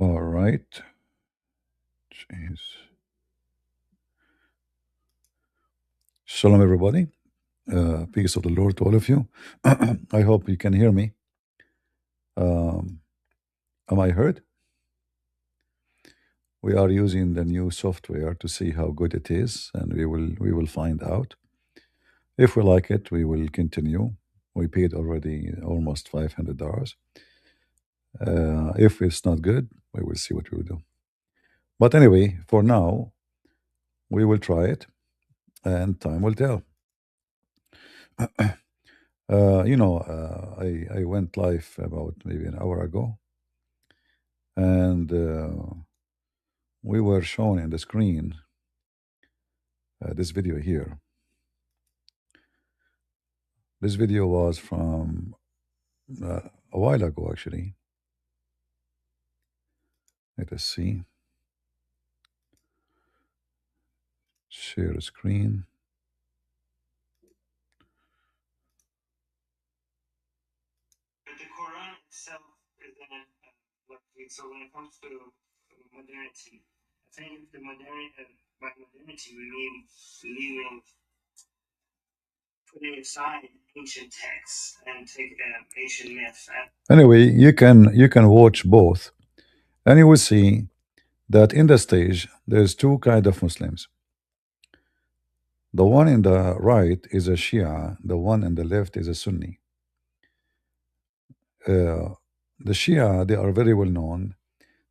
All right. Jeez. Shalom, everybody. Peace of the Lord to all of you. I hope you can hear me. Um, am I heard? We are using the new software to see how good it is, and we will find out. If we like it, we will continue. We paid already almost $500. If it's not good, we will see what we will do. But anyway, for now, we will try it, and time will tell. I went live about maybe an hour ago, and we were shown in the screen this video here. This video was from a while ago, actually. Let us see. Share screen. But the Quran itself is in it. So when it comes to modernity, I think the by modernity we mean leaving, putting aside ancient texts and take ancient myths. Anyway, you can watch both, and you will see that in the stage there's two kind of Muslims. The one in the right is a Shia. The one in the left is a Sunni. The Shia, they are very well known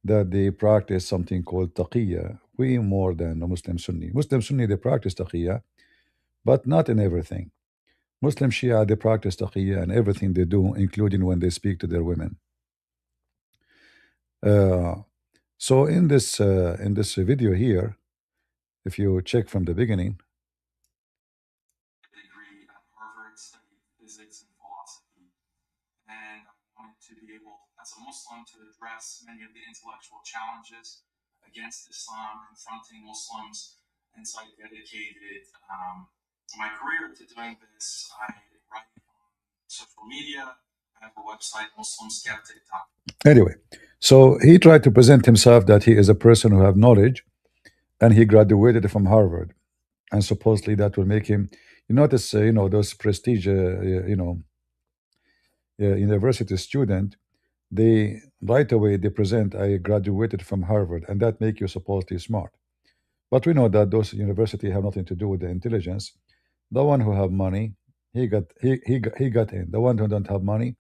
that they practice something called taqiyya, way more than the Muslim Sunni. Muslim Sunni, they practice taqiyya, but not in everything. Muslim Shia, they practice taqiyya in everything they do, including when they speak to their women. Uh, so in this video here, if you check from the beginning, degree at Harvard, studied physics and philosophy, and I wanted to be able, as a Muslim, to address many of the intellectual challenges against Islam, confronting Muslims, and so I dedicated my career to doing this. I write on social media. I have a website, MuslimSkeptic.com. Anyway, so he tried to present himself that he is a person who have knowledge, and he graduated from Harvard, and supposedly that will make him. You notice, those prestige, university student, they right away they present, I graduated from Harvard, and that make you supposedly smart. But we know that those universities have nothing to do with the intelligence. The one who have money, he got in. The one who don't have money,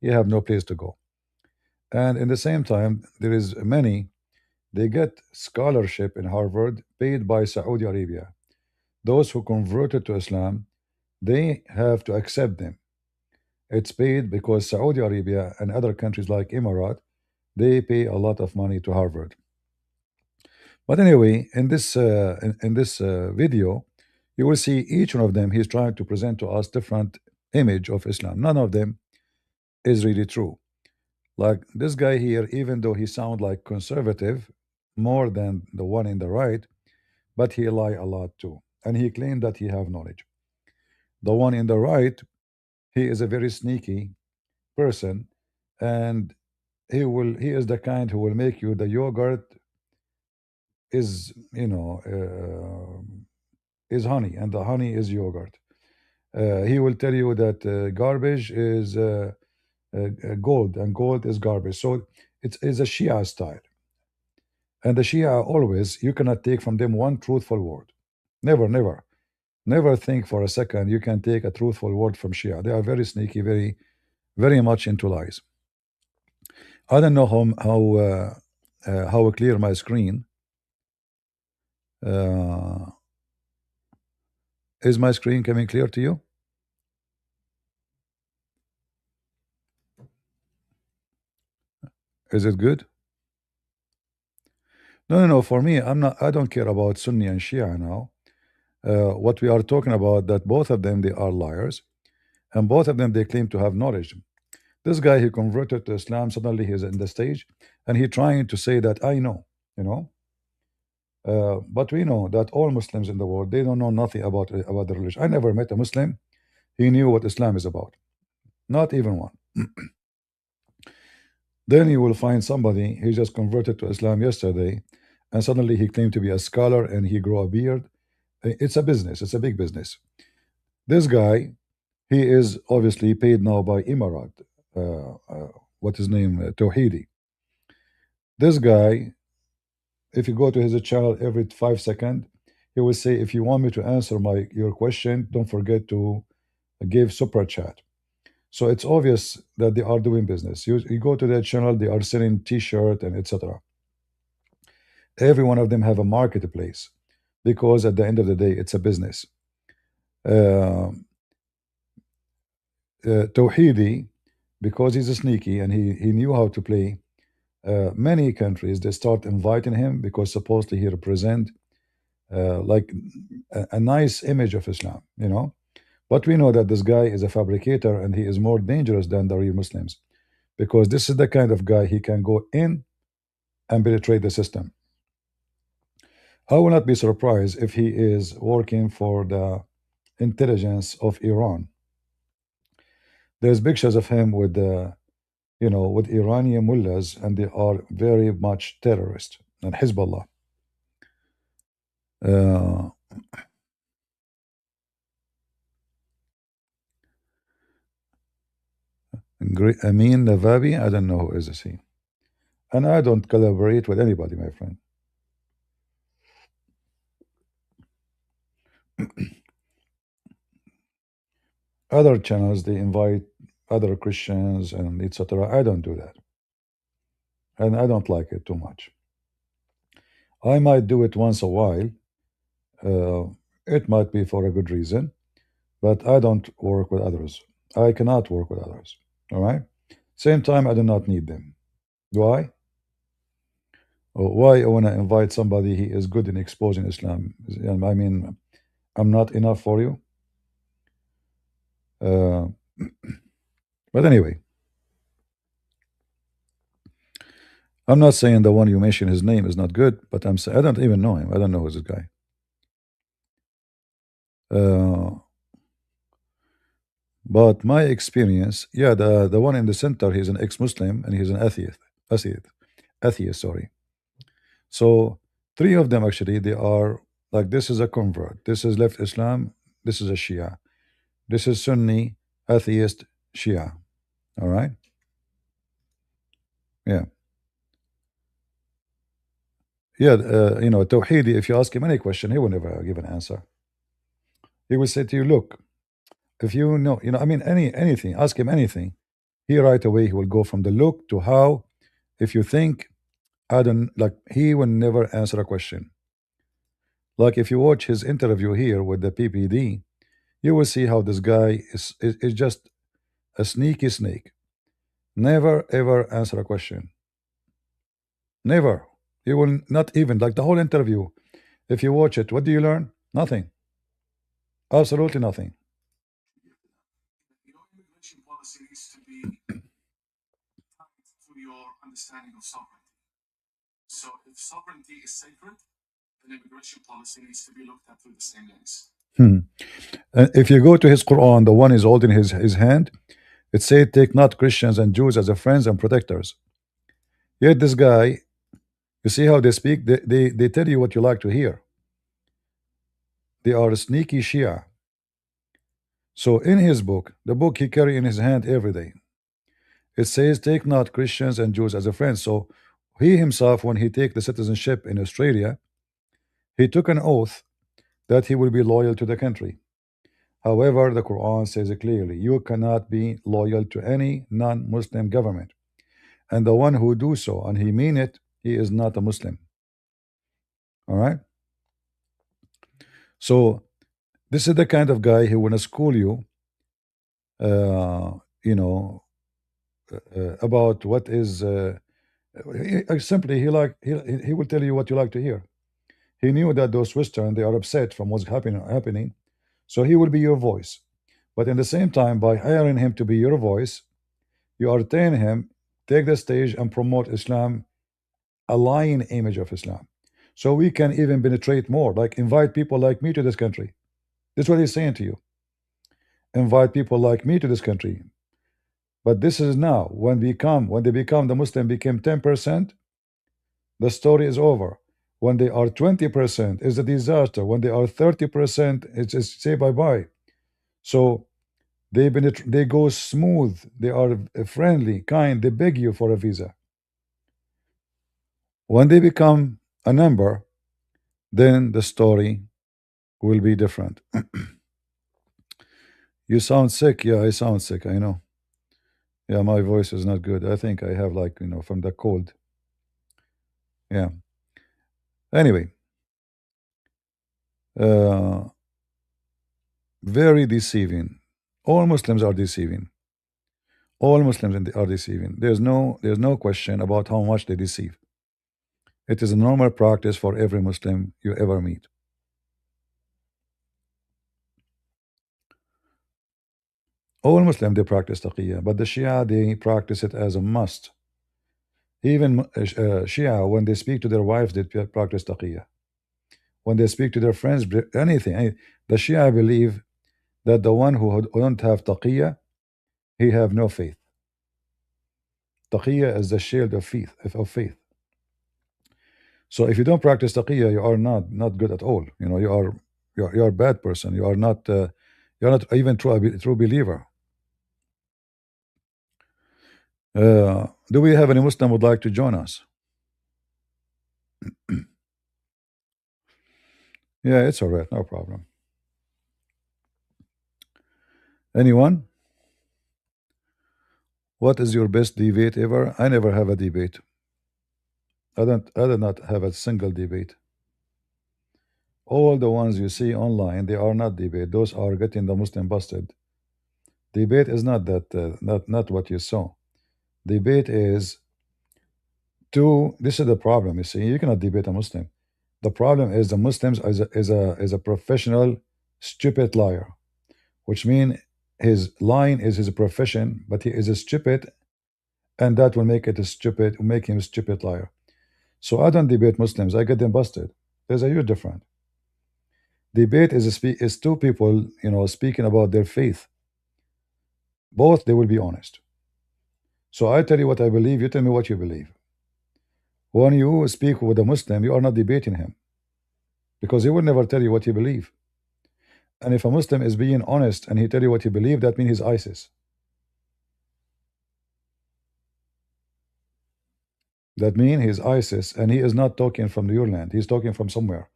he have no place to go. And in the same time, there is many, they get scholarship in Harvard paid by Saudi Arabia. Those who converted to Islam, they have to accept them. It's paid because Saudi Arabia and other countries like Emirat, they pay a lot of money to Harvard. But anyway, in this video, you will see each one of them. He's trying to present to us different image of Islam. None of them is really true. Like this guy here, even though he sound like conservative more than the one in the right, but he lie a lot too, and he claimed that he have knowledge. The one in the right, he is a very sneaky person, and he is the kind who will make you the yogurt is is honey, and the honey is yogurt. He will tell you that garbage is gold, and gold is garbage. So it's a Shia style, and the Shia always, you cannot take from them one truthful word. Never, never, never think for a second you can take a truthful word from Shia. They are very sneaky, very, very much into lies. I don't know how clear my screen. Uh, is my screen coming clear to you? Is it good? No, no, no. For me, I'm not. I don't care about Sunni and Shia now. What we are talking about, that both of them, they are liars, and both of them, they claim to have knowledge. This guy, he converted to Islam. Suddenly, he's in the stage, and he trying to say that I know, you know. But we know that all Muslims in the world, they don't know nothing about the religion. I never met a Muslim he knew what Islam is about. Not even one. Then you will find somebody he just converted to Islam yesterday, and suddenly he claimed to be a scholar and he grew a beard. It's a business. It's a big business. This guy, he is obviously paid now by Imarat. What his name? Tawhidi. This guy, if you go to his channel every 5 seconds, he will say, "If you want me to answer your question, don't forget to give super chat." So it's obvious that they are doing business. You go to their channel, they are selling T-shirt and etc. Every one of them have a marketplace because at the end of the day, it's a business. Uh, Tawhidi, because he's a sneaky and he knew how to play, many countries they start inviting him because supposedly he represent like a nice image of Islam. But we know that this guy is a fabricator and he is more dangerous than the real Muslims because this is the kind of guy he can go in and penetrate the system. I will not be surprised if he is working for the intelligence of Iran. There's pictures of him with with Iranian mullahs, and they are very much terrorists and Hezbollah. Uh, Amin Navabi, I don't know who is he, and I don't collaborate with anybody, my friend. Other channels they invite other Christians and etc. I don't do that, and I don't like it too much. I might do it once a while. Uh, it might be for a good reason, but I don't work with others. I cannot work with others. All right. Same time, I do not need them. Why? Why I want to invite somebody he is good in exposing Islam? I mean, I'm not enough for you. Uh, but anyway, I'm not saying the one you mentioned his name is not good, but I'm saying I don't even know him. I don't know who's this guy. Uh, but my experience, yeah, the one in the center, he's an ex-Muslim and he's an atheist. Sorry. So three of them actually, they are like this is a convert, this is left Islam, this is a Shia, this is Sunni atheist Shia. All right, yeah, yeah. Tawhidi. If you ask him any question, he will never give an answer. He will say to you, "Look, if you know, I mean, anything, ask him anything. He right away he will go from the look to how. If you think I don't like, he will never answer a question. Like if you watch his interview here with the PPD, you will see how this guy is just a sneaky snake. Never ever answer a question. Never. He will not even like the whole interview. If you watch it, what do you learn? Nothing. Absolutely nothing. Immigration policy needs to be tied to your understanding of sovereignty. So if sovereignty is sacred, then immigration policy needs to be looked at through the same lens. Hmm. If you go to his Quran, the one is holding his hand, it said, "Take not Christians and Jews as a friends and protectors." Yet this guy, you see how they speak? They tell you what you like to hear. They are sneaky Shia. So in his book, the book he carry in his hand every day, it says, "Take not Christians and Jews as a friend." So he himself, when he take the citizenship in Australia, he took an oath that he will be loyal to the country. However, the Quran says it clearly, you cannot be loyal to any non-Muslim government. And the one who do so, and he mean it, he is not a Muslim. All right? So this is the kind of guy who wanna school you, uh, you know, about what is simply he will tell you what you like to hear. He knew that those Western they are upset from what's happening, so he will be your voice. But in the same time, by hiring him to be your voice, you are telling him take the stage and promote Islam, a lying image of Islam. So we can even penetrate more, like invite people like me to this country. This is what he's saying to you. Invite people like me to this country. But this is now when they become the Muslim became 10%, the story is over. When they are 20%, it's a disaster. When they are 30%, it's say bye bye. So they go smooth. They are friendly, kind. They beg you for a visa. When they become a number, then the story will be different. You sound sick. Yeah, I sound sick. I know. Yeah, my voice is not good. I think I have like from the cold. Yeah. Anyway, uh, very deceiving. All Muslims are deceiving. All Muslims are deceiving. There's no question about how much they deceive. It is a normal practice for every Muslim you ever meet. All Muslims they practice taqiyya, but the Shia they practice it as a must. Even Shia, when they speak to their wives, they practice taqiyya. When they speak to their friends, anything, the Shia believe that the one who don't have taqiyya, he have no faith. Taqiyya is the shield of faith. So if you don't practice taqiyya, you are not good at all. You are a bad person. You're not even true believer. Do we have any Muslim would like to join us? Yeah, it's all right, no problem. Anyone? What is your best debate ever? I never have a debate. I did not have a single debate. All the ones you see online, they are not debate. Those are getting the Muslim busted. Debate is not that not what you saw. Debate is to this is the problem. You see, you cannot debate a Muslim. The problem is the Muslims is a professional stupid liar, which means his lying is his profession, but he is a stupid, and that will make it a stupid, will make him a stupid liar. So I don't debate Muslims. I get them busted. There's a huge difference. Debate is two people, speaking about their faith. Both they will be honest. So I tell you what I believe. You tell me what you believe. When you speak with a Muslim, you are not debating him because he will never tell you what he believe. And if a Muslim is being honest and he tell you what he believe, that means he's ISIS. That means he's ISIS, and he is not talking from your land. He's talking from somewhere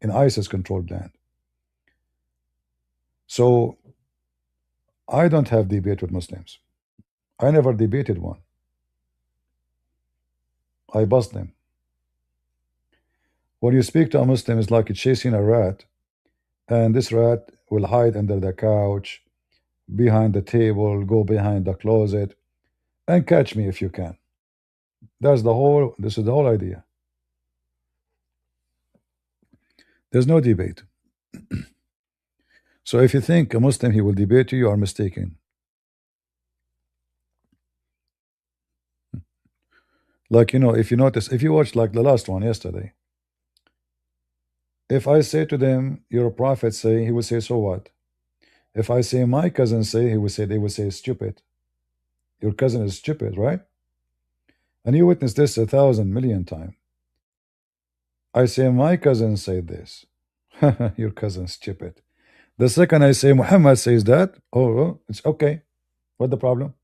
in ISIS-controlled land. So I don't have debate with Muslims. I never debated one. I bust them. When you speak to a Muslim, it's like chasing a rat, and this rat will hide under the couch, behind the table, go behind the closet, and catch me if you can. This is the whole idea. There's no debate. So if you think a Muslim he will debate you, you are mistaken. Like if you notice, if you watch like the last one yesterday, if I say to them, "Your prophet say," he will say, "So what?" If I say my cousin say, they will say stupid. Your cousin is stupid, right? And you witness this 1,000 million times. I say my cousin said this. Your cousin's stupid. The second I say Muhammad says that, oh, it's okay. What the problem?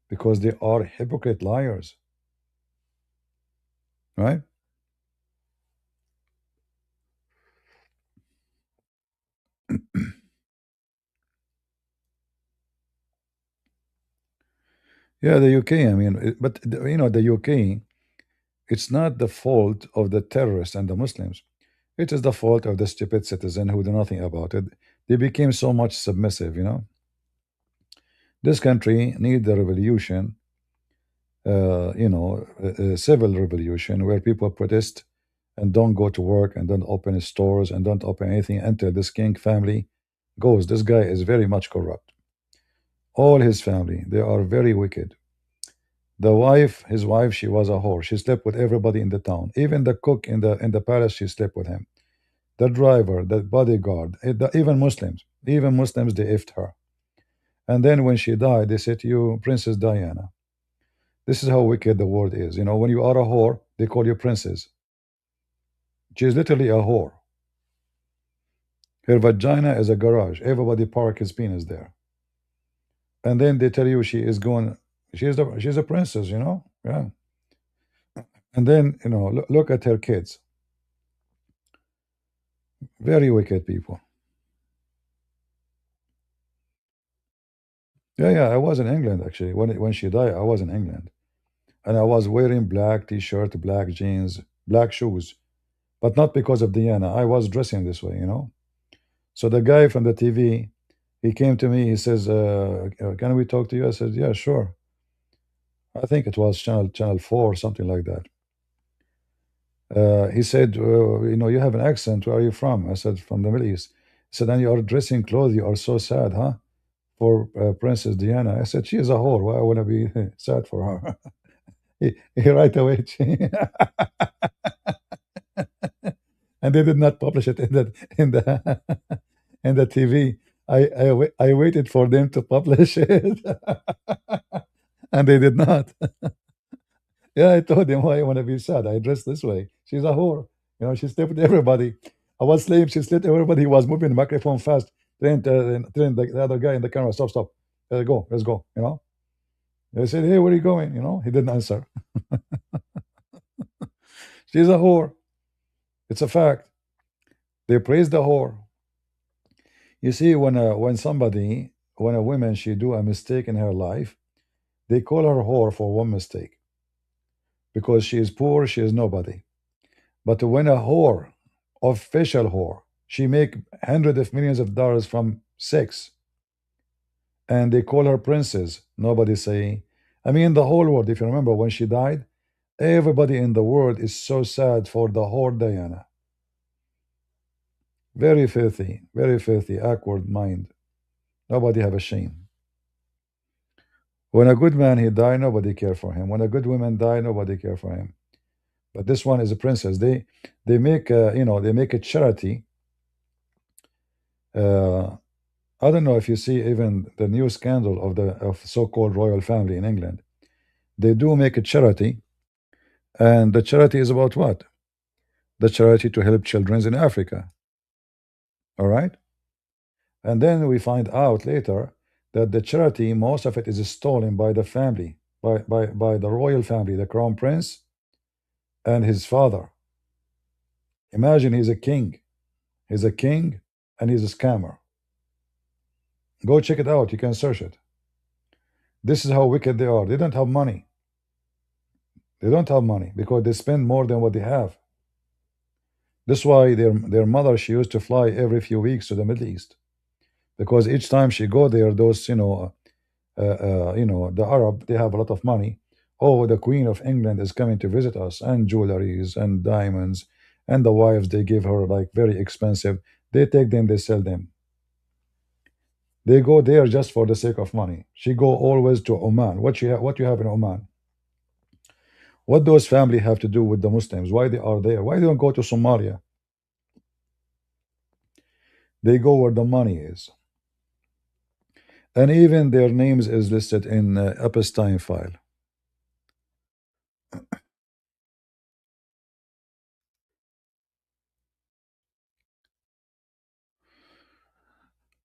Because they are hypocrite liars, right? Yeah, the UK. I mean, but the UK. It's not the fault of the terrorists and the Muslims. It is the fault of the stupid citizen who do nothing about it. They became so much submissive. This country need the revolution, a civil revolution where people protest and don't go to work and don't open stores and don't open anything until this king family goes. This guy is very much corrupt. All his family, they are very wicked. His wife, she was a whore. She slept with everybody in the town. Even the cook in the palace, she slept with him. The driver, the bodyguard, even Muslims, they effed her. And then when she died, they said to you, Princess Diana. This is how wicked the world is. When you are a whore, they call you princess. She is literally a whore. Her vagina is a garage. Everybody park his penis there. And then they tell you she is going, she's a princess. Yeah. And then, look at her kids. Very wicked people. Yeah, yeah. I was in England actually. When she died, I was in England. And I was wearing black t-shirt, black jeans, black shoes. But not because of Diana. I was dressing this way. So the guy from the TV, he came to me. He says, "Can we talk to you?" I said, "Yeah, sure." I think it was channel 4 or something like that. He said, "You have an accent. Where are you from?" I said, "From the Middle East." He said, "And you are dressing clothes. You are so sad, huh? For Princess Diana." I said, "She is a whore. Why I want to be sad for her?" he right away, and they did not publish it in the in the TV. I waited for them to publish it, and they did not. Yeah, I told him why I want to be sad. I dress this way. She's a whore. She slept with everybody. I was asleep. She slept with everybody. He was moving the microphone fast. Then the other guy in the camera, stop, stop. Let's go. I said, hey, where are you going? He didn't answer. She's a whore. It's a fact. They praise the whore. You see, when a woman, she do a mistake in her life, they call her whore for one mistake because she is poor, she is nobody. But when a whore, official whore, she make hundreds of millions of dollars from sex, and they call her princess. Nobody say. I mean, the whole world. If you remember when she died, everybody in the world is so sad for the whore Diana. Very filthy, awkward mind. Nobody have a shame. When a good man he die, nobody care for him. When a good woman die, nobody care for him. But this one is a princess. They make they make a charity. Uh, I don't know if you see even the new scandal of so-called royal family in England. They do make a charity, and the charity is about what? The charity to help children in Africa. All right, and then we find out later that the charity, most of it is stolen by the family, by the royal family, the crown prince and his father. Imagine he's a king. He's a king, and he's a scammer. Go check it out. You can search it. This is how wicked they are. They don't have money. They don't have money because they spend more than what they have. That's why their mother, she used to fly every few weeks to the Middle East because each time she go there, those the Arab, they have a lot of money. Oh, the Queen of England is coming to visit us, and jewelries and diamonds, and the wives they give her like very expensive. They take them, they sell them. They go there just for the sake of money. She go always to Oman. What you have in Oman? What those family have to do with the Muslims? Why they are there? Why they don't go to Somalia? They go where the money is. And even their names is listed in Epstein file.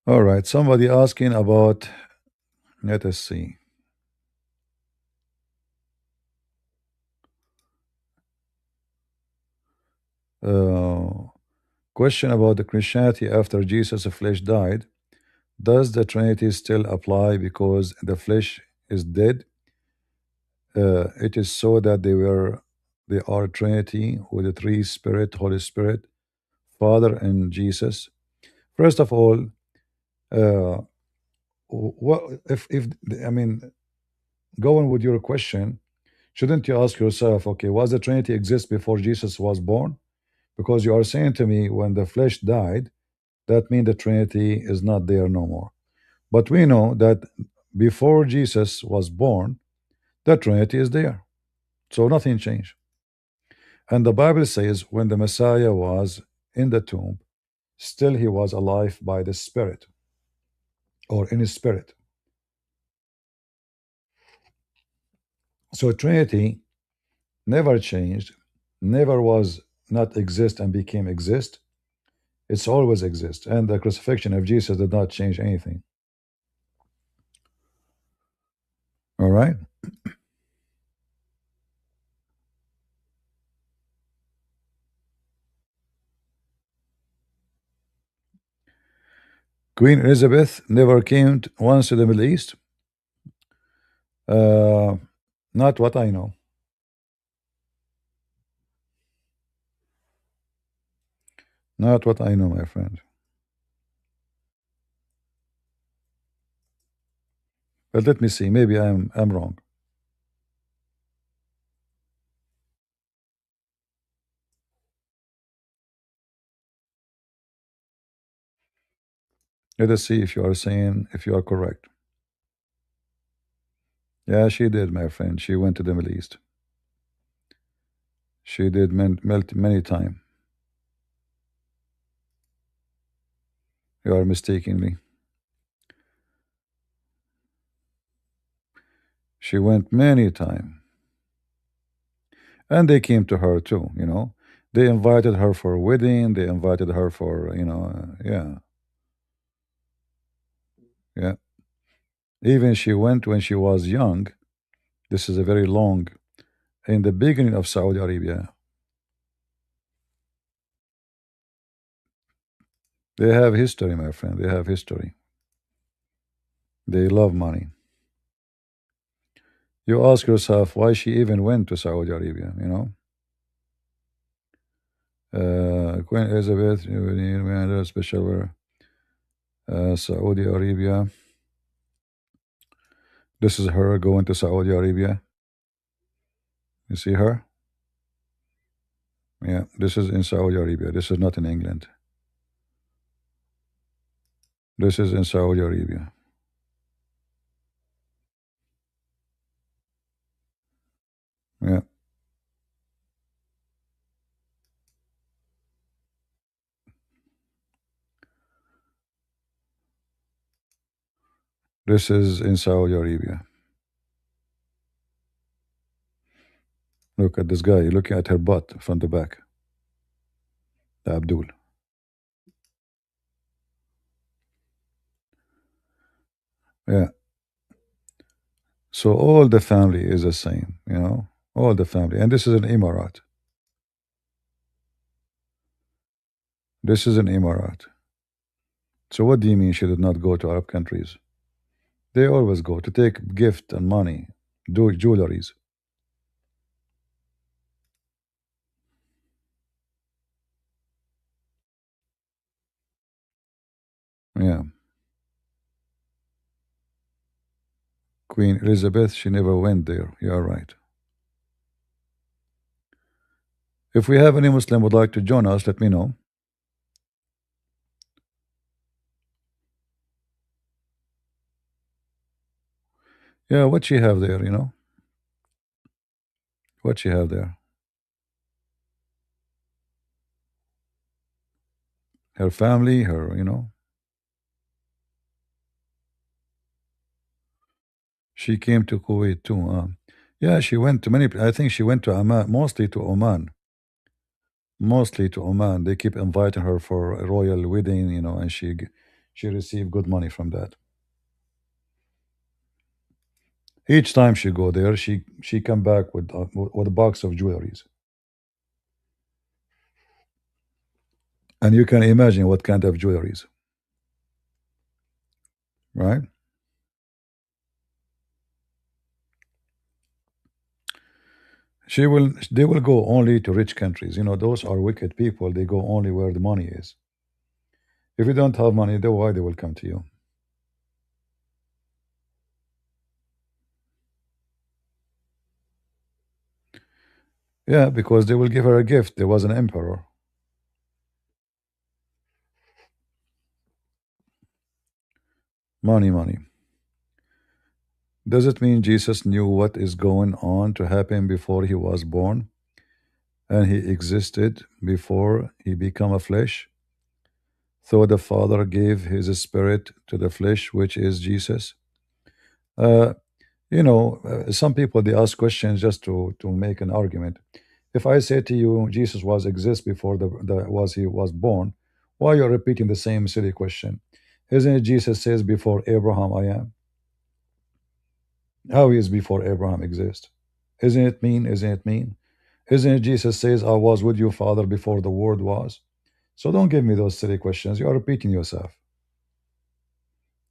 All right, somebody asking about, let us see. Uh, Question about the Christianity after Jesus' flesh died. Does the Trinity still apply because the flesh is dead? It is so that they are Trinity with the three Spirit, Holy Spirit, Father, and Jesus. First of all, uh, what if I mean, going with your question, shouldn't you ask yourself, okay, was the Trinity exist before Jesus was born? Because you are saying to me when the flesh died, that means the Trinity is not there no more. But we know that before Jesus was born, the Trinity is there. So nothing changed. And the Bible says when the Messiah was in the tomb, still he was alive by the Spirit or in his spirit. So Trinity never changed, never was not exist and became exist. It's always exist. And the crucifixion of Jesus did not change anything. All right. Queen Elizabeth never came once to the Middle East. Uh, Not what I know. Not what I know, my friend. But let me see. Maybe I'm wrong. Let us see if you are saying if you are correct. Yeah, she did, my friend. She went to the Middle East. She did many times. You are mistakenly. She went many times. And they came to her too. They invited her for a wedding. They invited her for, yeah, yeah. Even she went when she was young. This is a very long, in the beginning of Saudi Arabia. They have history, my friend. They have history. They love money. You ask yourself why she even went to Saudi Arabia. Queen Elizabeth, special Saudi Arabia. This is her going to Saudi Arabia. You see her? Yeah, this is in Saudi Arabia. This is not in England. This is in Saudi Arabia. Yeah, this is in Saudi Arabia. Look at this guy looking at her butt from the back. The Abdul. Yeah. So all the family is the same. All the family. And this is an Emirat. This is an Emirat. So what do you mean she did not go to Arab countries? They always go to take gift and money, do jewelries. Yeah. Queen Elizabeth, she never went there. You are right. If we have any Muslim would like to join us, let me know. Yeah, what she have there? What she have there? Her family, her. She came to Kuwait too. Yeah, she went to many. I think she went to Oman, mostly to Oman. Mostly to Oman. They keep inviting her for a royal wedding, and she received good money from that. Each time she go there, she come back with a box of jewelries, and you can imagine what kind of jewelries, right? They will go only to rich countries. Those are wicked people. They go only where the money is. If you don't have money, then why they will come to you? Yeah, because they will give her a gift. There was an emperor. Money, money. Does it mean Jesus knew what is going on to happen before he was born, and he existed before he became a flesh? So the Father gave his spirit to the flesh, which is Jesus. Uh, Some people they ask questions just to make an argument. If I say to you Jesus was exist before he was born, why you're repeating the same silly question? Isn't it Jesus says before Abraham I am? How is before Abraham exist? Isn't it mean? Isn't it mean? Isn't it Jesus says I was with you, Father, before the word was? So don't give me those silly questions. You are repeating yourself.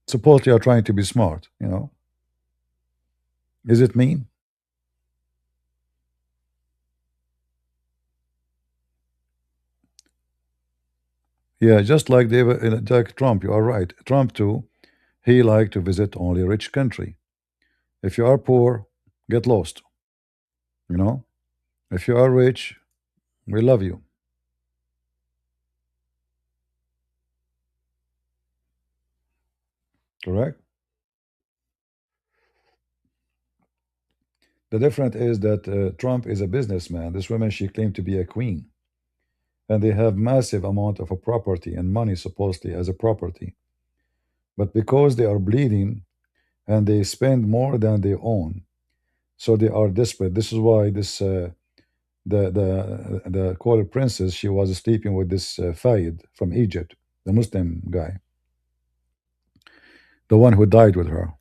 Suppose you are trying to be smart. Is it mean? Yeah, just like David, like Trump, you are right. Trump too, he like to visit only rich country. If you are poor, get lost. You know, if you are rich, we love you. Correct. The difference is that Trump is a businessman. This woman, she claimed to be a queen, and they have massive amount of a property and money supposedly as a property. But because they are bleeding and they spend more than they own, so they are desperate. This is why this the called princess, she was sleeping with this Fayed from Egypt, the Muslim guy, the one who died with her.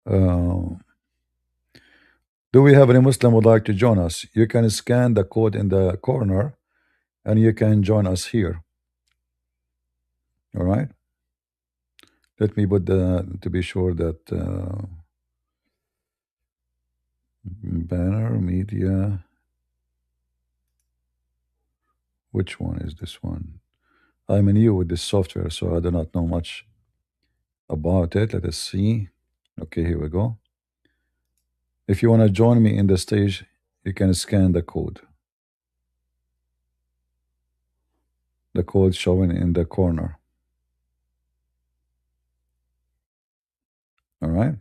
Uh, do we have any Muslim would like to join us? You can scan the code in the corner and you can join us here. All right. Let me put the to be sure that banner media. Which one is this one? I'm new with this software, so I do not know much about it. Let us see. Okay, here we go. If you want to join me in the stage, you can scan the code. The code showing in the corner. All right.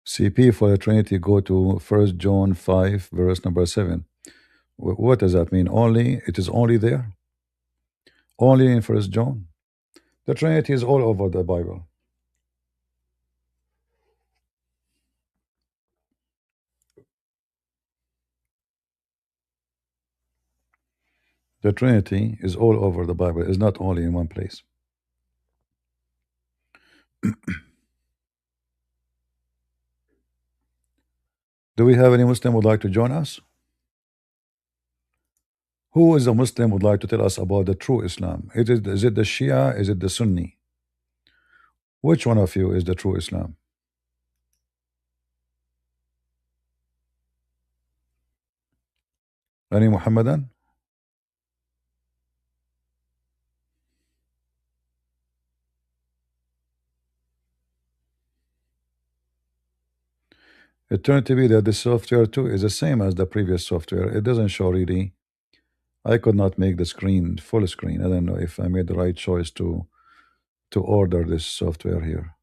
CP for the Trinity, go to First John 5, verse number 7. What does that mean? Only, it is only there? Only in First John? The Trinity is all over the Bible. The Trinity is all over the Bible. It's not only in one place. Do we have any Muslim would like to join us? Who is a Muslim would like to tell us about the true Islam? Is it the Shia? Is it the Sunni? Which one of you is the true Islam? Any Muhammadan? It turned to be that the software too is the same as the previous software. It doesn't show really. I could not make the screen full screen. I don't know if I made the right choice to order this software here.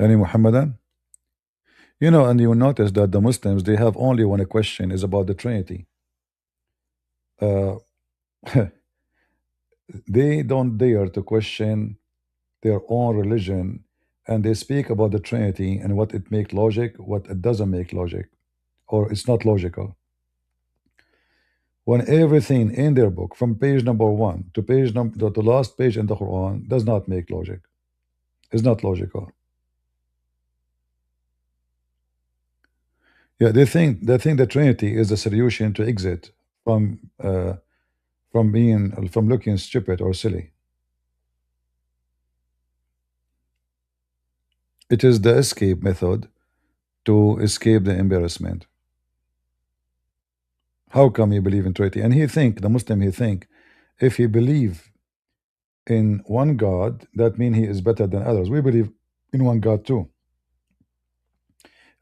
Any Muhammadan? And you notice that the Muslims they have only one question is about the Trinity. Uh, they don't dare to question their own religion, and they speak about the Trinity and what it make logic, what it doesn't make logic, or it's not logical. When everything in their book, from page number one to page number to the last page in the Quran, does not make logic, is not logical. Yeah, they think the Trinity is the solution to exit from looking stupid or silly. It is the escape method to escape the embarrassment. How come you believe in Trinity? And the Muslim, he think, if he believe in one God, that means he is better than others. We believe in one God too.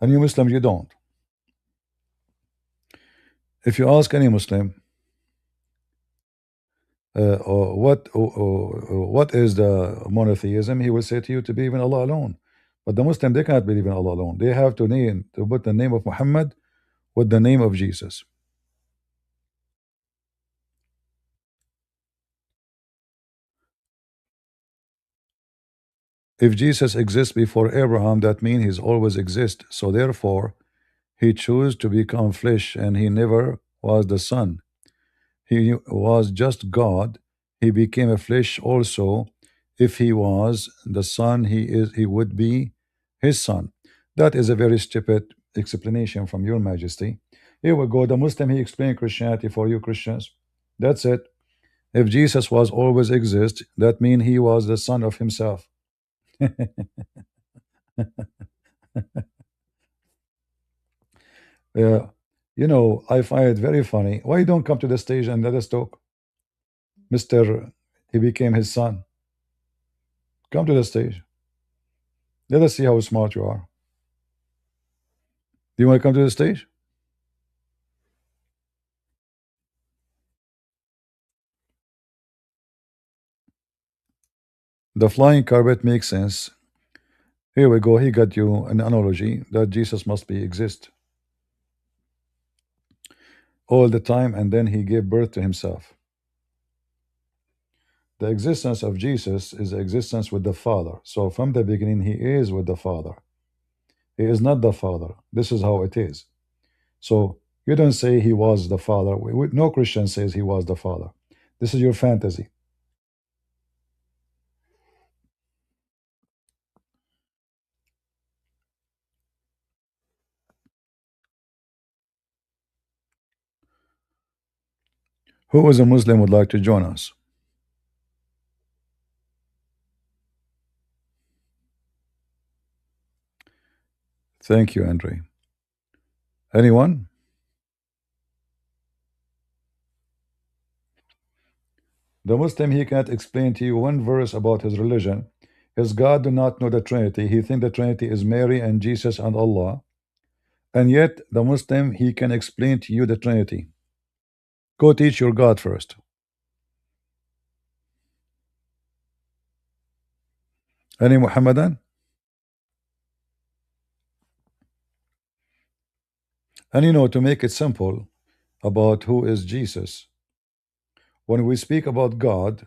And you Muslims, you don't. If you ask any Muslim, what is the monotheism, he will say to you to believe in Allah alone. But the Muslim, they cannot believe in Allah alone. They have to put the name of Muhammad with the name of Jesus. If Jesus exists before Abraham, that means he's always exist. So therefore, he chose to become flesh, and he never was the Son. He was just God. He became a flesh also. If he was the Son, he would be his Son. That is a very stupid explanation from your Majesty. Here we go. The Muslim, he explained Christianity for you Christians. That's it. If Jesus was always exist, that means he was the Son of himself. Yeah. You know, I find it very funny. Why you don't come to the stage and let us talk? Mr. He became his son. Come to the stage. Let us see how smart you are. Do you want to come to the stage? The flying carpet makes sense. Here we go. He got you an analogy that Jesus must be exist all the time, and then he gave birth to himself. The existence of Jesus is the existence with the Father. So from the beginning, he is with the Father. He is not the Father. This is how it is. So you don't say he was the Father. No Christian says he was the Father. This is your fantasy. Who is a Muslim would like to join us? Thank you, Andre. Anyone? The Muslim, he cannot explain to you one verse about his religion. His God do not know the Trinity. He think the Trinity is Mary and Jesus and Allah. And yet, the Muslim, he can explain to you the Trinity. Go teach your God first. Any Muhammadan? And you know, to make it simple about who is Jesus, when we speak about God,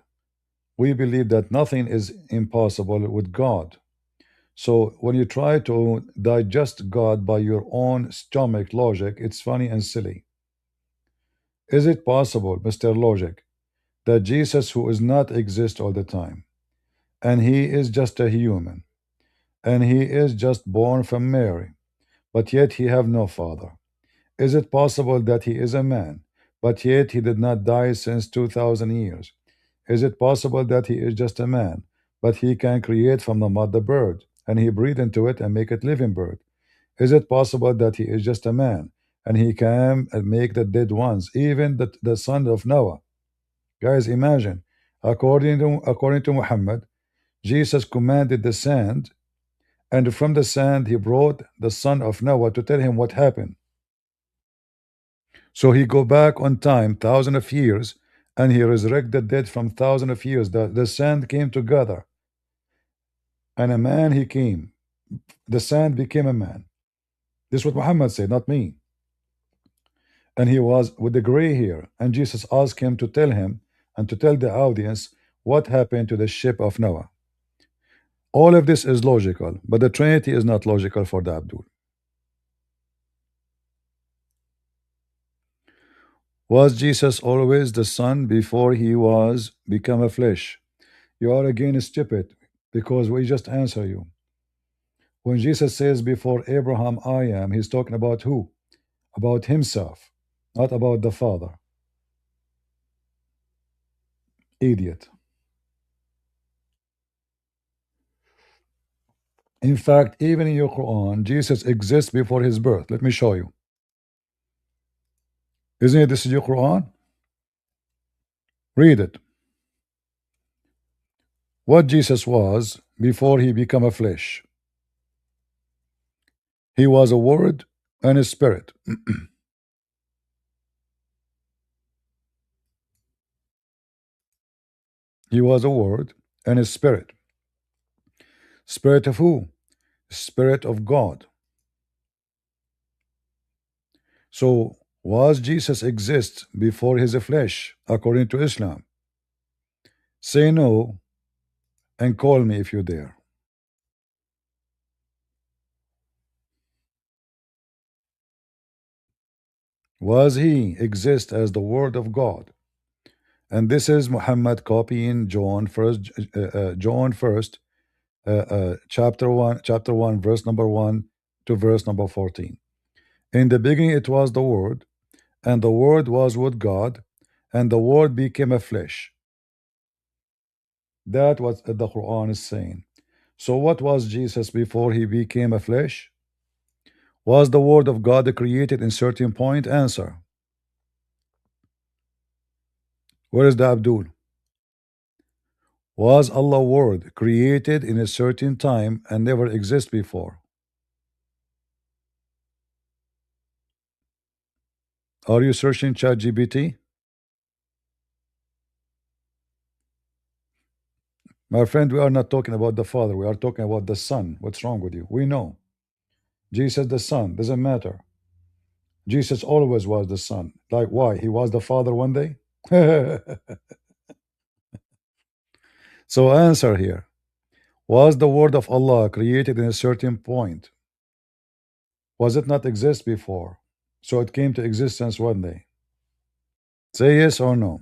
we believe that nothing is impossible with God. So when you try to digest God by your own stomach logic, it's funny and silly. Is it possible, Mr. Logic, that Jesus, who is not exist all the time, and he is just a human, and he is just born from Mary, but yet he have no father? Is it possible that he is a man, but yet he did not die since 2000 years? Is it possible that he is just a man, but he can create from the mud the bird, and he breathe into it and make it living bird? Is it possible that he is just a man, and he can make the dead ones, even the son of Noah? Guys, imagine, according to Muhammad, Jesus commanded the sand, and from the sand he brought the son of Noah to tell him what happened. So he go back on time, thousand of years, and he resurrect the dead from thousand of years. The sand came together, and a man he came. The sand became a man. This is what Muhammad said, not me. And he was with the gray hair, and Jesus asked him to tell him and to tell the audience what happened to the ship of Noah. All of this is logical, but the Trinity is not logical for the Abdul. Was Jesus always the Son before he was become a flesh? You are again stupid, because we just answer you. When Jesus says before Abraham I am, he's talking about who? About himself, not about the Father. Idiot. In fact, even in your Quran, Jesus exists before his birth. Let me show you. Isn't it this is your Quran? Read it. what Jesus was before he became a flesh. He was a word and a spirit. He was a word and a spirit. Spirit of who? Spirit of God. So was Jesus exist before his flesh according to Islam? Say no and call me if you dare. Was he exist as the word of God? And this is Muhammad copying John first, chapter one, verse number 1 to verse number 14. In the beginning it was the word, and the word was with God, and the word became a flesh. That what the Quran is saying. So what was Jesus before he became a flesh? Was the word of God created in certain point? Answer. Where is the Abdul? Was Allah word created in a certain time and never exist before? Are you searching ChatGPT? My friend, we are not talking about the Father. We are talking about the Son. What's wrong with you? We know. Jesus the Son. Doesn't matter. Jesus always was the Son. Like why? He was the Father one day? So answer here. Was the word of Allah created in a certain point? Was it not exist before? So it came to existence one day. Say yes or no.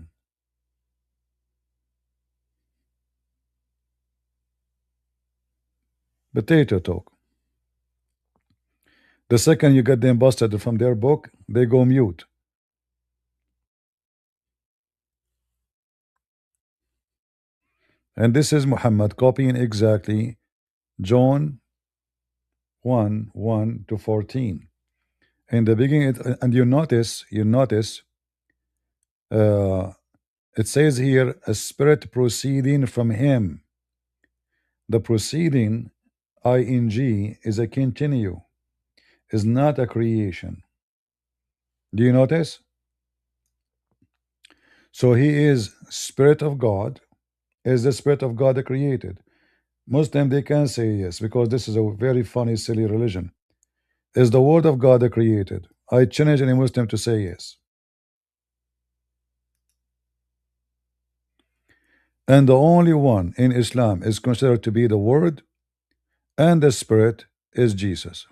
Potato talk. The second you get them busted from their book, they go mute. And this is Muhammad copying exactly John 1 1 to 14. In the beginning, and you notice, uh, it says here, a spirit proceeding from him. The proceeding, ing, is a continue, is not a creation. Do you notice? So he is Spirit of God. Is the Spirit of God created? Muslim, they can say yes, because this is a very funny, silly religion. Is the word of God created? I challenge any Muslim to say yes. And the only one in Islam is considered to be the word and the spirit is Jesus.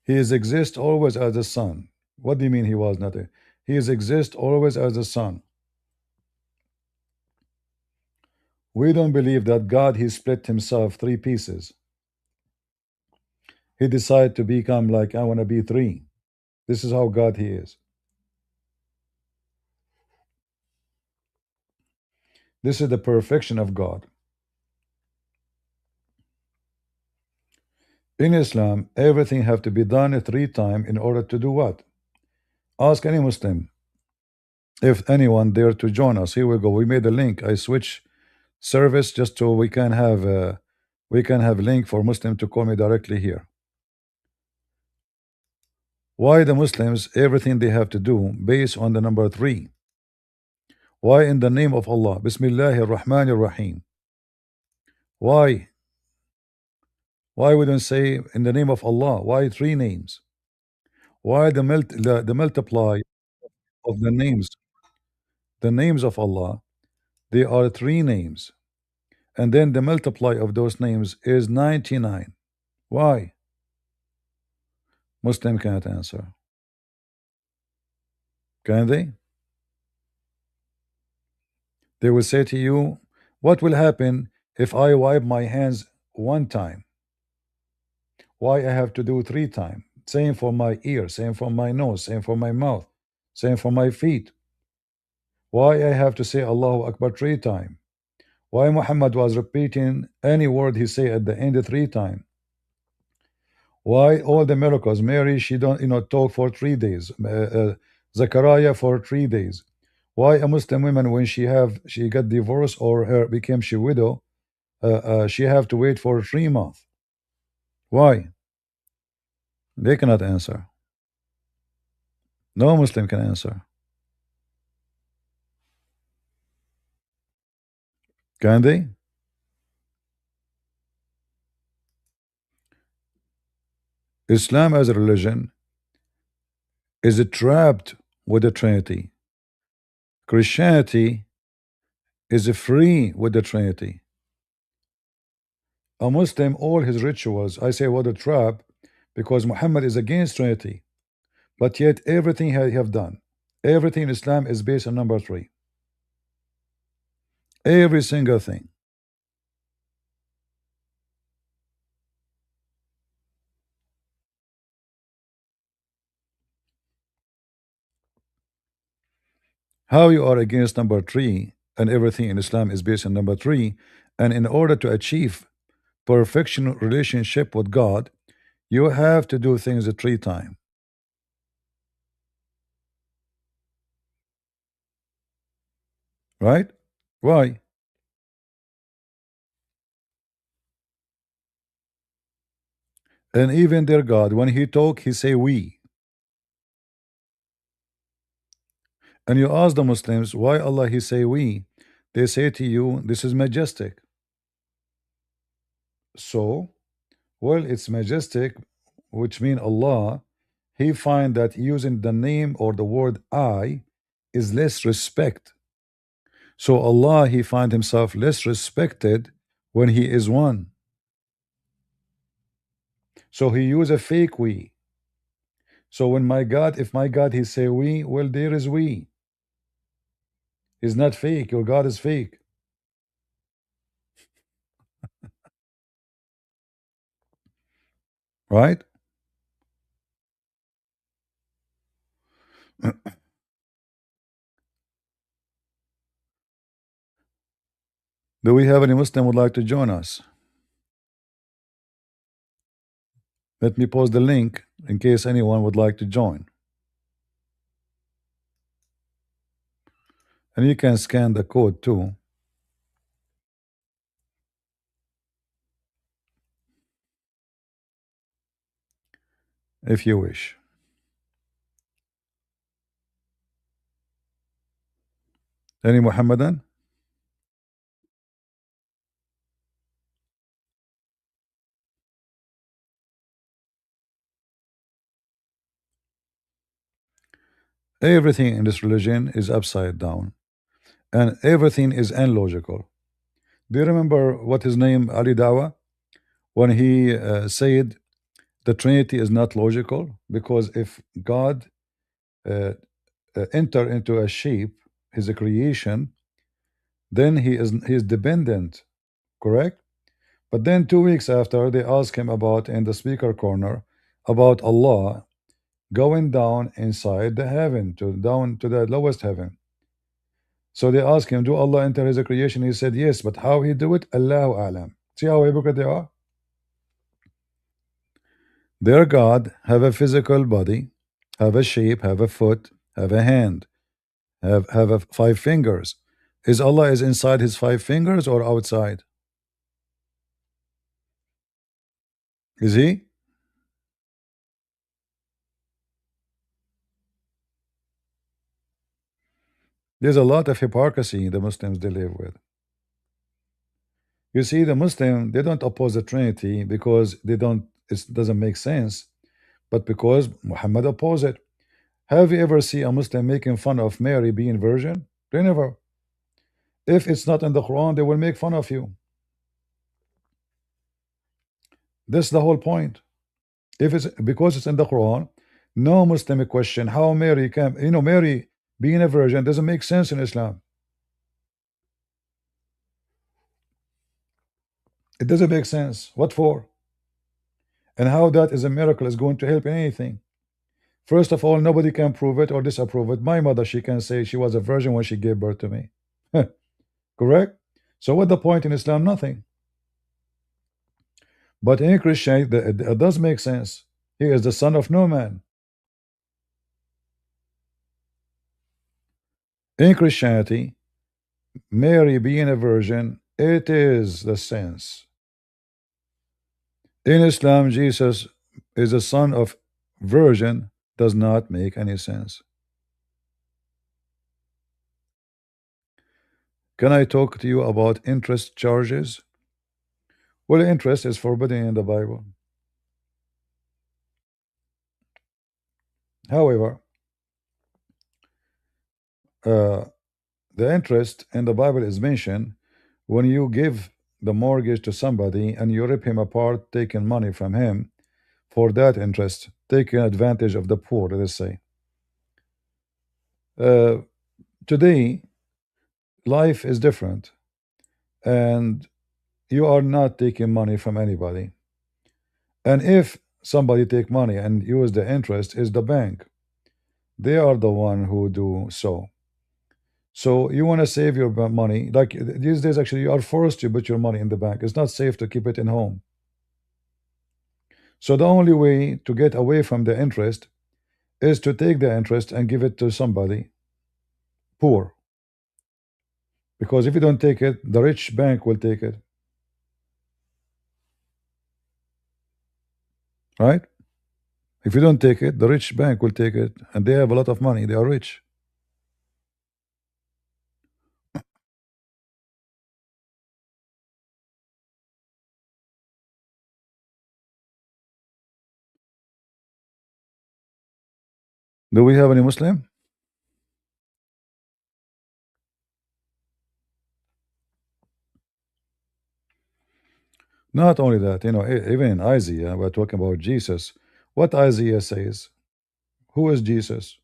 He is exist always as the Son. What do you mean he was not a? He is exist always as the Son. We don't believe that God he split himself three pieces. He decided to become like I want to be three. This is how God he is. This is the perfection of God. In Islam, everything have to be done three times in order to do what? Ask any Muslim. If anyone dare to join us, here we go. We made a link. I switch service just so we can have link for Muslim to call me directly here. Why the Muslims everything they have to do based on the number three? Why in the name of Allah? Bismillahir Rahmanir Rahim. Why? Why we don't say in the name of Allah? Why three names? Why the multiply of the names? The names of Allah, they are three names. And then the multiply of those names is 99. Why? Muslim can't answer. Can they? They will say to you, what will happen if I wipe my hands one time? Why I have to do three times? Same for my ear, same for my nose, same for my mouth, same for my feet. Why I have to say Allahu Akbar three times? Why Muhammad was repeating any word he say at the end three times? Why all the miracles? Mary, she don't talk for 3 days. Zachariah for 3 days. Why a Muslim woman when she got divorced or her became she widow, she have to wait for 3 months? Why? They cannot answer. No Muslim can answer. Can they? Islam as a religion is trapped with the Trinity. Christianity is free with the Trinity. A Muslim, all his rituals, I say what a trap, because Muhammad is against Trinity. But yet everything he have done, everything in Islam is based on number three. Every single thing. How you are against number three and everything in Islam is based on number three, and in order to achieve perfection relationship with God, you have to do things 3 times, right? Why? And even their God, when he talk, he say we. And you ask the Muslims why Allah he say we, they say to you this is majestic. So, well, it's majestic, which mean Allah, he find that using the name or the word I is less respect. So Allah, he find himself less respected when he is one. So he use a fake we. So when my God, if my God he say we, well, there is we. He's not fake. Your God is fake, right? Do we have any Muslim would like to join us? Let me post the link in case anyone would like to join. And you can scan the code too, if you wish. Any Muhammadan? Everything in this religion is upside down, and everything is illogical. Do you remember what his name Ali Dawa when he said the Trinity is not logical because if God enter into a shape, his a creation, then he is dependent, correct? But then 2 weeks after, they ask him about in the speaker corner about Allah going down inside the heaven to down to the lowest heaven. So they ask him, "Do Allah enter His creation?" He said, "Yes, but how He do it, Allahu Alam." See how hypocrite they are. Their God have a physical body, have a shape, have a foot, have a hand, have 5 fingers. Is Allah is inside His 5 fingers or outside? Is He? There's a lot of hypocrisy the Muslims they live with. You see, the Muslim they don't oppose the Trinity because they don't. It doesn't make sense, but because Muhammad opposed it. Have you ever seen a Muslim making fun of Mary being virgin? They never. If it's not in the Quran, they will make fun of you. That's the whole point. If it's because it's in the Quran, no Muslim question how Mary can, Mary being a virgin doesn't make sense in Islam. It doesn't make sense. What for? And how that is a miracle is going to help in anything. First of all, nobody can prove it or disapprove it. My mother, she can say she was a virgin when she gave birth to me. Correct? So what the point in Islam? Nothing. But in Christianity, it does make sense. He is the son of no man. In Christianity, Mary being a virgin, it is the sense. In Islam, Jesus is the son of virgin, does not make any sense. Can I talk to you about interest charges? Well, interest is forbidden in the Bible. However, uh, the interest in the Bible is mentioned when you give the mortgage to somebody and you rip him apart, taking money from him for that interest, taking advantage of the poor, let us say. Uh, Today, life is different, and you are not taking money from anybody. And if somebody take money and use the interest, is the bank. They are the one who do so. So you want to save your money. Like these days, actually, you are forced to put your money in the bank. It's not safe to keep it in home. So the only way to get away from the interest is to take the interest and give it to somebody poor. Because if you don't take it, the rich bank will take it, right? If you don't take it, the rich bank will take it, and they have a lot of money. They are rich. Do we have any Muslim? Not only that, even in Isaiah, we're talking about Jesus. What Isaiah says, who is Jesus?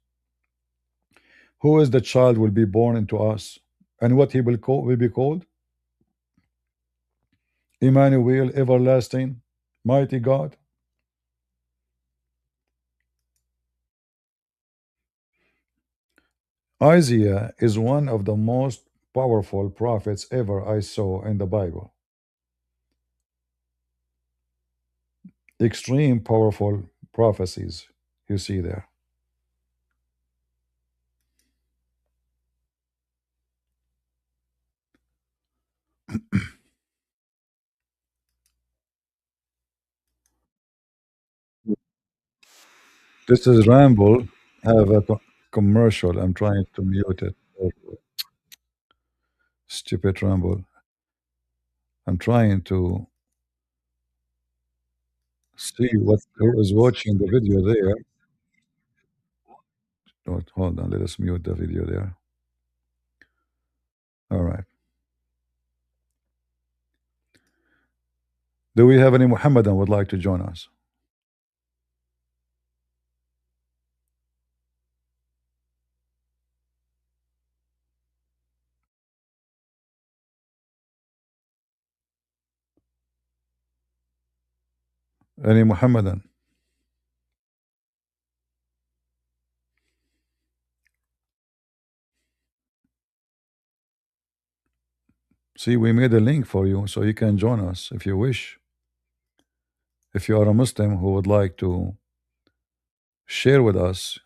Who is the child will be born into us? And what he will be called? Emmanuel, everlasting, mighty God. Isaiah is one of the most powerful prophets ever I saw in the Bible. Extreme powerful prophecies you see there. This is Ramble. Have a commercial. I'm trying to mute it. Stupid Ramble. I'm trying to see who is watching the video there. Hold on. Let us mute the video there. All right. Do we have any Muhammadan would like to join us? Any Muhammadan? See, we made a link for you so you can join us if you wish. If you are a Muslim who would like to share with us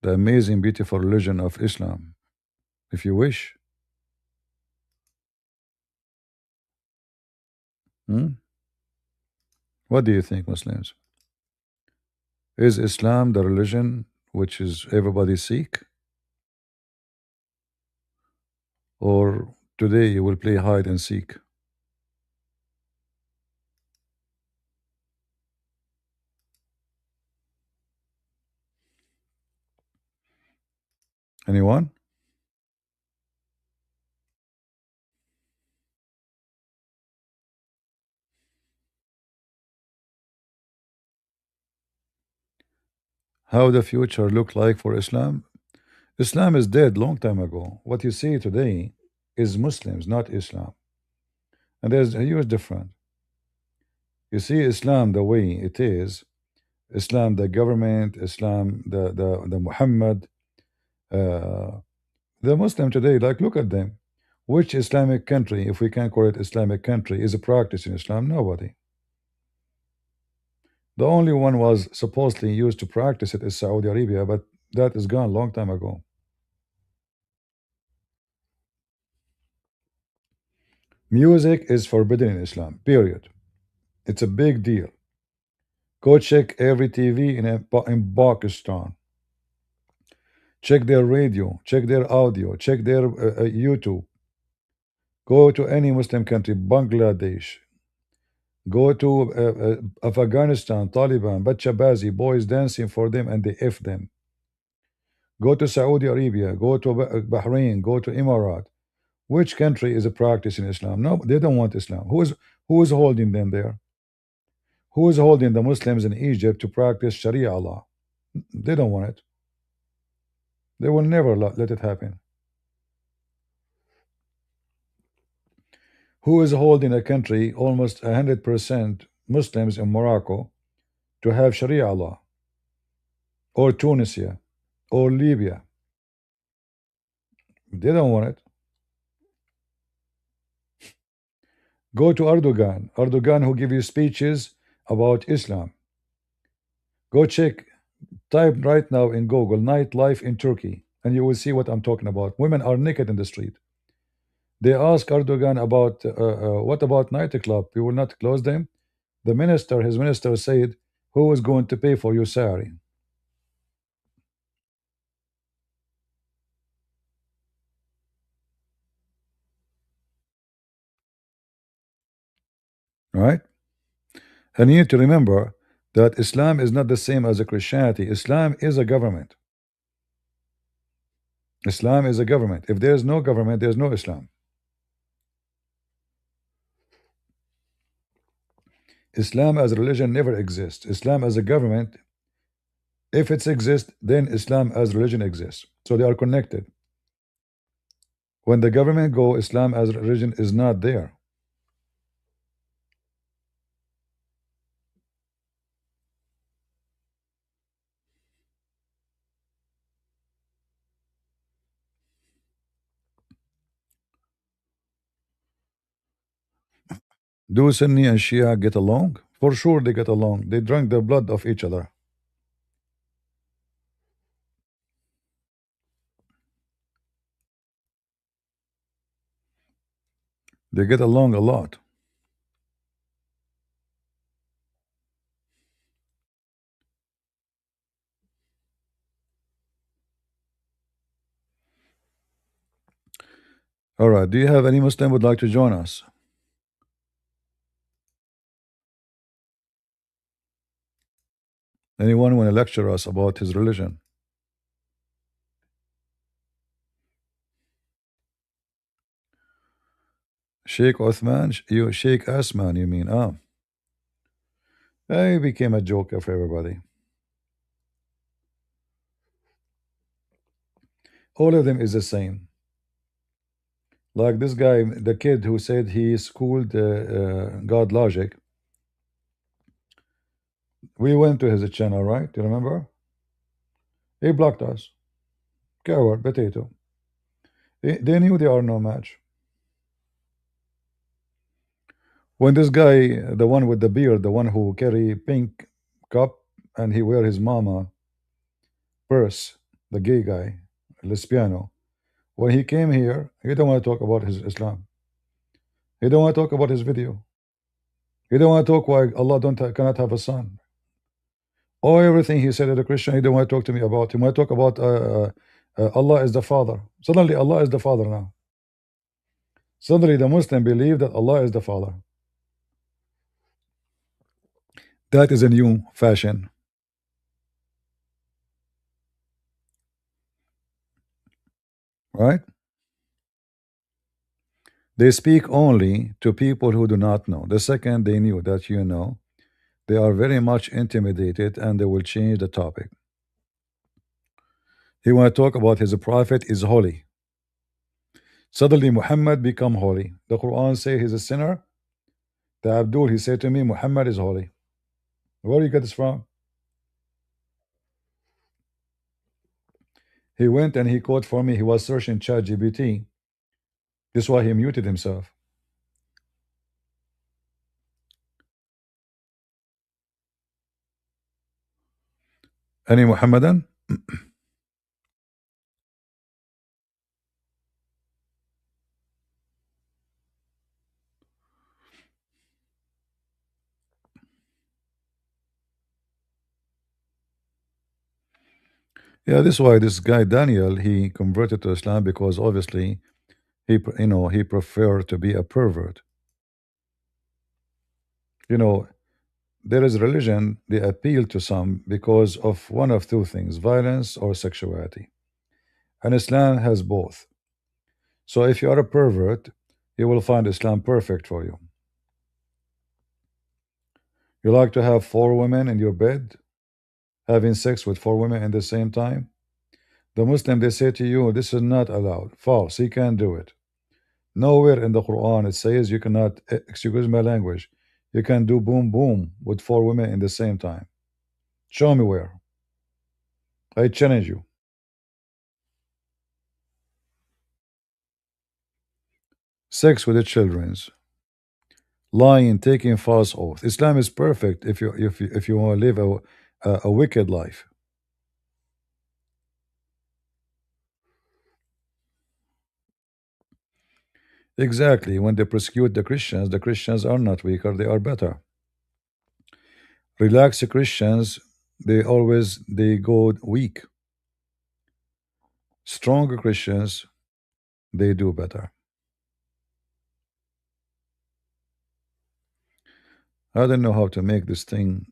the amazing, beautiful religion of Islam, if you wish. Hmm? What do you think, Muslims? Is Islam the religion which is everybody seek? Or today you will play hide and seek? Anyone? How the future look like for Islam? Islam is dead long time ago. What you see today is Muslims, not Islam. And there's a huge difference. You see Islam the way it is, Islam the government, Islam the Muhammad, uh, the Muslim today, like look at them. Which Islamic country, if we can call it Islamic country, is practicing Islam? Nobody. The only one was supposedly used to practice it is Saudi Arabia, but that is gone long time ago. Music is forbidden in Islam, period. It's a big deal. Go check every TV in Pakistan. Check their radio, check their audio, check their YouTube. Go to any Muslim country, Bangladesh. Go to Afghanistan, Taliban, Bachabazi, boys dancing for them and they F them. Go to Saudi Arabia, go to Bahrain, go to Emirat. Which country is practicing Islam? No, they don't want Islam. Who is holding them there? Who is holding the Muslims in Egypt to practice Sharia law? They don't want it. They will never let it happen. Who is holding a country almost 100% Muslims in Morocco to have Sharia law? Or Tunisia? Or Libya? They don't want it. Go to Erdogan. Erdogan who give you speeches about Islam. Go check, type right now in Google, nightlife in Turkey, and you will see what I'm talking about. Women are naked in the street. They ask Erdogan about what about nightclub? We will not close them. His minister said, who is going to pay for your salary? Right? And you need to remember that Islam is not the same as a Christianity. Islam is a government. Islam is a government. If there is no government, there's no Islam. Islam as a religion never exists. Islam as a government, if it exists, then Islam as religion exists. So they are connected. When the government go, Islam as religion is not there. Do Sunni and Shia get along? For sure they get along. They drank the blood of each other. They get along a lot. All right. Do you have any Muslim would like to join us? Anyone want to lecture us about his religion? Sheikh Othman, you Sheikh Asman, you mean? Ah, he became a joker for everybody. All of them is the same. Like this guy, the kid who said he schooled God Logic. We went to his channel, right? Do you remember? He blocked us. Coward, potato. They knew they are no match. When this guy, the one with the beard, the one who carry pink cup and he wear his mama purse, the gay guy, Lespiano, when he came here, he don't want to talk about his Islam. He don't want to talk about his video. He don't want to talk why Allah don't cannot have a son. Or everything he said as a Christian, he don't want to talk to me about. He want to talk about Allah is the Father. Suddenly Allah is the Father now. Suddenly the Muslim believe that Allah is the Father. That is a new fashion, right? They speak only to people who do not know. The second they knew that you know, they are very much intimidated and they will change the topic. He want to talk about his prophet is holy. Suddenly Muhammad become holy. The Quran say he's a sinner. The Abdul, he said to me, Muhammad is holy. Where do you get this from? He went and he quote for me. He was searching ChatGPT. This is why he muted himself. Any Muhammadan? Yeah, this is why this guy Daniel he converted to Islam because obviously he preferred to be a pervert. You know, there is religion they appeal to some because of one of two things: violence or sexuality. And Islam has both. So if you are a pervert, you will find Islam perfect for you. You like to have four women in your bed, having sex with four women at the same time? The Muslim they say to you, this is not allowed. False. You can't do it. Nowhere in the Quran it says you cannot, excuse my language, you can do boom boom with four women in the same time. Show me where. I challenge you. Sex with the children's, lying, taking false oath. Islam is perfect if you want to live a wicked life. Exactly. When they persecute the Christians are not weaker, they are better. Relaxed Christians, they go weak. Stronger Christians, they do better. I don't know how to make this thing.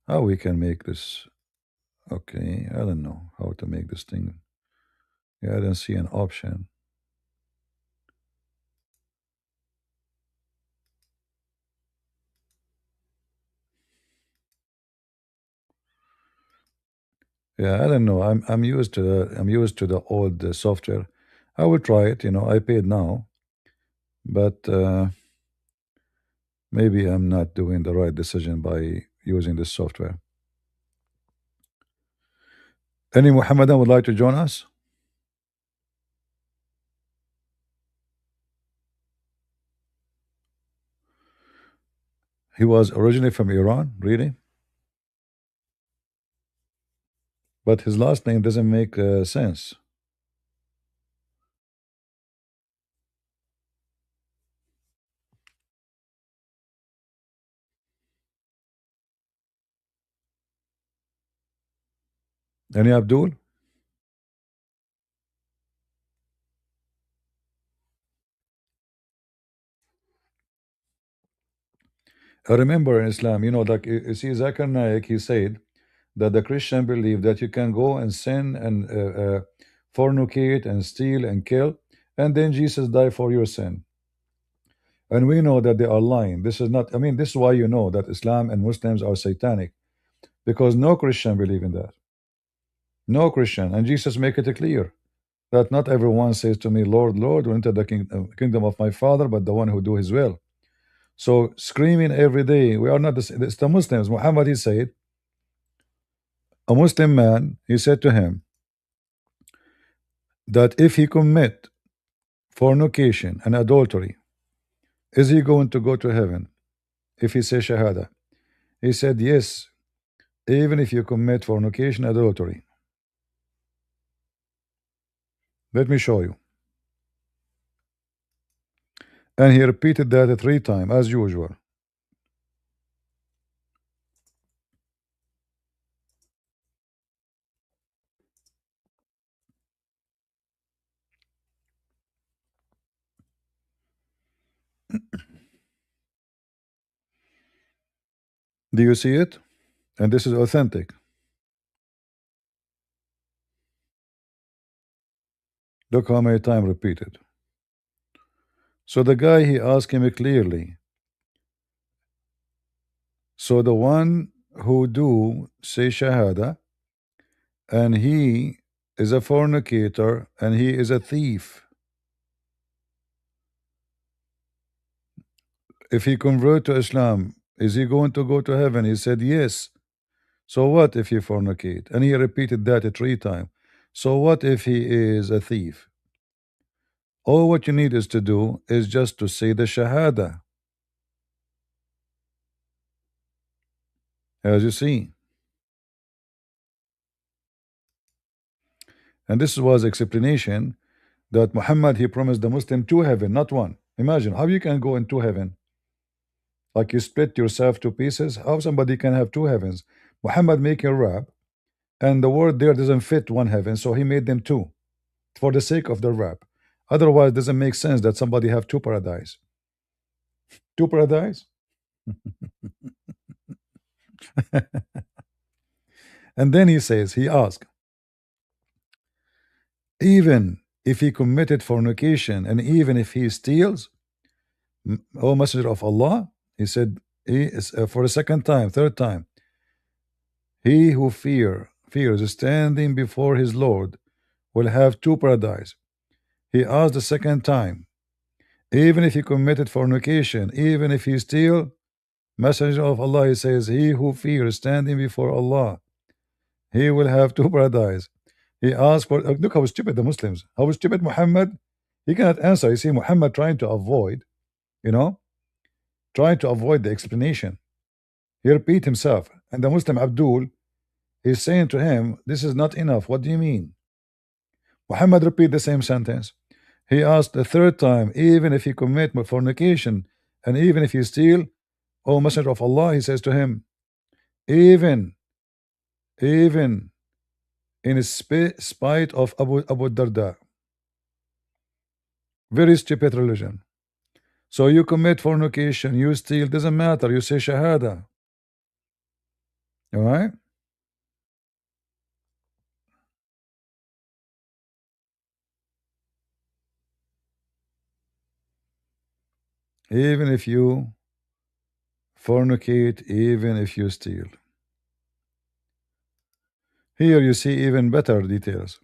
How we can make this? Okay, I don't know how to make this thing. Yeah, I don't see an option. Yeah, I don't know. I'm used to the old software. I will try it. I paid now, but maybe I'm not doing the right decision by using this software. Any Muhammadan would like to join us? He was originally from Iran, really, but his last name doesn't make sense. Any Abdul? I remember in Islam, like you see, Zakir Naik, he said that the Christian believe that you can go and sin and fornicate and steal and kill, and then Jesus died for your sin. And we know that they are lying. This is not, I mean, this is why you know that Islam and Muslims are satanic, because no Christian believe in that. No Christian. And Jesus make it clear that not everyone says to me, Lord, Lord, will enter the kingdom of my Father, but the one who do his will. So screaming every day, we are not it's the Muslims. Muhammad, he said, a Muslim man, he said to him that if he commit fornication and adultery, is he going to go to heaven if he say shahada? He said, yes, even if you commit fornication, adultery. Let me show you. And he repeated that three times as usual. Do you see it? And this is authentic. Look how many times repeated. So the guy, he asked him clearly. So the one who do say shahada, and he is a fornicator and he is a thief, if he convert to Islam, is he going to go to heaven? He said yes. So what if he fornicate? And he repeated that three times. So what if he is a thief? All what you need is to do is just to say the shahada, as you see. And this was explanation that Muhammad he promised the Muslim two heaven, not one. Imagine how you can go into heaven. Like you split yourself to pieces. How somebody can have two heavens? Muhammad make a rap. and the word there doesn't fit one heaven, so he made them two for the sake of the rap. Otherwise, it doesn't make sense that somebody have two paradise. Two paradise? And then he says, he asked, even if he committed fornication and even if he steals, O Messenger of Allah, he said, he is, for the second time, third time, he who fears standing before his Lord will have two paradise. He asked the second time, even if he committed fornication, even if he steal, Messenger of Allah, he says, he who fears standing before Allah, he will have two paradise. He asked for, look how stupid the Muslims, how stupid Muhammad. He cannot answer. You see, Muhammad trying to avoid, you know, trying to avoid the explanation. He repeat himself, and the Muslim Abdul is saying to him, "This is not enough. What do you mean?" Muhammad repeat the same sentence. He asked the third time, even if he commit fornication, and even if he steal, O Messenger of Allah, he says to him, even in spite of Abu Darda, very stupid religion. So you commit fornication, you steal, doesn't matter. You say Shahada. All right? Even if you fornicate, even if you steal. Here you see even better details.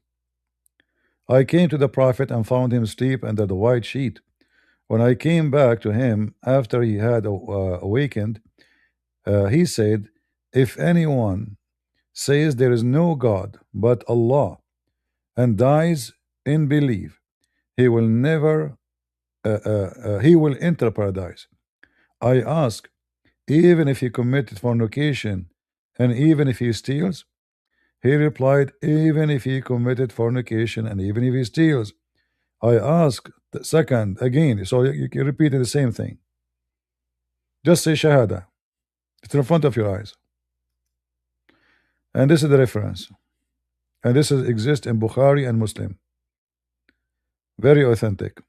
I came to the Prophet and found him asleep under the white sheet. When I came back to him after he had awakened, he said, if anyone says there is no God but Allah and dies in belief, he will never, he will enter paradise. I ask, even if he committed fornication and even if he steals? He replied, even if he committed fornication and even if he steals. I ask the second again, so you repeat the same thing. Just say Shahada. It's in front of your eyes. And this is the reference. And this exists in Bukhari and Muslim. Very authentic.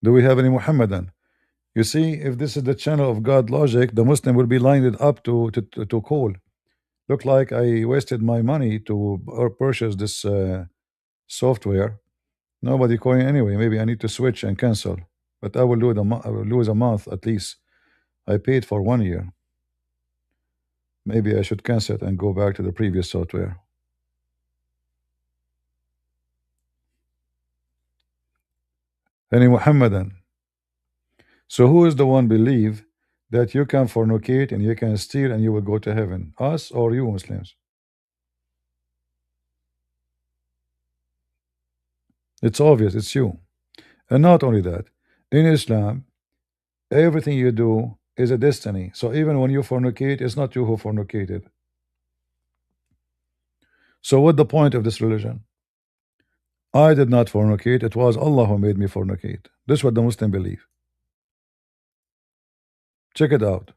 Do we have any Muhammadan? You see, if this is the channel of God logic, the Muslim will be lined up to call. Look like I wasted my money to purchase this software. Nobody calling anyway. Maybe I need to switch and cancel. But I will I will lose a month at least. I paid for 1 year. Maybe I should cancel it and go back to the previous software. Any Muhammadan. So who is the one believe that you can fornicate and you can steal and you will go to heaven? Us or you Muslims? It's obvious, it's you. And not only that, in Islam, everything you do is a destiny. So even when you fornicate, it's not you who fornicated. So what the point of this religion? I did not fornicate, it was Allah who made me fornicate. This is what the Muslim believe. Check it out.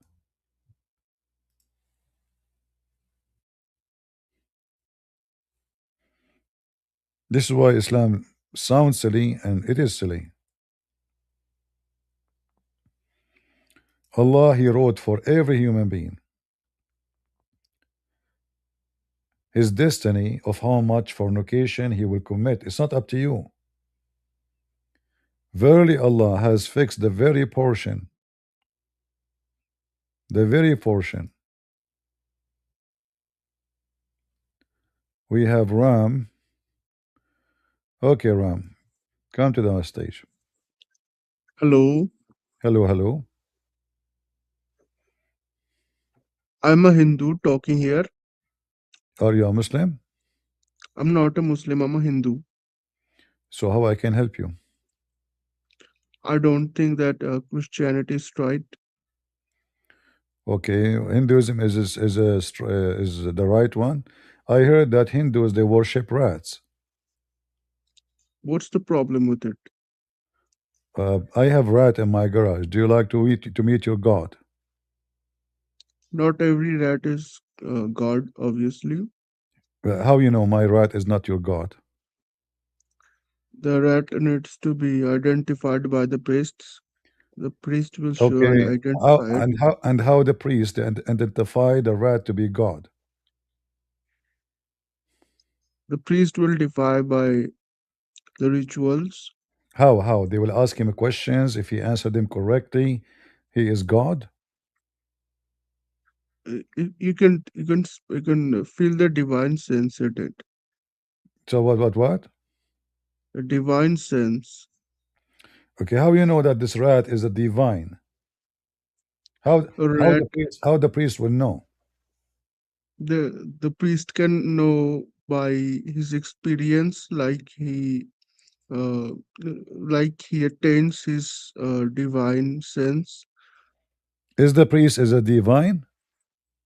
This is why Islam sounds silly, and it is silly. Allah, He wrote for every human being his destiny of how much fornication he will commit. It's not up to you. Verily, Allah has fixed the very portion. The very portion. We have Ram. Okay, Ram, come to the stage. Hello, Hello, hello. I'm a Hindu talking here. Are you a Muslim? I'm not a Muslim, I'm a Hindu. So how I can help you? I don't think that Christianity is right. Okay, Hinduism is the right one. I heard that Hindus they worship rats. What's the problem with it? I have rat in my garage. Do you like to meet your god? Not every rat is God, obviously. How you know my rat is not your god? The rat needs to be identified by the priests. The priest will surely Okay, how identify it. and how the priest identify the rat to be God? The priest will defy by the rituals. How they will ask him questions. If he answered them correctly, he is God. You can feel the divine sense in it. So what? A divine sense. Okay, how you know that this rat is a divine? How A rat, how the priest will know? the priest can know by his experience, uh, like he attains his divine sense. Is the priest is a divine?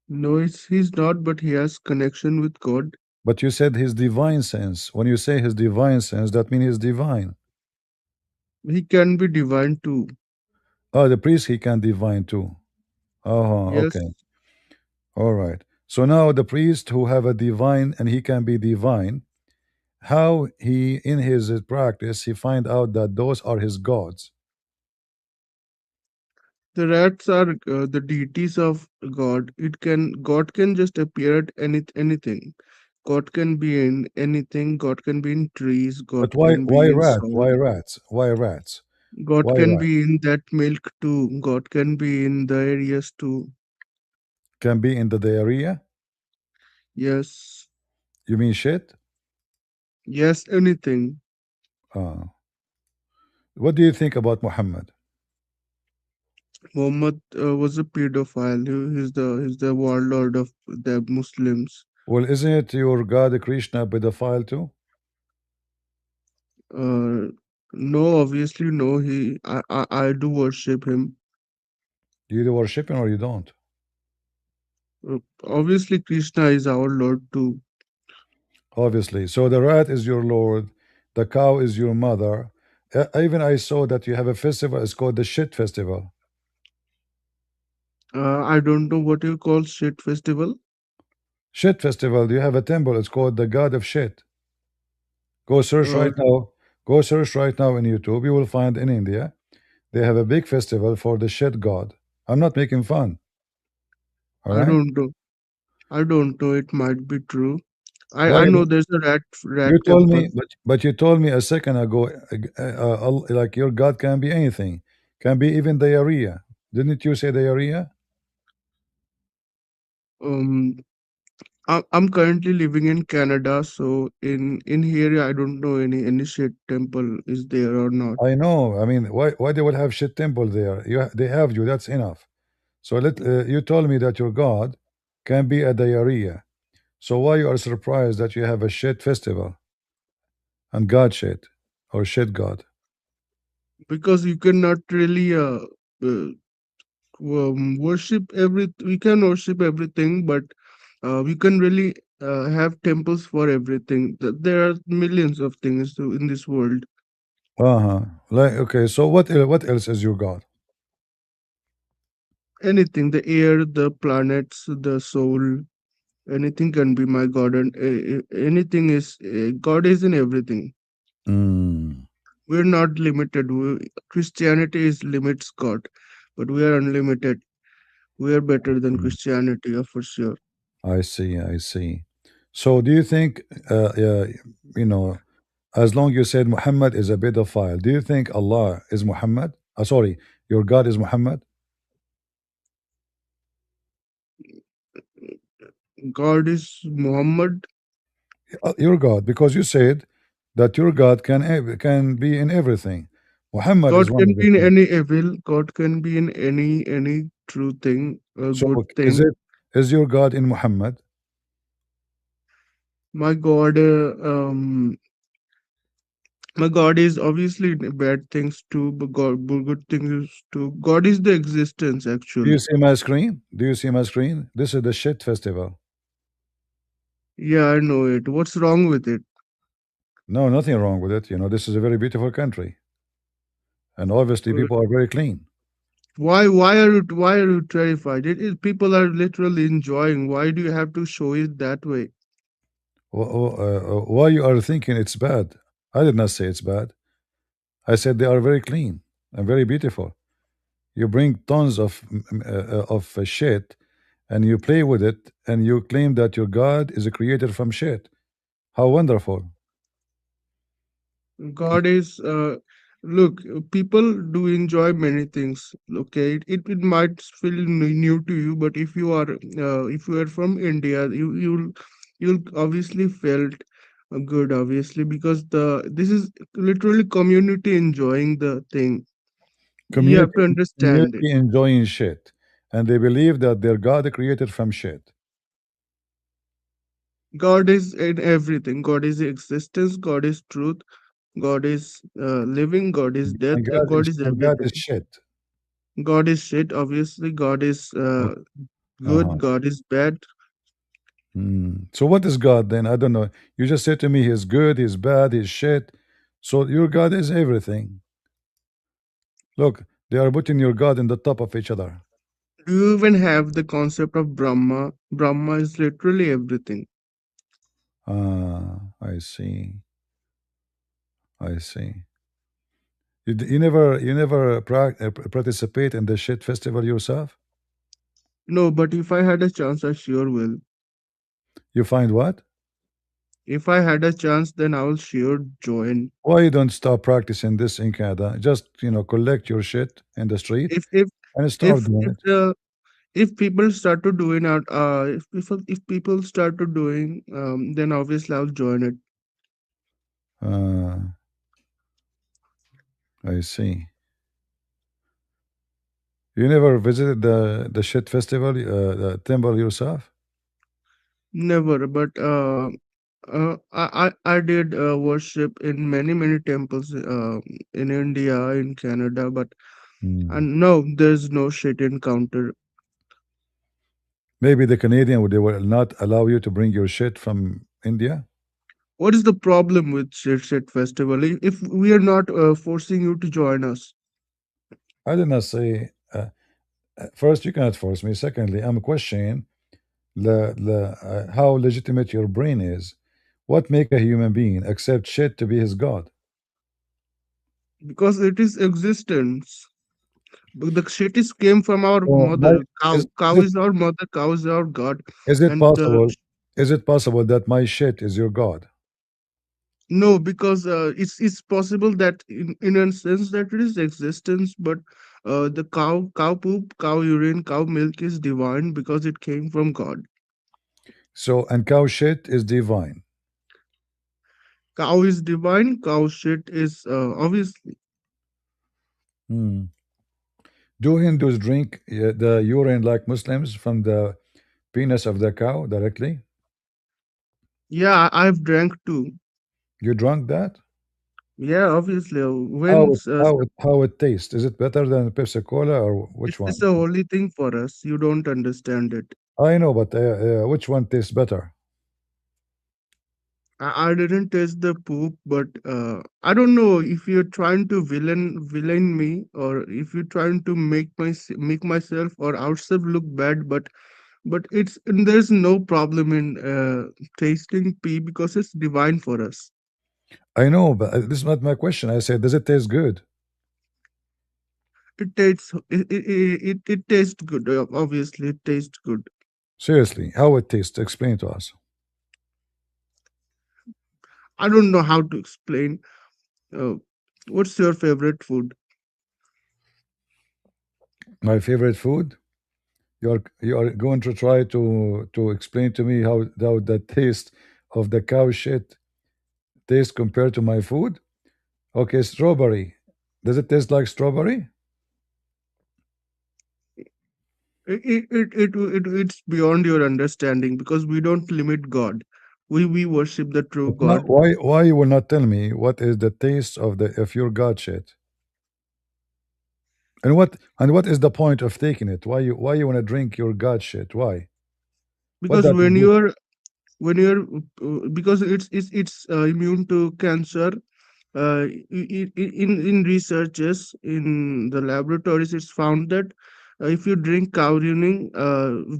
No, he's not, but he has connection with God. But you said his divine sense. When you say his divine sense, that means he's divine. He can be divine too. Oh, the priest he can divine too. Oh, Yes, okay. All right. So now the priest who have a divine and he can be divine, how he in his practice he find out that those are his gods. the rats are the deities of God. God can just appear at anything. God can be in anything. God can be in trees. But God can be in soil. why rats, God why can rat be in that milk too. God can be in the areas too. can be in the diarrhea? Yes, You mean shit? yes, anything. uh, what do you think about Muhammad? Muhammad was a pedophile. He's the warlord of the Muslims. Well, isn't it your god Krishna pedophile too? Uh, no, obviously no. I do worship him. You either worship him or you don't. Obviously, Krishna is our Lord too. Obviously, so the rat is your lord, the cow is your mother. Even I saw that you have a festival, it's called the shit festival. I don't know what you call shit festival. Shit festival, you have a temple, it's called the god of shit. Go search Uh, right now. Go search right now in YouTube. You will find in India they have a big festival for the shit god. I'm not making fun. All I right. don't know. I don't know. It might be true. Why? I know there's a rat You told temple. me, but you told me a second ago, like your god can be anything, can be even diarrhea. Didn't you say diarrhea? Um, I'm currently living in Canada, so in here I don't know any shit temple is there or not. I know. I mean, why they will have shit temple there? They have you. That's enough. So you told me that your god can be a diarrhea. So why you are surprised that you have a shit festival and god shit or shit god? Because you cannot really uh, worship we can worship everything, but we can really have temples for everything. There are millions of things in this world. Uh huh. Like okay. So what else is your god? Anything, the air, the planets, the soul, anything can be my god. And anything is God is in everything. Mm, We're not limited. Christianity is limits God, but we are unlimited. We are better than mm. Christianity, for sure. I see. I see. So do you think, you know, as long you said Muhammad is a pedophile, do you think Allah is Muhammad? Sorry, your God is Muhammad? God is Muhammad. Your God, because you said that your God can be in everything. Muhammad is God one can of the be in things. any evil. God can be in any true thing, a So good is thing. it is your God in Muhammad? My God, But God is obviously bad things too, but good things too. God is the existence Do you actually. see my screen? Do you see my screen? This is the shit festival. Yeah, I know it. What's wrong with it? No, nothing wrong with it. This is a very beautiful country, and obviously Uh, people are very clean. why are you terrified? People are literally enjoying. Why do you have to show it that way? Why you are thinking it's bad? I did not say it's bad. I said they are very clean and very beautiful. You bring tons of shit, and you play with it, and you claim that your God is created from shit. How wonderful! God is look, people do enjoy many things. Okay, it might feel new to you, but if you are from India, you'll obviously felt good, obviously, because this is literally community enjoying the thing. You have Community, to understand it. community enjoying shit, and they believe that their God created from shit. God is in everything. God is existence. God is truth. God is living. God is death. God is And God is everything. shit. God is shit, obviously. God is good. Uh-huh. God is bad. So what is God then? I don't know. You just said to me he's good, he's bad, he's shit. So your God is everything. Look, they are putting your God in the top of each other. Do you even have the concept of Brahma? Brahma is literally everything. I see. I see. You never participate in the shit festival yourself? No, but if I had a chance, I sure will. You find what? If I had a chance, then I will sure join. Why you don't stop practicing this in Canada? Just collect your shit in the street If if and start if doing if it. the if people start to doing out if people start to doing then obviously I'll join it. Uh, I see. You never visited the shit festival, the temple yourself? Never, but I did worship in many temples in India, in Canada, but Hmm. and no, there's no shit encounter. Maybe the Canadian would they will not allow you to bring your shit from India. What is the problem with shit festival? If we are not forcing you to join us, I did not say. First, you cannot force me. Secondly, I'm questioning how legitimate your brain is. What make a human being accept shit to be his god? because it is existence. But the shit is came from our So, mother. is, Cow is it is our mother. Cow is our god. is it And possible? Is it possible that my shit is your god? no, because it's possible that in a sense that it is existence, but the cow poop, cow urine, cow milk is divine because it came from God. So, and cow shit is divine. Cow is divine. Cow shit is obviously. Hmm. Do Hindus drink the urine like Muslims from the penis of the cow directly? Yeah, I've drank too. You drunk that? Yeah, obviously. How When it how it how it tastes? Is it better than Pepsi Cola or which it's one? a holy thing for us. You don't understand it. I know, but which one tastes better? I didn't taste the poop, but I don't know if you're trying to villain me or if you're trying to make myself or ourselves look bad. But it's there's no problem in tasting pee because it's divine for us. I know, but this is not my question. I said, does it taste good? It tastes good. Obviously, it tastes good. Seriously, how it tastes? Explain to us. I don't know how to explain. Uh, what's your favorite food? My favorite food. You are going to try to explain to me how the taste of the cow shit tastes compared to my food. Okay, strawberry. Does it taste like strawberry? It's beyond your understanding because we don't limit God. We worship the true But now, God. why you will not tell me what is the taste of your God shit? And what is the point of taking it? Why you want to drink your God shit? Why? What Because that will do? because it's immune to cancer. In researches in the laboratories, it's found that if you drink cow urine,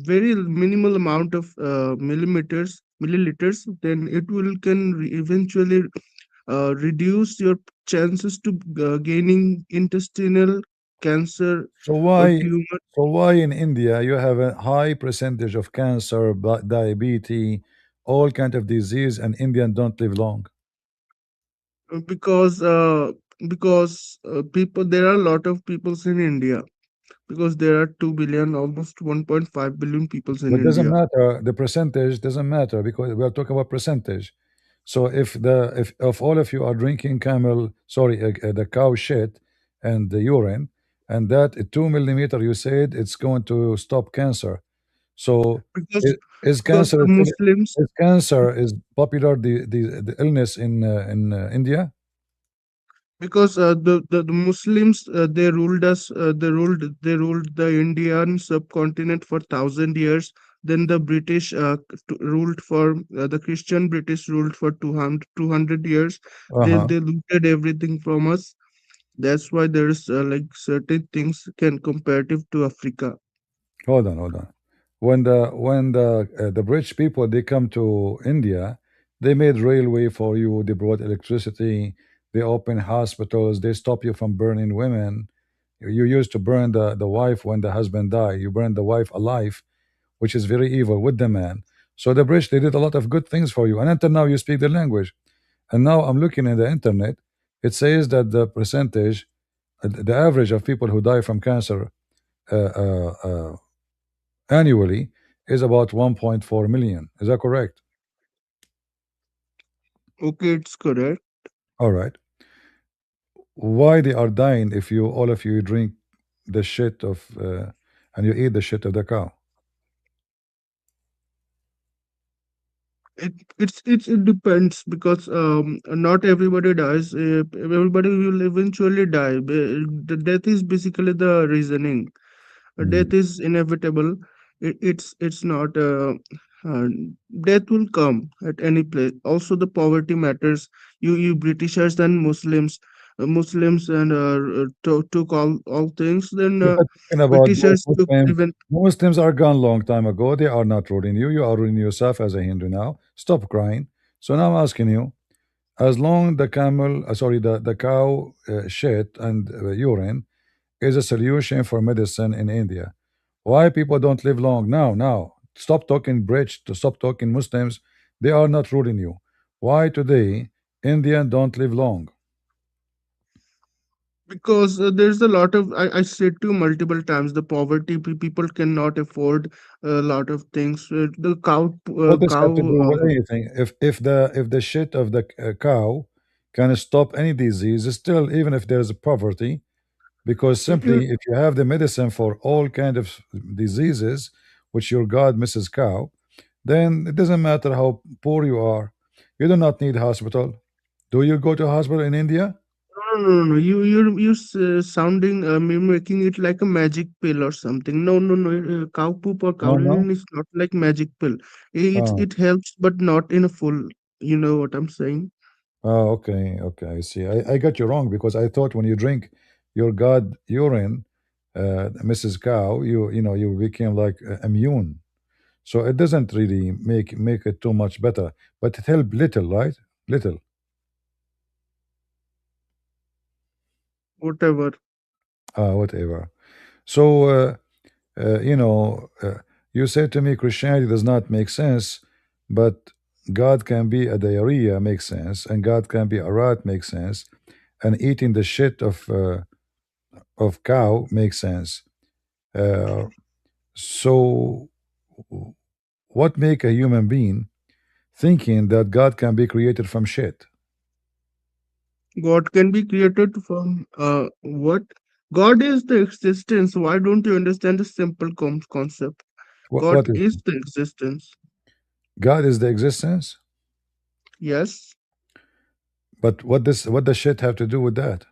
very minimal amount of milliliters, then it will can eventually reduce your chances to gaining intestinal cancer So or why tumor. so why in India you have a high percentage of cancer, diabetes, all kind of disease, and Indians don't live long? Because people, there are a lot of peoples in India, because there are 2 billion, almost 1.5 billion peoples in But doesn't India. matter. The percentage doesn't matter because we are talking about percentage. So if all of you are drinking the cow shit and the urine, and that 2 millimeter, you said it's going to stop cancer. So because is, is because cancer the still, Muslims, is cancer is popular the illness in India? the Muslims, they ruled us, they ruled the Indian subcontinent for 1,000 years. Then the British ruled for the Christian British ruled for 200 years. they Uh-huh. they looted everything from us. That's why there's like certain things can comparative to Africa. Hold on. When the British people they come to India, they made railway for you. They brought electricity. They opened hospitals. They stop you from burning women. You used to burn the wife when the husband died. You burn the wife alive, which is very evil with the man. So the British they did a lot of good things for you, and until now you speak the language. And now I'm looking in the internet. It says that the percentage, the average of people who die from cancer uh, uh, uh, annually is about 1.4 million. Is that correct? Okay, it's correct. All right. Why they are dying if you all of you drink the shit of and you eat the shit of the cow? It depends, because not everybody dies. Everybody will eventually die. The death is basically the reasoning. Mm. Death is inevitable. It's not uh, death will come at any place. Also, the poverty matters. You Britishers and Muslims and took all things. Then You're not talking about those Britishers took Muslims. even. The Muslims are gone long time ago. They are not ruling you. You are ruling yourself as a Hindu now. Stop crying. So now I'm asking you, as long the cow shit and urine is a solution for medicine in India. Why people don't live long now? Now, stop talking bridge, to stop talking Muslims. They are not ruling you. Why today Indian don't live long? Because there's a lot of, I said to you multiple times, the poverty, people cannot afford a lot of things. The What does have to cow do with anything? If the shit of the cow can stop any disease, still even if there is poverty, because it, it, simply if you have the medicine for all kind of diseases, which your God Mrs. Cow, then it doesn't matter how poor you are. You do not need hospital. Do you go to hospital in India? no. You sounding, making it like a magic pill or something. No. Cow poop or cow No, no. urine is not like magic pill. Oh, It helps, but not in a full. You know what I'm saying? okay. I see. I got you wrong because I thought when you drink your God urine, Mrs. Cow, you became like immune. So it doesn't really make it too much better, but it helped little, right? Little, Whatever. whatever. So you know, you said to me Christianity does not make sense, but God can be a diarrhea makes sense, and God can be a rat makes sense, and eating the shit of cow makes sense. Uh, so, what make a human being thinking that God can be created from shit? God can be created from what? God is the existence. Why don't you understand the simple concept? What God is is the existence. God is the existence? Yes. But what does shit have to do with that?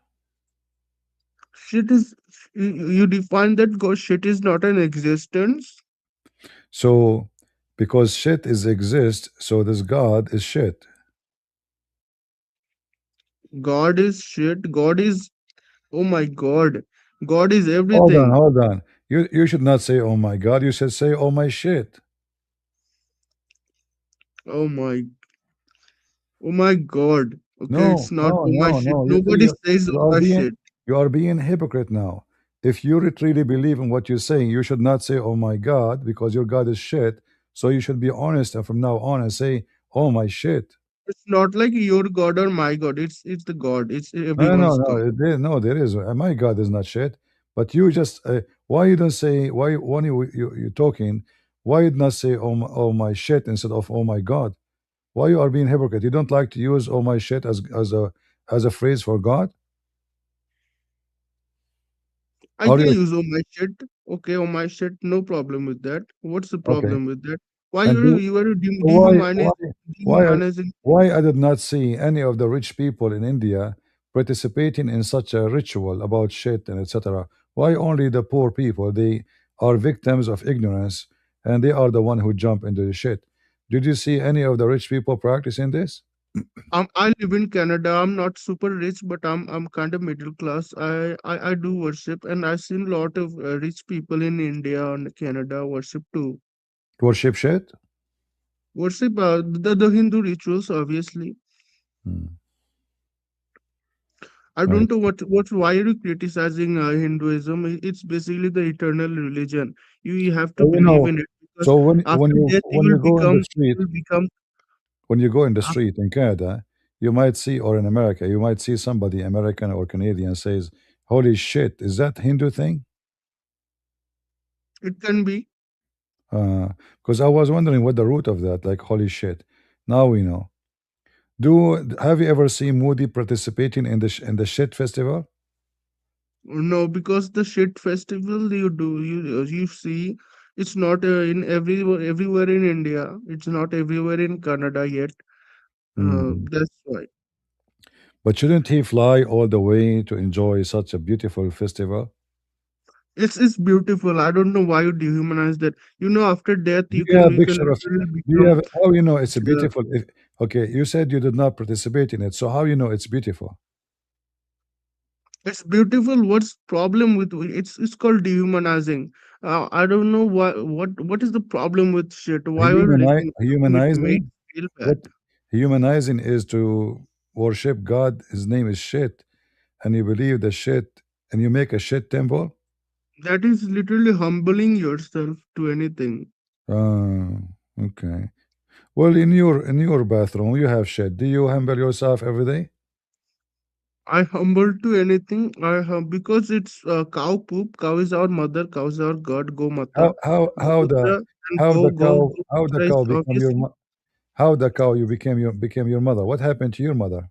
Shit is you define that God shit is not an existence. So because shit is exist, so this God is shit. God is shit. God is, oh my God. God is Hold on, everything. hold on. You should not say oh my God. You should say oh my shit. Oh my, oh my God. Okay, it's No, not no, oh my no, shit. no. Nobody says You oh are my being shit. you are being hypocrite now. If you really believe in what you're saying, you should not say oh my God because your God is shit. So you should be honest and from now on and say oh my shit. It's not like your God or my God. It's the God. It's No, no, everyone's no. God. No, there is. My God is not shit. But you just why you don't say why when you talking? Why you not say oh my shit instead of oh my God? Why you are being hypocrite? You don't like to use oh my shit as a phrase for God? I Are can you use oh my shit. Okay, oh my shit. No problem with that. What's the okay? problem with that? Why And you are why why why I, dehumanizing why I did not see any of the rich people in India participating in such a ritual about shit and etc. Why only the poor people? They are victims of ignorance and they are the one who jump into the shit. Did you see any of the rich people practicing this? I live in Canada. I'm not super rich, but I'm kind of middle class. I do worship, and I've seen a lot of rich people in India and Canada worship too. Worship shit? Worship the Hindu rituals, obviously. Hmm. I I don't know what why are you criticizing Hinduism? It's basically the eternal religion. You have to so believe in it because so when after you death when you go in the you street will become. when you go in the af- street in Canada, you might see, or in America, you might see somebody, American or Canadian, says, "Holy shit, is that Hindu thing?" It can be. Because I was wondering what the root of that, like, holy shit. Now we know. Do have you ever seen Moody participating in the shit festival? No, because the shit festival you see, it's not in everywhere in India. It's not everywhere in Canada yet. Hmm. That's why But shouldn't he fly all the way to enjoy such a beautiful festival? it's beautiful. I don't know why you dehumanize that. After death Do you have a you can picture of? literally Do you have? become. How you know it's a Uh, beautiful? Okay, you said you did not participate in it, so how you know it's beautiful? it's beautiful. What's problem with it's called dehumanizing. I don't know what is the problem with shit. Why are making it made Humanizing? feel bad? What humanizing is to worship God. His name is shit, and you believe the shit, and you make a shit temple. That is literally humbling yourself to anything. Uh, okay. Well, in your bathroom, you have shit. Do you humble yourself every day? I humble to anything. Because it's cow poop. Cow is our mother. Cow is our god. Go How mata. how how the Gomutra and how the cow go how the mutra is cow become obviously how the cow you became your mother? What happened to your mother?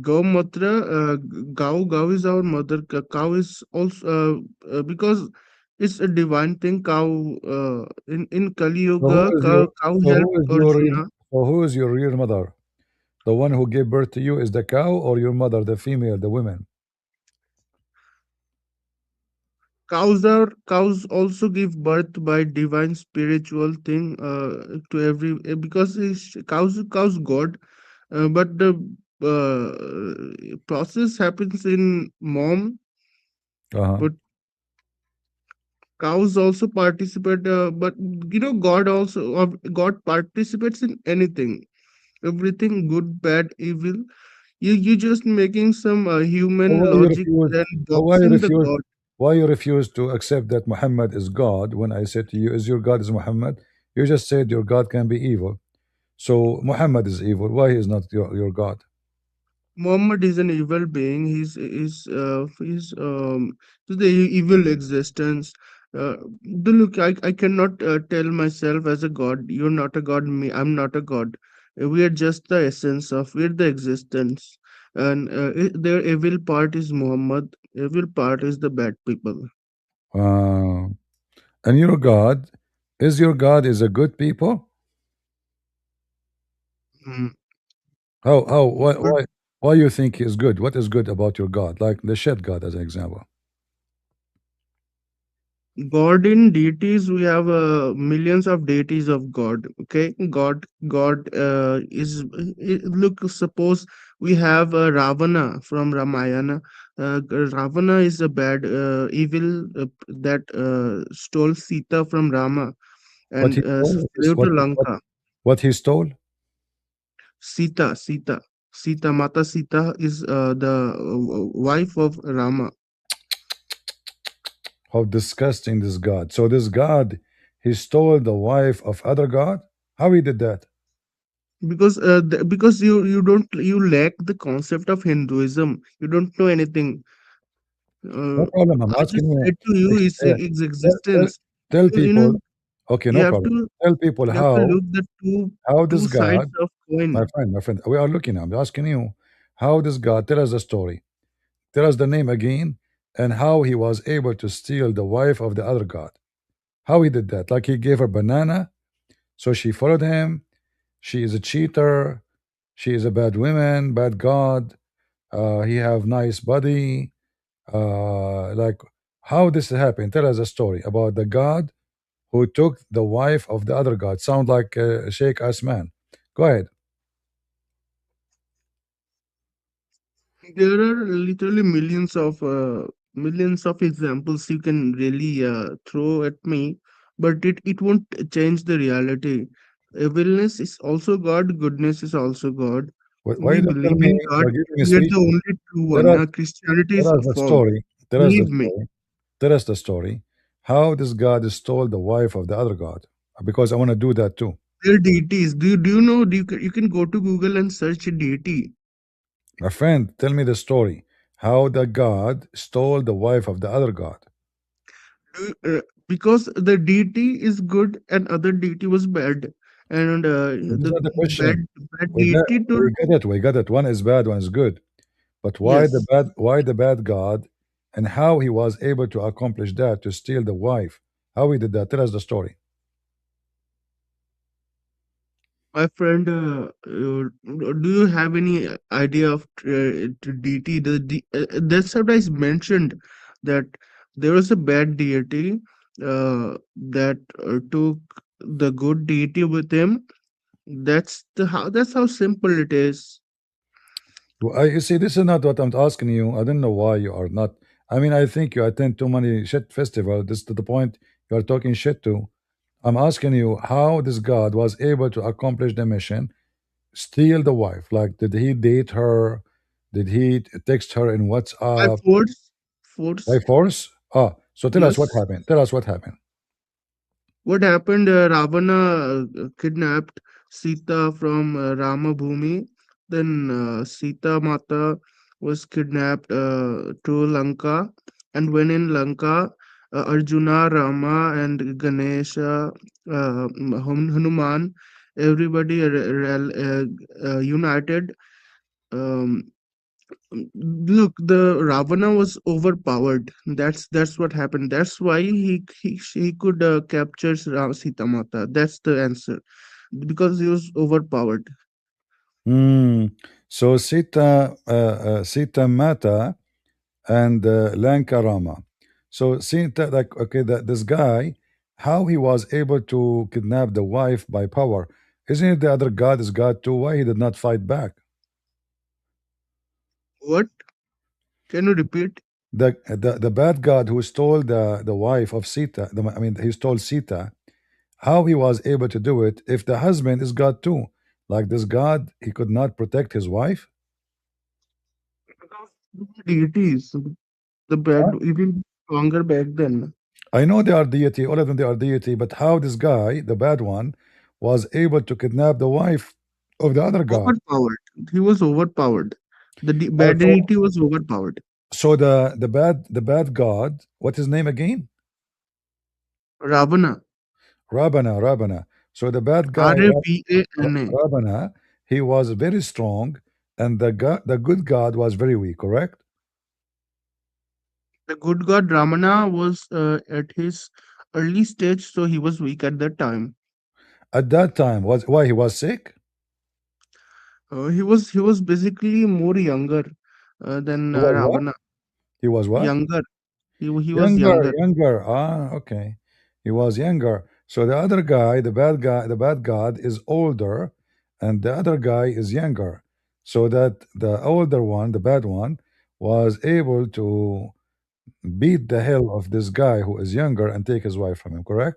Gomutra. Cow is our mother. Cow is also because it's a divine thing. Cow in Kali So who Yuga, is your cow so who helped is your real Arjuna. so who is your real mother? The one who gave birth to you is the cow or your mother, the female, the woman? Cows also give birth by divine spiritual thing to every because cows god. But the process happens in mom, Uh-huh. but cows also participate. But God participates in anything, everything, good, bad, evil. You just making some So human why you logic refuse? and So why you boxing the refuse? God. Why you refuse to accept that Muhammad is God when I said to you, "Is your God is Muhammad?" You just said your God can be evil. So Muhammad is evil. Why is not your God? Muhammad is an evil being. He's the evil existence. Look, I cannot tell myself as a god. You're not a god. I'm not a god. We are just the essence of. We're the existence, and their evil part is Muhammad. Evil part is the bad people. Uh, and your God is a good people? Mm, How but why you think is good? What is good about your God? Like the shed God as an example. God in deities, we have millions of deities of God. Okay, God is look. Suppose we have Ravana from Ramayana. Ravana is a bad, evil that stole Sita from Rama What and he stole? flew to Lanka. What he stole? Sita, Mata Sita is the wife of Rama. How disgusting this God. So this God, he stole the wife of other God? How he did that? Because you lack the concept of Hinduism. You don't know anything. No Uh, problem. I'm I asking just you. said to you Uh, its Tell, tell, existence. tell You people. know, Okay, you no have problem. to Tell people you have to look the how two this sides God, of coin. my friend, we are looking. I'm asking you, how this God, tell us the story. Tell us the name again, and how he was able to steal the wife of the other God. How he did that? Like he gave her banana, so she followed him. She is a cheater. She is a bad woman, bad God. He have nice body. Like how this happened? Tell us a story about the God who took the wife of the other God. Sound like Sheikh Asman. Go ahead. There are literally millions of examples you can really throw at me, but it won't change the reality. Evilness is also God, goodness is also God. Why We you don't tell believe me in God. you're giving me We are the speeches? only true Tell one. us, Christianity tell is us the false. story. Tell us the Believe me. story. Tell us the story. How this God stole the wife of the other God? Because I want to do that too. They're deities. Do you know? You can go to Google and search a deity. My friend, tell me the story. How the God stole the wife of the other God. Because the deity is good and other deity was bad, and This is the not the question. bad deity told. We get it. We get it. One is bad, one is good. But why the Yes, bad? Why the bad God? And how he was able to accomplish that to steal the wife? How he did that? Tell us the story. my friend. Do you have any idea of deity? That's what I mentioned, that there was a bad deity that took the good deity with him. That's how simple it is. You see, this is not what I'm asking you. I don't know why you are not. I mean, I think you attend too many shit festival. This to the point you are talking shit to. I'm asking you how this God was able to accomplish the mission, steal the wife. Like, did he date her? Did he text her in By WhatsApp by force. force? Ah, so tell us what Yes. happened. Tell us what happened. What happened? Ravana kidnapped Sita from Rama Bhumi. Then Sita Mata was kidnapped to Lanka. And when in Lanka, Arjuna, Rama, and Ganesha, Hanuman, everybody united. Um, Look, the Ravana was overpowered. That's what happened. That's why he could capture Sita Mata. That's the answer, because he was overpowered. Hmm. So Sita Mata and Lankarama. So Sita, like, okay, that this guy, how he was able to kidnap the wife by power? Isn't it the other god is God too? Why he did not fight back? What? Can you repeat? The bad god who stole the wife of Sita. I mean, he stole Sita. How he was able to do it? If the husband is God too, like this God, he could not protect his wife. Because deities, the bad, even stronger back then. I know they are deity, all of them they are deity, but how this guy, the bad one, was able to kidnap the wife of the other god? Overpowered. He was overpowered. Bad Therefore, deity was overpowered. so the bad god, what's his name again? Ravana. Rabana. So the bad guy Ravana. Rabana, he was very strong, and the good god was very weak. Correct? The good god Ramana was at his early stage, so he was weak at that time. At that time, was why he was sick? He was basically more younger than He was what? Ravana. He was what? Younger. He was Younger, younger. younger. Ah, okay. He was younger. So the other guy, the bad guy, the bad god is older, and the other guy is younger. So that the older one, the bad one, was able to beat the hell of this guy who is younger and take his wife from him, correct?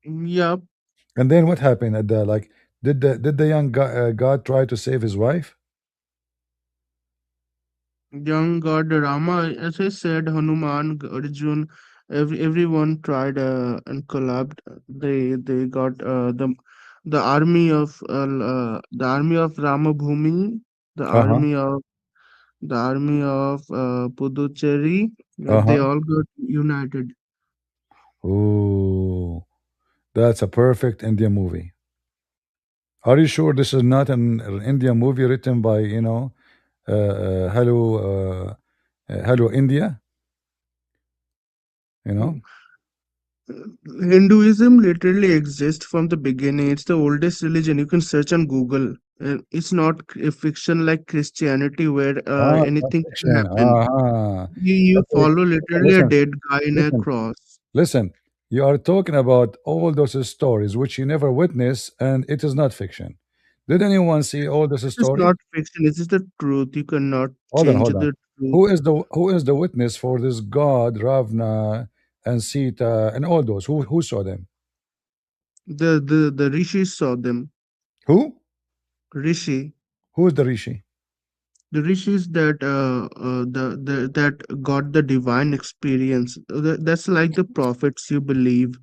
Yeah, And then what happened at the like? Did the young god try to save his wife? young god Rama, as I said, Hanuman, Arjun, everyone tried and collabed. They got the army of Ramabhumi, the Uh huh. army of Puducherry. Uh They huh. all got united. Ooh, that's a perfect Indian movie. Are you sure this is not an Indian movie written by Hello Hello India? You know? Hinduism literally exists from the beginning. It's the oldest religion. You can search on Google. It's not a fiction like Christianity where Ah, it's not anything can fiction. happen. Ah, You okay. follow Listen, literally a listen, dead guy in a listen, cross. listen. You are talking about all those stories which you never witnessed, and it is not fiction. Did anyone see all those This is stories? not fiction. This is the truth. You cannot Hold on, change hold on. the truth. Who is the witness for this God, Ravna, and Sita, and all those? Who saw them? The rishis saw them. Who? Rishi. Who is the Rishi? The rishis that that got the divine experience. That's like the prophets you believe.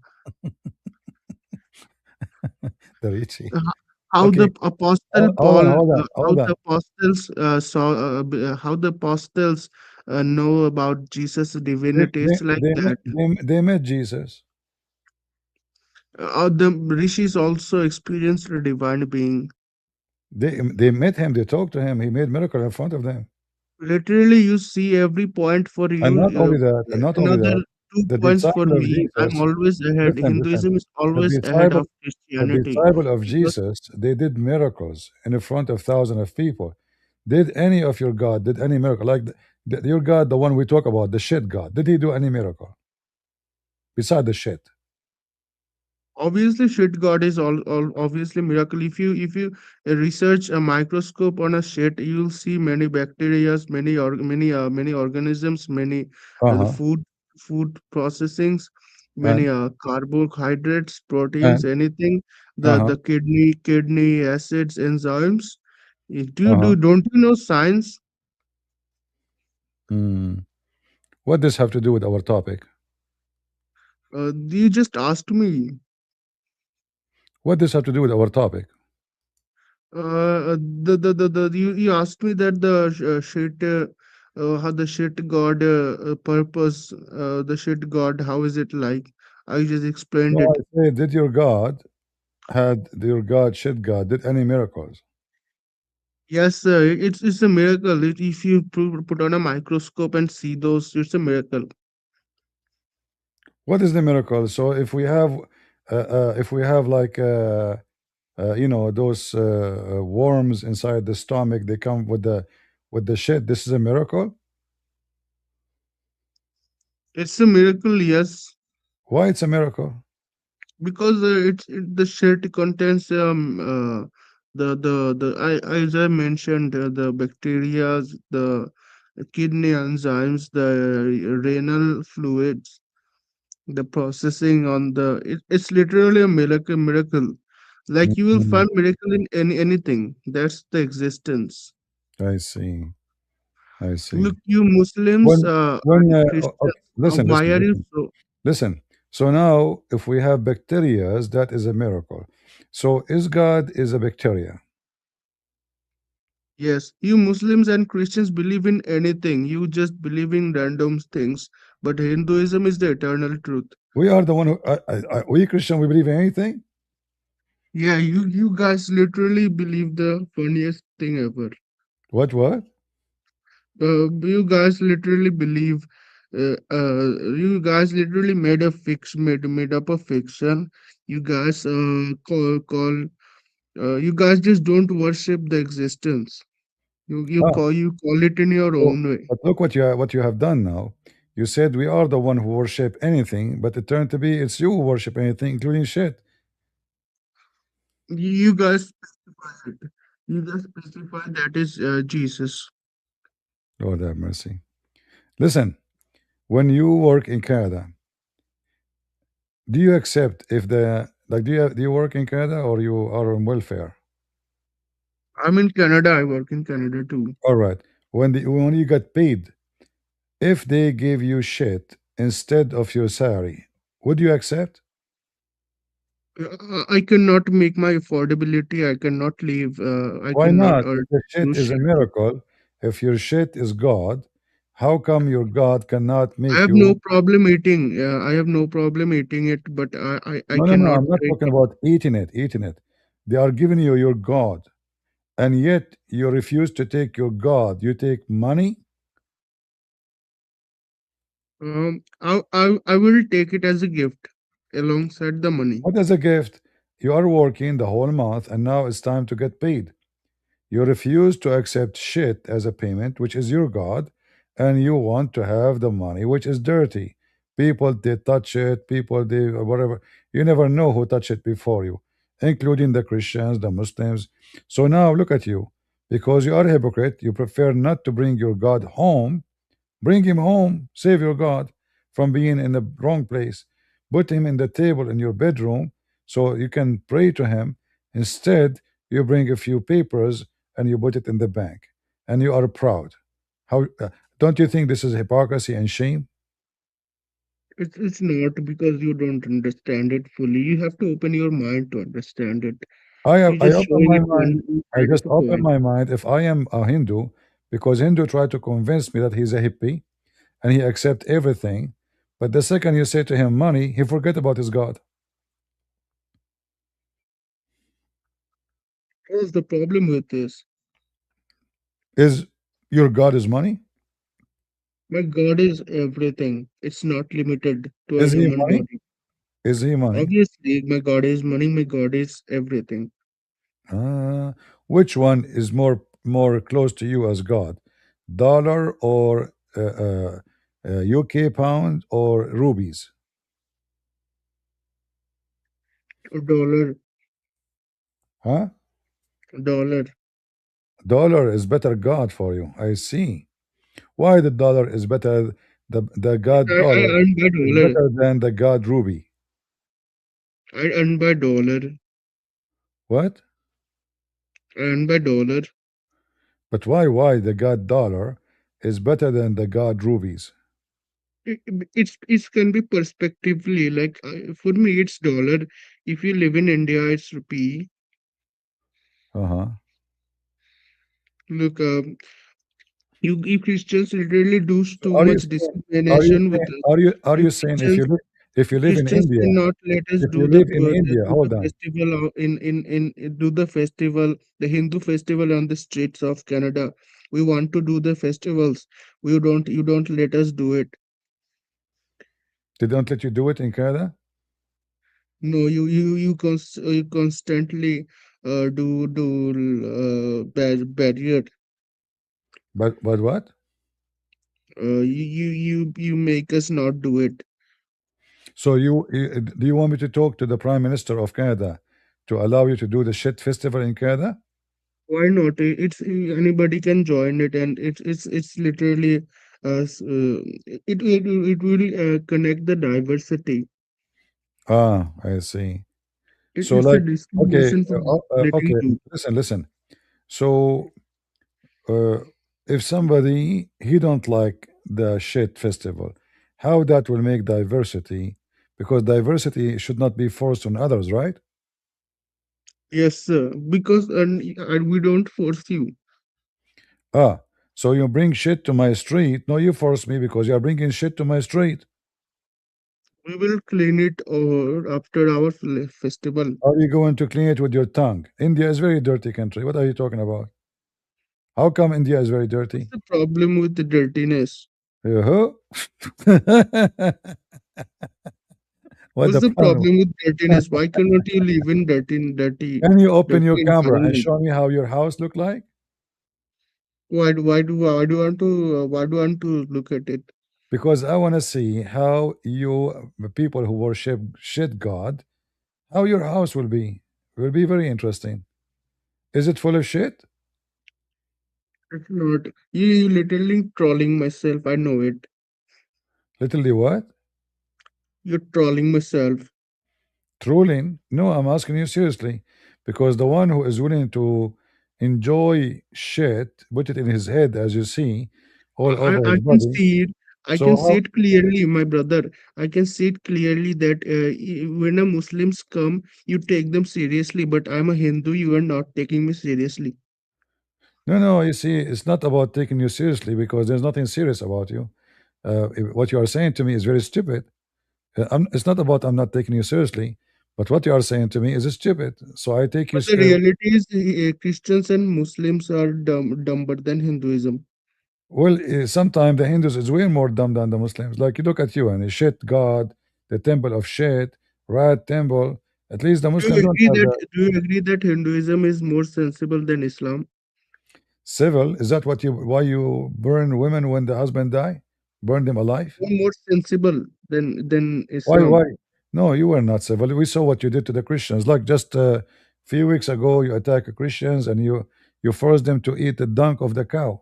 The Rishi. h- how Okay. the apostle Hold on, Paul, hold on, how hold on. the apostles how the apostles know about Jesus' They, divinity. they, It's like they, met, that. they met Jesus. The rishis also experienced a divine being. They met him. They talked to him. He made miracle in front of them. Literally, you see every point for And not you. only that, and not only Another that, 2 points for the disciple of me. I'm Jesus. always ahead. Listen, listen. Hinduism is The always ahead disciple, of the Christianity. disciple of Because Jesus, they did miracles in front of thousands of people. Did any of your God did any miracle like your God, the one we talk about, the shit God? Did he do any miracle beside the shit? obviously shit god is all obviously miracle. If you research a microscope on a shit, you'll see many bacteria, many organisms, many Uh the huh. food processings, many And carbohydrates, proteins, and anything, uh the huh. the kidney acids, enzymes. Do you Uh huh. do don't you know science? Hmm. What does have to do with our topic? You just asked me. What does have to do with our topic? You asked me that the shit how the shit god purpose the shit god, how is it like? I just explained No, it. I say, did your God had your God shit God did any miracles? Yes, sir, it's a miracle. If you put on a microscope and see those, it's a miracle. What is the miracle? So if we have like those worms inside the stomach, they come with the shit. This is a miracle. It's a miracle, yes, Why it's a miracle? because the shit contains as I mentioned, the bacteria, the kidney enzymes, the renal fluids, the processing on it's literally a miracle. Like you will Mhm. find miracle in anything. That's the existence. I see. I see. Look, you Muslims When and Christians, okay, listen, why listen, are you listen, so? listen. So now, if we have bacterias, that is a miracle. So is God is a bacteria? Yes, you Muslims and Christians believe in anything. You just believe in random things. But Hinduism is the eternal truth. We are the one who we Christian. We believe in anything. Yeah, you guys literally believe the funniest thing ever. What? You guys literally believe. You guys literally made up a fiction. You guys call. You guys just don't worship the existence. Ah, You call it in your so, own way. but look what you have done now. You said we are the one who worship anything, but it turned to be it's you who worship anything, including shit. You guys specify it. You guys specify that is Jesus. Lord have mercy. Listen, when you work in Canada, do you accept if the like do you work in Canada or you are on welfare? I'm in Canada. I work in Canada too. All right. When you get paid, if they give you shit instead of your salary, would you accept? I cannot make my affordability. I cannot leave. I Why cannot not? If the do shit is a shit. miracle, if your shit is God, how come your God cannot I make have no you? problem eating. I have no problem eating it, but I No, no, no. cannot I'm not drink talking it. about eating it, eating it. They are giving you your God, and yet you refuse to take your God. You take money. I will take it as a gift alongside the money. What is a gift? You are working the whole month, and now it's time to get paid. You refuse to accept shit as a payment, which is your God, and you want to have the money, which is dirty. People they touch it, people they whatever. You never know who touched it before you, including the Christians, the Muslims. So now look at you. Because you are a hypocrite, you prefer not to bring your God home. Bring him home, save your God from being in the wrong place. Put him in the table in your bedroom so you can pray to him. Instead, you bring a few papers and you put it in the bank, and you are proud. How don't you think this is hypocrisy and shame? It's not because you don't understand it fully. You have to open your mind to understand it. You're I just open showing my it mind. one I side of just a open coin. my mind. If I am a Hindu, because Hindu tried to convince me that he's a hippie and he accept everything, but the second you say to him money, he forget about his God. What's the problem with this? Is your God is money? My God is everything. It's not limited to a Is he human money? body. Is he money? Obviously, my God is money. My God is everything. Uh, which one is more close to you as God? Dollar or UK pound or rubies? A dollar, Huh? dollar. Dollar is better God for you. I see. Why the dollar is better? The God I dollar earn by is dollar. better than the God ruby. I earn by dollar. What? I earn by dollar. But why the God dollar is better than the God rubies? It can be perspectively. Like for me, it's dollar. If you live in India, it's rupee. Uh huh. Look, you Christians literally do too Are you much saying, are you discrimination with saying, us. are You you saying Christians, if you live in Christians India, cannot let us if you do live in India, do the hold on. festival do the festival, the Hindu festival on the streets of Canada. We want to do the festivals. You don't let us do it. They don't let you do it in Canada? No, you constantly barrier. But what? You make us not do it. So do you want me to talk to the Prime Minister of Canada to allow you to do the shit festival in Canada? Why not? It's anybody can join it, and it's literally it will connect the diversity. I see. So It's a like, okay, discrimination for letting okay. do. Listen. So uh, if somebody he don't like the shit festival, how that will make diversity? Because diversity should not be forced on others, right? Yes, sir. Because and we don't force you. Ah, so you bring shit to my street. No, you force me because you are bringing shit to my street. We will clean it over after our festival. How are you going to clean it with your tongue? India is very dirty country. What are you talking about? How come India is very What's dirty? the problem with the dirtiness? Uh-huh. What What's the the problem? problem with dirtiness? Why cannot you live in Can you open dirty your camera and environment? show me how your house look like? Why do I want to look at it? Because I want to see how you, the people who worship shit God, how your house will be. Will be very interesting. Is it full of shit? It's not. You literally trolling myself. I know it. Literally what? You're trolling myself. Trolling? No, I'm asking you seriously. Because the one who is willing to enjoy shit, put it in his head, as you see, all over I his can body. see it. I So can see how? it clearly, my brother. I can see it clearly that when a Muslims come, you take them seriously. But I'm a Hindu. You are not taking me seriously. No, no, you see, it's not about taking you seriously because there's nothing serious about you. What you are saying to me is very stupid. It's not about I'm not taking you seriously, but what you are saying to me is stupid. So I take you But the serious. reality is, Christians and Muslims are dumber than Hinduism. Well, sometimes the Hindus is way more dumb than the Muslims. Like you look at you and shit God, the temple of shit, rat temple. At least the Muslims don't have that. Do you agree that Hinduism is more sensible than Islam? Civil, is that what you why you burn women when the husband die? Burn them alive? Or more sensible than Why? Islam? Why? No, you were not civil. We saw what you did to the Christians. Like just a few weeks ago, you attacked Christians and you forced them to eat the dung of the cow.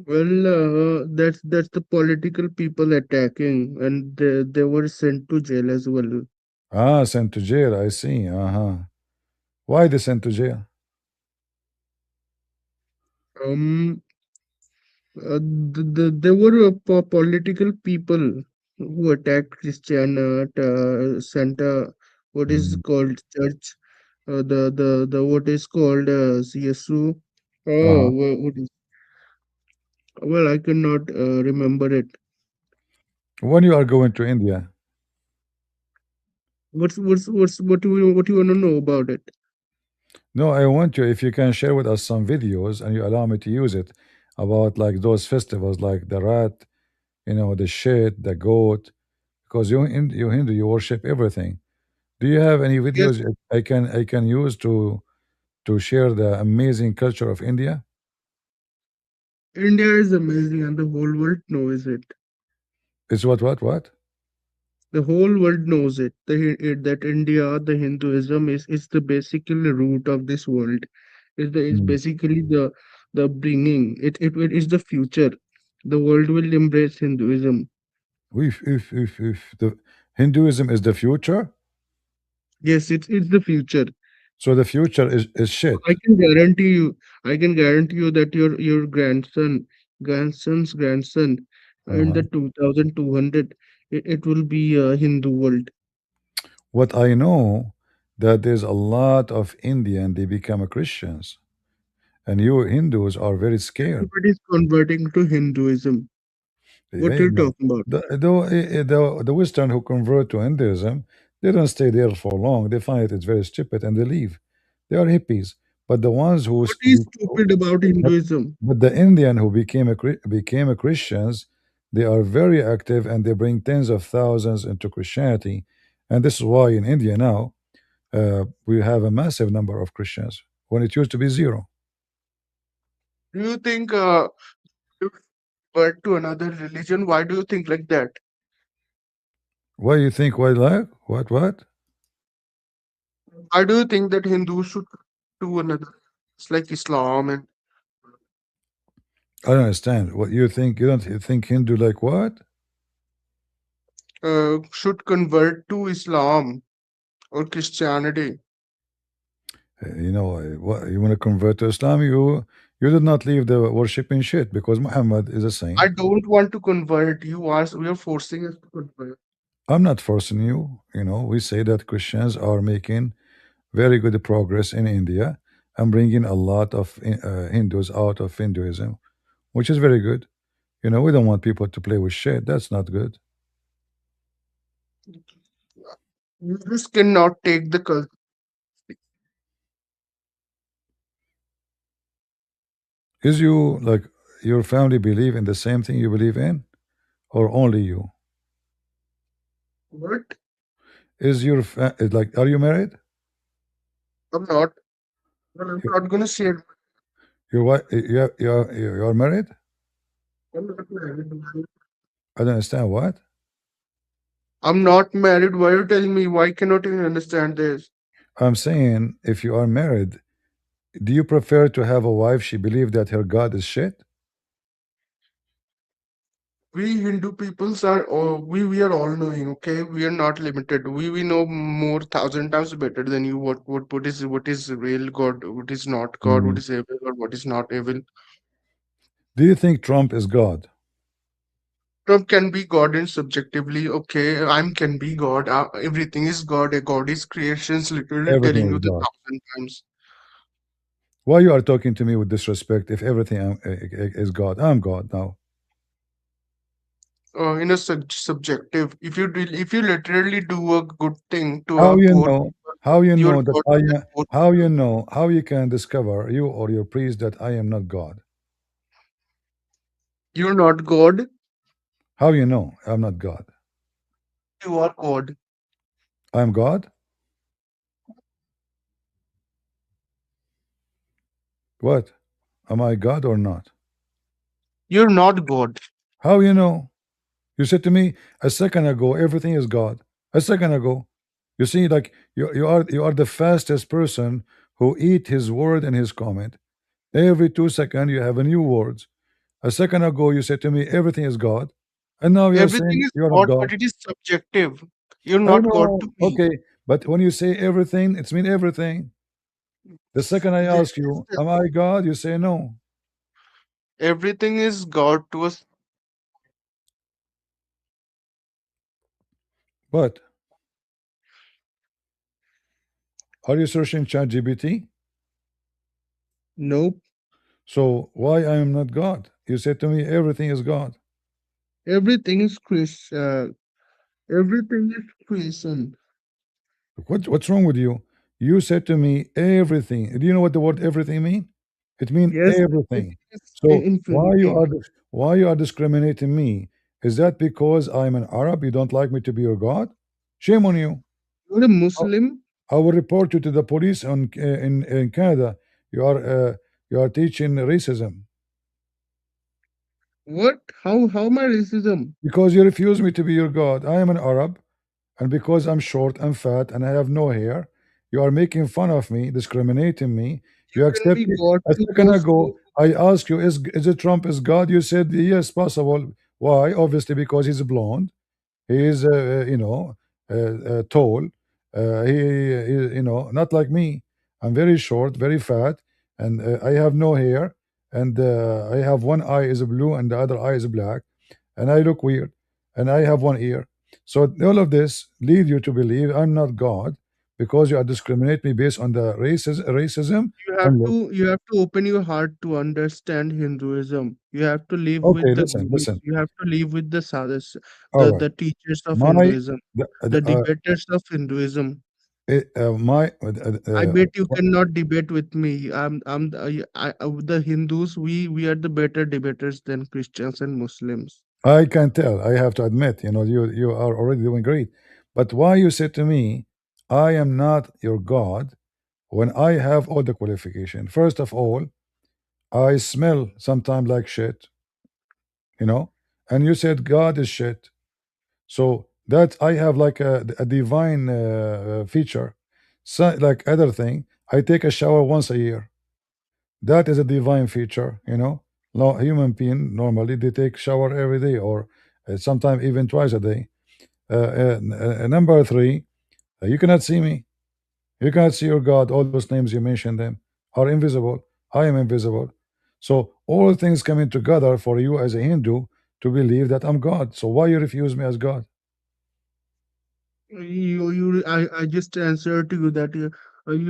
Well, that's the political people attacking, and they were sent to jail as well. Ah, sent to jail. I see. Uh-huh. Why they sent to jail? Um, there were political people who attacked Christiana, Santa, what is Mm. called church, the what is called CSU. Uh-huh. What is, well, I cannot remember it. When you are going to India? What you want to know about it? No, I want you, if you can share with us some videos and you allow me to use it about like those festivals like the rat, the shit, the goat, because you Hindu, you worship everything. Do you have any Yes, videos I can use to share the amazing culture of India? India is amazing, and the whole world knows it. It's what? The whole world knows it. That India, the Hinduism is the basically root of this world. Is Mm. basically the bringing. It is the future. The world will embrace Hinduism. If the Hinduism is the future, Yes, it's the future. so the future is shit. I can guarantee you. I can guarantee you that your grandson's grandson, in the Uh-huh. 2200, it will be a Hindu world. What I know that there's a lot of Indian they become Christians, and you Hindus are very scared. Everybody's converting to Hinduism. What are Hey, you no. talking about? The Western who convert to Hinduism, they don't stay there for long. They find it's very stupid and they leave. They are hippies. But the ones who, What is stupid about but, Hinduism? but the Indian who became a Christians, they are very active and they bring tens of thousands into Christianity. And this is why in India now we have a massive number of Christians when it used to be zero. Do you think you convert to another religion? Why do you think like that? Why you think? Why like what? Why do you think that Hindus should do another? It's like Islam and I don't understand. What you think? You don't think Hindu like what? should convert to Islam or Christianity. What you want to convert to Islam? You did not leave the worshiping shit because Muhammad is a I saint. don't want to convert. You are forcing us to convert. I'm not forcing you. We say that Christians are making very good progress in India and bringing a lot of Hindus out of Hinduism, which is very good. We don't want people to play with shit. That's not good. You just cannot take the culture. Is you like your family believe in the same thing you believe in, or only you? But like, are you married? I'm not. Well, I'm not gonna share. Your wife, you are married? I'm not married. I don't understand what. I'm not married. Why are you telling me? Why cannot you understand this? I'm saying, if you are married, do you prefer to have a wife she believe that her God is shit? We Hindu peoples are all we are all knowing. Okay, we are not limited. We know more thousand times better than you. What is real God? What is not God? Mm. What is evil or what is not evil? Do you think Trump is God? Trump can be God and subjectively. Okay, I'm can be God. Everything is God. A God is creations. Literally Everything telling is you the God. thousand times. Why you are talking to me with disrespect if everything is God? I'm God now. In a subjective, if you literally do a good thing to How a you poor know? people, How you you're know that God I to that am? poor How you people. know? How you can discover you or your priest that I am not God? You're not God. How you know I'm not God? You are God. I'm God. What? Am I God or not? You're not God. How you know? You said to me a second ago everything is God. A second ago, you see, like you are the fastest person who eat his word and his comment. Every 2 seconds you have a new words. A second ago you said to me everything is God, and now you're Everything saying is you're not God, God. but it is subjective. You're I not God know. to me. Okay, but when you say everything, it's mean everything. The second I There ask is you, am I God? You say no. everything is God to us. But are you searching ChatGPT? Nope. So why I am not God? You said to me everything is God. Everything is Chris. Everything is creation. What's wrong with you? You said to me everything. Do you know what the word everything mean? It mean Yes, everything. everything is So infinity. why you are discriminating me? Is that because I'm an Arab? You don't like me to be your God? Shame on you. You're a I Muslim. I will report you to the police in Canada. You are you are teaching racism What? How my racism? because you refuse me to be your God. I am an Arab. And because I'm short and fat and I have no hair, you are making fun of me, discriminating me. You You can accept be it. God A to second those ago, who I asked you, is it Trump is God? You said yes, possible. Why? Obviously, because he's blonde. He is, tall. Not like me. I'm very short, very fat, and I have no hair, and I have one eye is blue and the other eye is black, and I look weird, and I have one ear. So all of this lead you to believe I'm not God because you are discriminate me based on the racism and look. you have to open your heart to understand Hinduism. You have to live Okay, with the listen, gurus. listen. You have to live with the sadhus, All right, the teachers of my Hinduism, the, the debaters of Hinduism. my I bet you cannot debate with me. The Hindus. We are the better debaters than Christians and Muslims. I can tell. I have to admit, you are already doing great. But why you said to me, I am not your God when I have all the qualification? First of all, I smell sometimes like shit, you know, and you said God is shit. So that I have like a divine feature. So, like other thing, I take a shower once a year. That is a divine feature, you know. No human being normally they take shower every day or sometimes even twice a day. Number three, you cannot see me. You cannot see your God. All those names you mentioned them are invisible. I am invisible. So all things coming together for you as a Hindu to believe that I'm God. So why you refuse me as God? I just answered to you that you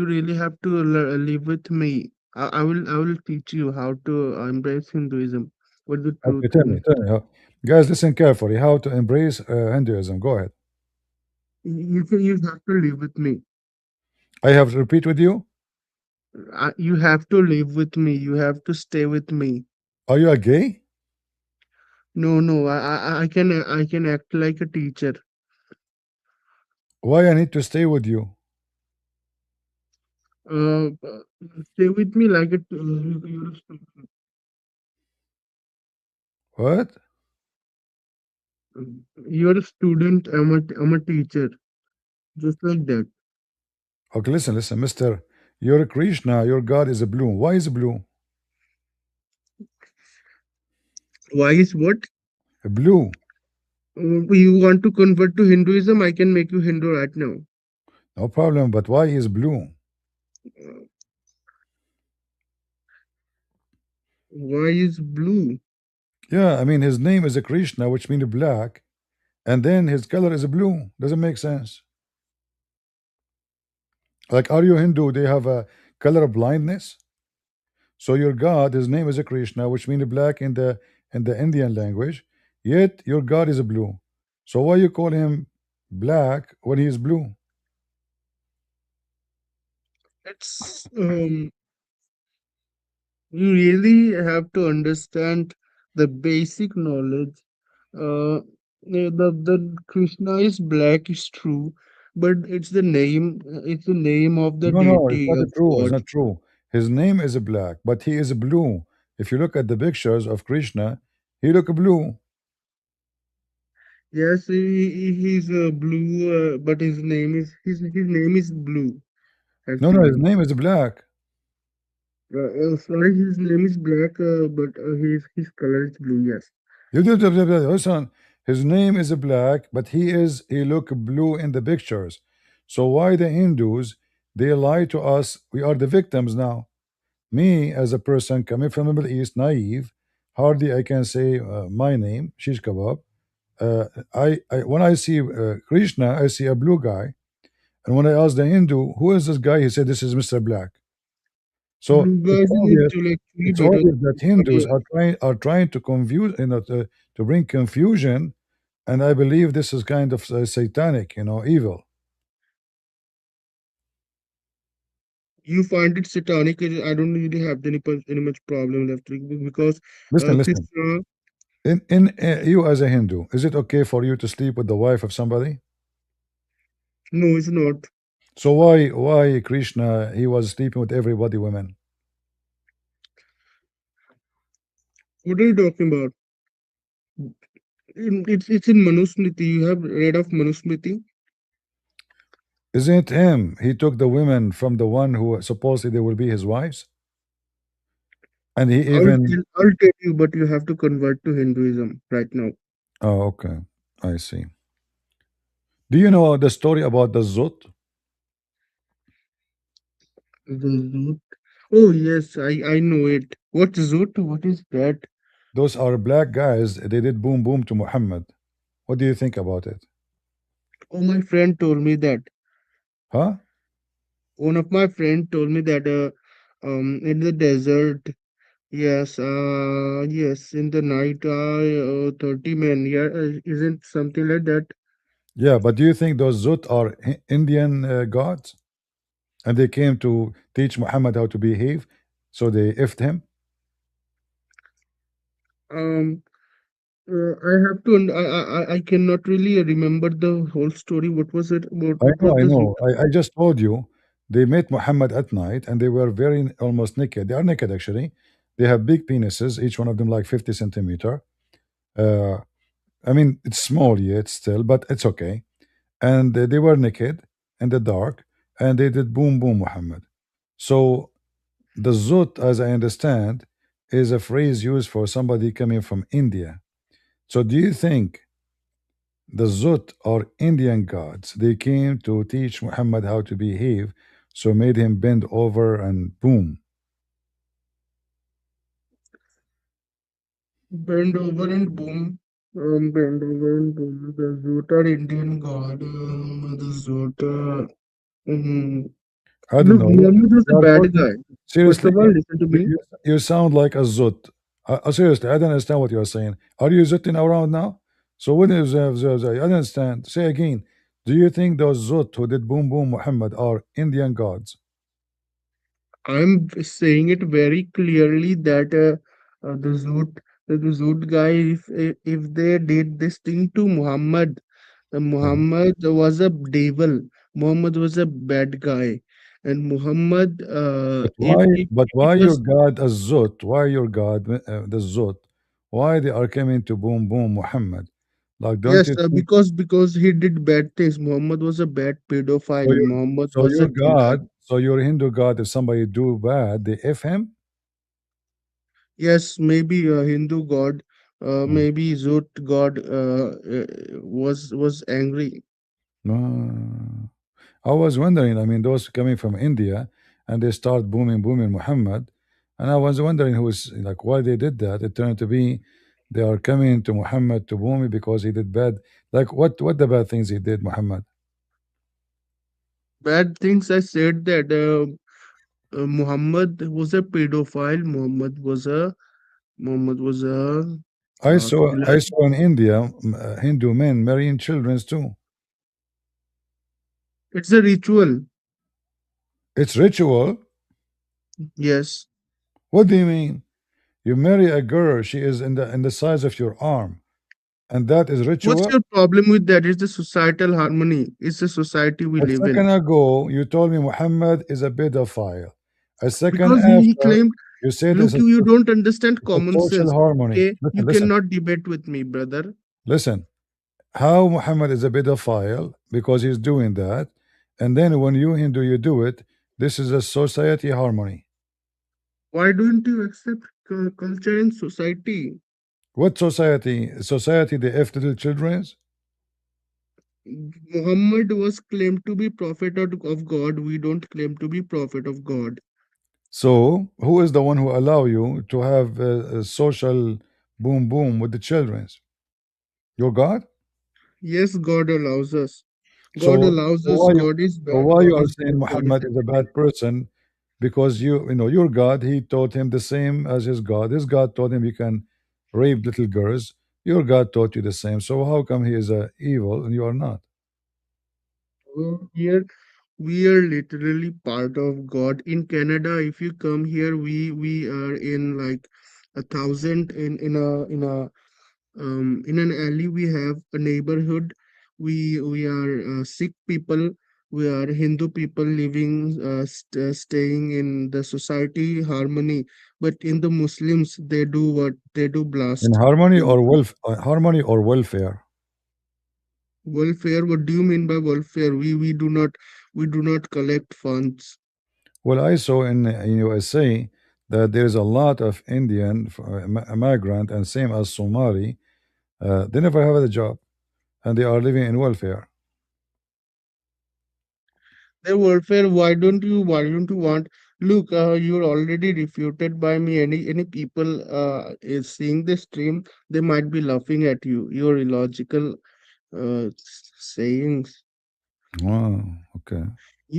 really have to live with me. I will teach you how to embrace Hinduism. What the Okay, truth tell me, in tell me. Guys, listen carefully. How to embrace Hinduism? Go ahead. you have to live with me. I have to repeat with you. You have to live with me. You have to stay with me. Are you a gay? No, no, I can act like a teacher. Why I need to stay with you? Uh, uh, Stay with me like it. What? You're a student. I'm a teacher. Just like that. Okay, listen, Mister. Your Krishna, your God is a blue. Why is it blue? Why is what? Blue. You want to convert to Hinduism? I can make you Hindu right now. No problem. But why is blue? Uh, why is blue? Yeah, I mean his name is a Krishna, which means black, and then his color is blue. Doesn't make sense. Like, are you Hindu? They have a color blindness. So your God, his name is a Krishna, which means black in the Indian language. Yet your God is blue. So why you call him black when he is blue? It's you really have to understand the basic knowledge. The Krishna is black is true, but it's the name of the No, no, it's deity not of true. It's God. not true. His name is black, but he is blue. If you look at the pictures of Krishna, he look blue. Yes, he's blue, but his name is blue No, no, his actually. name is black. Sorry, his name is black, but his color is blue. Yes. Listen, his name is black, but he look blue in the pictures. So why the Hindus they lie to us? We are the victims now. Me as a person coming from the Middle East, naive, hardly I can say my name, shish kebab. I when I see Krishna, I see a blue guy, and when I ask the Hindu, who is this guy, he said this is Mr. Black. So Blue guys is intellectually it's better obvious than that anybody Hindus else. are trying to confuse, to bring confusion, and I believe this is kind of satanic, evil. You find it satanic. I don't really have any much problem left because Listen. Krishna. In you as a Hindu, is it okay for you to sleep with the wife of somebody? No, it's not. So why Krishna he was sleeping with everybody women? What are you talking about? It's in Manusmriti. You have read of Manusmriti? Isn't it him? He took the women from the one who supposedly they will be his wives, and he even. I'll tell you, but you have to convert to Hinduism right now. Oh, okay, I see. Do you know the story about the Zut? The Zoot. Oh yes, I know it. What's Zoot? What is that? Those are black guys. They did boom boom to Muhammad. What do you think about it? Oh, my friend told me that. Huh? One of my friend told me that in the desert. Yes, in the night, 30 men. Yeah, isn't something like that? Yeah, but do you think those Zut are Indian gods, and they came to teach Muhammad how to behave, so they effed him? Um, I have to. I cannot really remember the whole story. What was it? What was I the Zoot? know. I just told you they met Muhammad at night and they were very almost naked. They are naked actually. They have big penises, each one of them like 50 centimeter. Uh, I mean, it's small yet still, but it's okay. And they were naked in the dark and they did boom boom Muhammad. So the zut, as I understand, is a phrase used for somebody coming from India. So do you think the Zut or Indian gods, they came to teach Muhammad how to behave, so made him bend over and boom. Bend over and boom. Bend over and boom. The Zoot are Indian god. The Zoot. Um, I don't Look, know. Muhammad was a You are bad talking guy. First seriously. of all, listen to You, me. you, you sound like a Zut. Seriously, I don't understand what you are saying. Are you Zutin around now? So when is I don't understand. Say again. Do you think those Zut who did boom boom Muhammad are Indian gods? I'm saying it very clearly that the Zoot guy, if they did this thing to Muhammad, Yeah. Muhammad was a devil. Muhammad was a bad guy, and Muhammad, But if why? if But it why your was God as Zut? Why your God the Zut? Why they are coming to boom boom Muhammad? Like, don't yes, you think? because he did bad things. Muhammad was a bad So pedophile. your Muhammad so was a your killer. God, so your Hindu God, if somebody do bad, they f him. Yes, maybe a Hindu god, Mm. maybe Zut god was angry. No. I was wondering. I mean, those coming from India, and they start booming booming Muhammad, and I was wondering who's like why they did that. It turned to be they are coming to Muhammad to boom him because he did bad. Like what the bad things he did, Muhammad? Bad things. I said that Muhammad was a pedophile. Muhammad was a I killer. saw in India Hindu men marrying children too. It's a ritual. It's ritual. Yes. What do you mean? You marry a girl, she is in the size of your arm, and that is What's ritual. your problem with that? It's the societal harmony. It's the society we A live in. second ago, you told me Muhammad is a pedophile. A second Because he after, claimed, you said look, you don't understand it's a common social sense. harmony. Okay, you Listen, listen, cannot debate with me, brother. listen. How Muhammad is a pedophile because he's doing that, and then when you Hindu you do it. This is a society harmony. Why don't you accept culture in society? What society? Society the F little children's. Muhammad was claimed to be prophet of God. We don't claim to be prophet of God. So who is the one who allow you to have a social boom boom with the children's? Your God. Yes, God allows us. God So, allows so us. why you God is so bad. why you God are is saying good. God is Muhammad is a everything. bad person? Because you know your God, he taught him the same as his God. His God taught him you can rape little girls. Your God taught you the same. So how come he is evil and you are not? Here we are literally part of God. In Canada, if you come here, we are in like a thousand in an alley. We have a neighborhood. We are Sikh people. We are Hindu people living, staying in the society harmony. But in the Muslims, they do what they do In blast. harmony They or do harmony or welfare? welfare. What do you mean by welfare? We do not collect funds. Well, I saw in USA that there is a lot of Indian migrant and same as Somali. They never have a job and they are living in welfare. Their welfare. Why don't you want? Look, you're already refuted by me. Any people is seeing this stream, they might be laughing at you. Your illogical sayings. Oh, okay.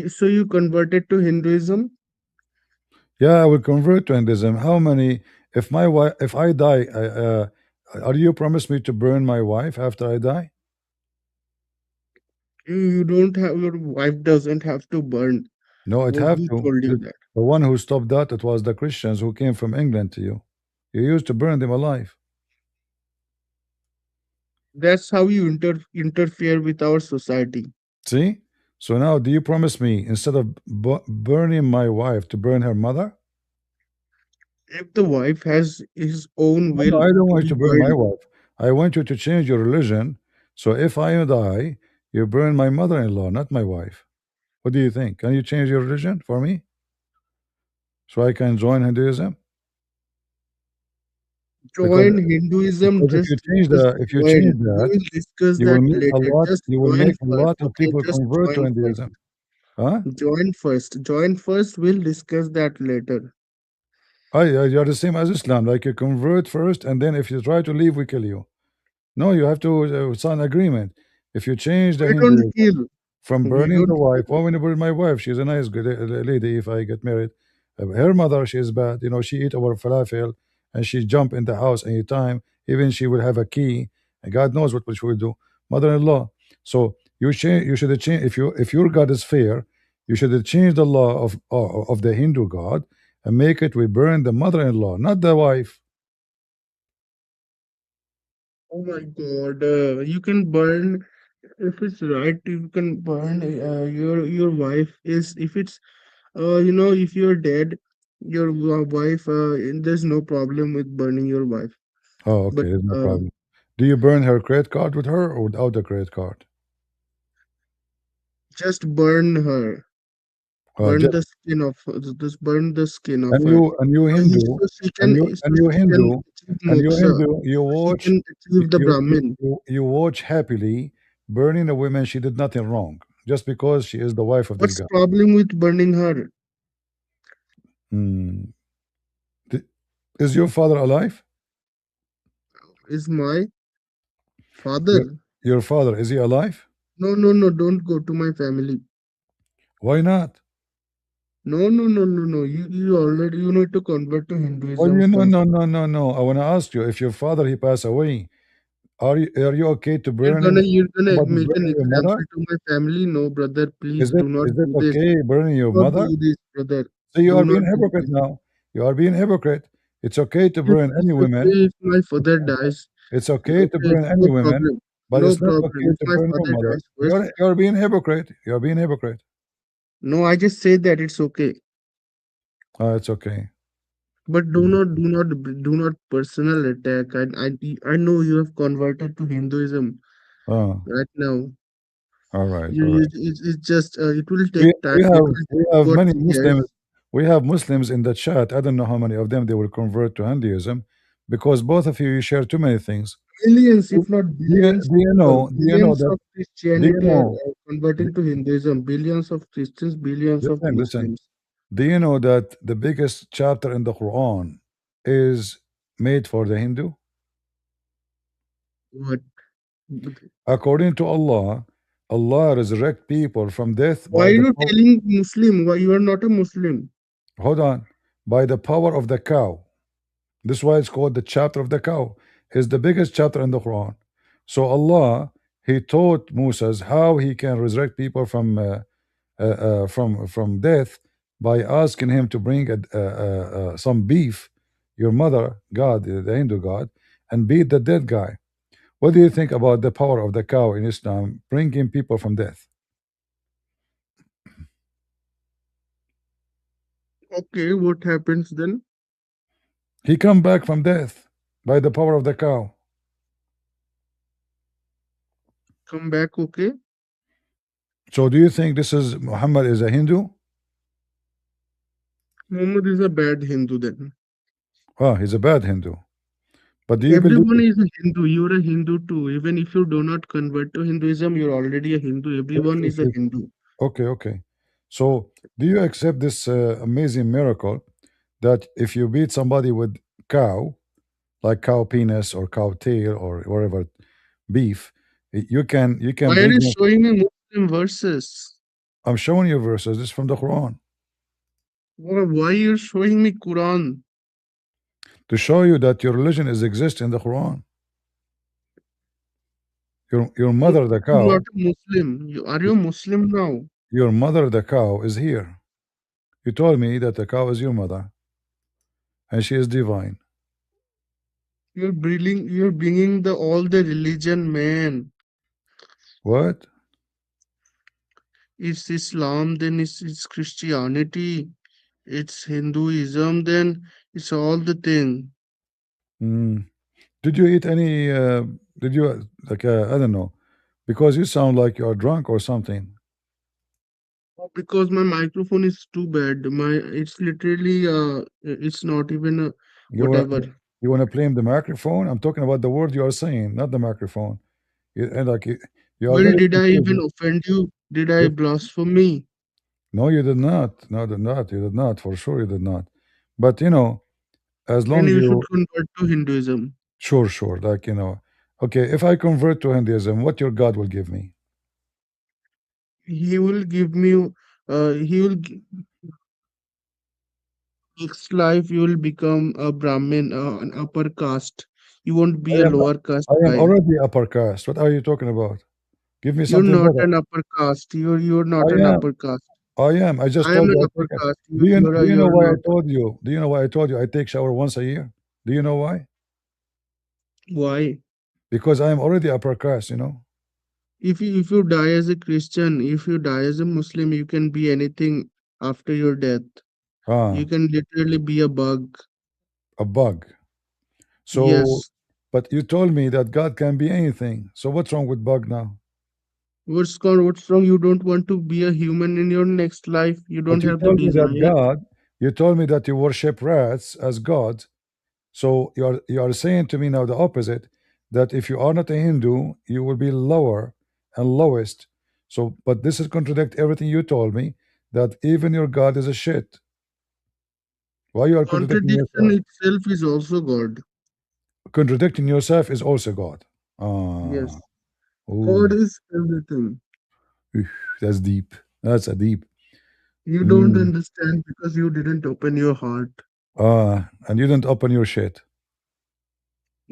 So you converted to Hinduism? Yeah, I will convert to Hinduism. How many? If my wife, if I die, are you promise me to burn my wife after I die? You don't have, your wife doesn't have to burn. No, it have Who to. told you that? The one who stopped that, it was the Christians who came from England to you. You used to burn them alive. That's how you interfere with our society. See? So now, do you promise me instead of burning my wife to burn her mother? If the wife has his own No, no, will I don't to want be you to burn my burned, wife. I want you to change your religion. So if I die, you burn my mother-in-law, not my wife. What do you think? Can you change your religion for me so I can join Hinduism? Because join Hinduism. because Just if just you change join. We that, will discuss that later. Just you will join make a first. lot of Okay, people just convert to join first. Hinduism. Huh? Join first. Join first. We'll discuss that later. You're the same as Islam. Like you convert first, and then if you try to leave, we kill you. No, you have to sign agreement. If you change the We don't Hinduism kill. from We burning don't the wife, kill. oh, when you burn my wife, she's a nice good lady. If I get married, her mother, she is bad. You know, she eat our falafel and she jump in the house anytime. Even she will have a key, and God knows what she will do. Mother-in-law. So you change. You should change. If your God is fair, you should change the law of the Hindu God and make it we burn the mother-in-law, not the wife. Oh my God. You can burn. If it's right, you can burn your wife is if it's if you're dead, your wife there's no problem with burning your wife. Oh, But okay, there's no problem. Do you burn her credit card with her or without the credit card? just burn her, burn Just, the skin of just burn the skin of and her. you Hindu, So she can achieve and you moksha, Hindu, so she can achieve the Brahmin. you watch happily burning a woman she did nothing wrong just because she is the wife of this What's guy. problem with burning her? Hmm. Th- Is your father alive? Is my Your, father? your father, is he alive? No, no, no, don't go to my family. Why not? No, no, no, no, no. You need to convert to Well, Hinduism you know, first. no. I want to ask you, if your father he passed away, are you okay to burn him? You're gonna Somebody make an burning your mother? example to my family. No, brother, please do not Is it do this. okay burning your Do not mother? do this, brother. So you Do are not being do hypocrite this. now. You are being hypocrite. It's okay to burn It's any okay women. if my father dies. It's okay to Okay, burn any no women, problem. but No it's not problem. okay If to my burn your father mother. dies first. You're being hypocrite. You're being hypocrite. No, I just say that it's okay. It's okay. But Mm. do not personal attack. I know you have converted to Hinduism Uh, right now. all right, all right. It's just it will take time. It will We take have two or many three Muslims. years. We have Muslims in the chat. I don't know how many of them they will convert to Hinduism, because both of you share too many things. Millions, Do if not you, billions, do you people, know? Do you know billions that? of Do you Christianity are know? converting to Hinduism. Billions of Christians, billions of Listen. Muslims. Do you know that the biggest chapter in the Quran is made for the Hindu? What? According to Allah, Allah resurrect people from death Why by are the you power, telling Muslim? Why you are not a Muslim? hold on, by the power of the cow. This is why it's called the chapter of the cow. It's the biggest chapter in the Quran. So Allah, He taught Moses how he can resurrect people from death by asking him to bring some beef, your mother God, the Hindu God, and beat the dead guy. What do you think about the power of the cow in Islam bringing people from death? Okay, what happens then? He come back from death by the power of the cow. Come back, okay? So do you think this is Muhammad is a Hindu? Muhammad is a bad Hindu then. Oh, he's a bad Hindu. But do you believe? Everyone is a Hindu. You're a Hindu too. Even if you do not convert to Hinduism, you're already a Hindu. Everyone is a Hindu. Okay, okay. So do you accept this amazing miracle that if you beat somebody with cow, like cow penis or cow tail or whatever beef, you can Why are bring you him. showing me Muslim verses? I'm showing you verses. This is from the Quran Why you're showing me Quran? to show you that your religion is exist in the Quran. Your No, mother the I'm not cow, a Muslim. Are you a Muslim now? your mother the cow is here. You told me that the cow is your mother and she is divine. You're bringing the all the religion, man. What? It's Islam, then it's Christianity, it's Hinduism, then it's all the thing. Mm. Did you eat any? Did you like? I don't know, because you sound like you are drunk or something. Because my microphone is too bad. It's literally it's not even a You wanna whatever. you wanna blame the microphone? I'm talking about the word you are saying, not the microphone. And like you are Well, very did I even confusing. offend you? Did I You- blaspheme? No, you did not. No, did not. You did not. For sure, you did not. But as Then long you should you convert to Hinduism. sure, like okay. If I convert to Hinduism, what your God will give me? He will give me he will next life you will become a Brahmin, an upper caste. You won't be I a am lower caste I am guy. already upper caste. What are you talking about? Give me You're something not better. an upper caste. You're I not an am. upper caste. I am. I just I am told an you I upper take it. caste. You're Do you know why I not. told you? Do you know why I told you I take shower once a year? Do you know why? Why? Because I am already upper caste. If you die as a Christian, if you die as a Muslim, you can be anything after your death. You Ah, can literally be a bug. a bug. So, Yes. but you told me that God can be anything. So what's wrong with bug now? What's wrong? You don't want to be a human in your next life. You don't But you have the told me that desire. God, you told me that you worship rats as God. So you are saying to me now the opposite, that if you are not a Hindu, you will be lower and lowest. So, but this is contradict everything you told me, that even your God is a shit. Why you are contradicting Contradiction yourself? itself is also God. Contradicting yourself is also God. Ah, Yes. God ooh, is everything. oof, that's deep. That's a deep. You don't Mm. understand because you didn't open your heart. And you didn't open your shit.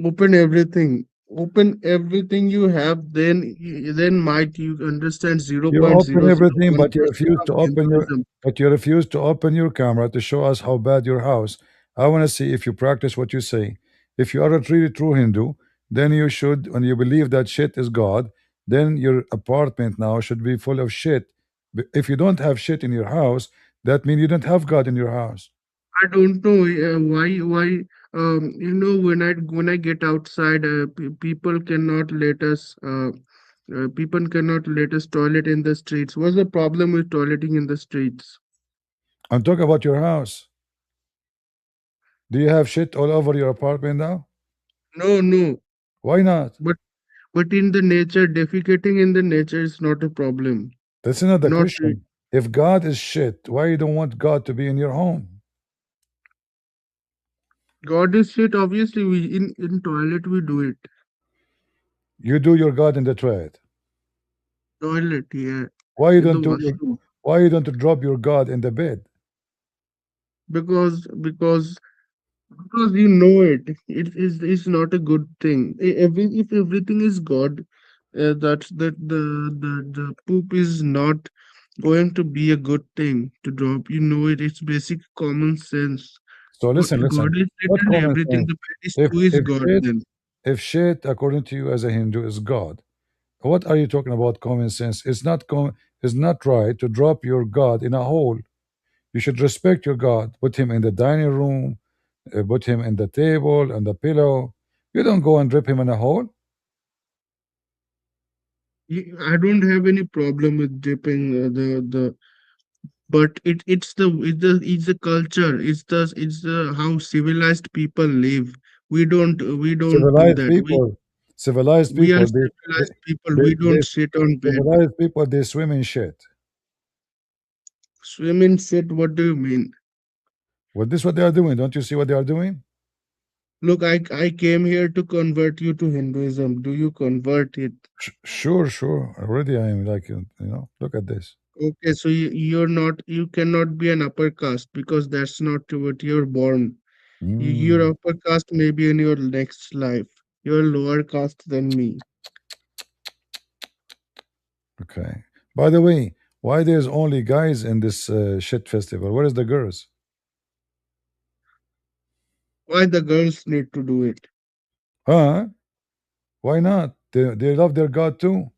Open everything. Open everything you have, then might you understand You open everything, but you 0.001% refuse of to open your Hinduism. but you refuse to open your camera to show us how bad your house. I want to see if you practice what you say. If you are a really true Hindu, then you should, when you believe that shit is God, then your apartment now should be full of shit. If you don't have shit in your house, that means you don't have God in your house. I don't know why. When I get outside, people cannot let us toilet in the streets. What's the problem with toileting in the streets? I'm talking about your house. Do you have shit all over your apartment now? No, no. Why not? But in the nature, defecating in the nature is not a problem. That's not the Not question. If God is shit, why you don't want God to be in your home? God is shit. Obviously, we in toilet we do it. You do your God in the trade. Toilet, yeah, Why you in the don't do your washroom. why you don't drop your God in the bed? Because you know it's not a good thing. If everything is God, that the poop is not going to be a good thing to drop. You know it. It's basic common sense. So listen, God listen. is What literally common everything. sense? The bed is If who is if God shit then? if shit according to you as a Hindu is God, what are you talking about common sense? It's not right to drop your God in a hole. You should respect your God. Put him in the dining room, put him in the table and the pillow. You don't go and drop him in a hole. I don't have any problem with dipping the but it's the culture. It's the how civilized people live. We don't do Civilized that. we people, civilized we are people, they, civilized people. they, We they don't sit on bed. civilized people, they swim in shit. Swim in shit. What do you mean? Well, this is what they are doing. Don't you see what they are doing? Look, I came here to convert you to Hinduism. Do you convert it? Sure, sure. Already I am like, look at this. Okay, so you cannot be an upper caste because that's not what you're born. Your Mm, upper caste may be in your next life. You're lower caste than me. okay. By the way, why there's only guys in this shit festival? Where is the girls? Why the girls need to do it? Huh? Why not? They love their God too.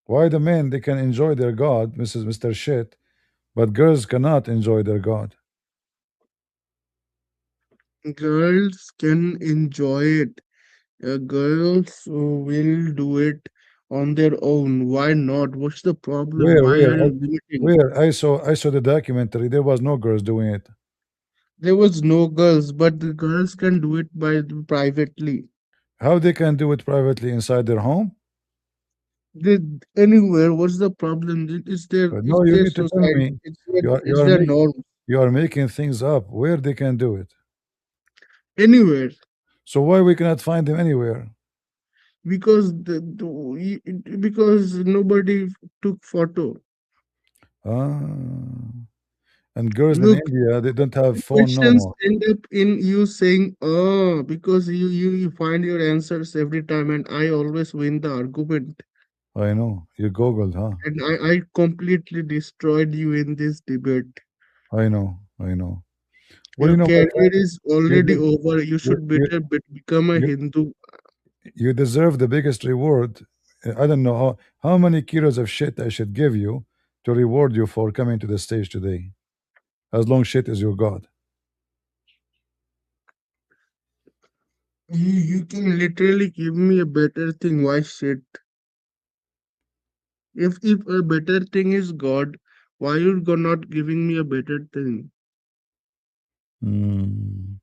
Why the men they can enjoy their God, Mr. Shit, but girls cannot enjoy their God. Girls can enjoy it. Girls will do it on their own. Why not? What's the problem? Where, Why where, are you limiting? where? I saw the documentary. There was no girls doing it. There was no girls, but the girls can do it by privately. How they can do it privately inside their home? They, anywhere. What's the problem? It's No, you their need to tell society. me. It's their You are you it's are their make, norm. you are making things up. Where they can do it? Anywhere. So why we cannot find them anywhere? Because because nobody took photo. Ah, and girls in Look, India they don't have phone no questions more. end up in you saying, "Oh," because you find your answers every time, and I always win the argument. I know you googled, huh? And I completely destroyed you in this debate. I know, I know. Well, Your my career friend, is you already did, over. You you should you better become a you, Hindu. you deserve the biggest reward. I don't know how many kilos of shit I should give you to reward you for coming to the stage today. As long shit is your God. You can literally give me a better thing. Why shit? If a better thing is God, why you not giving me a better thing? Hmm.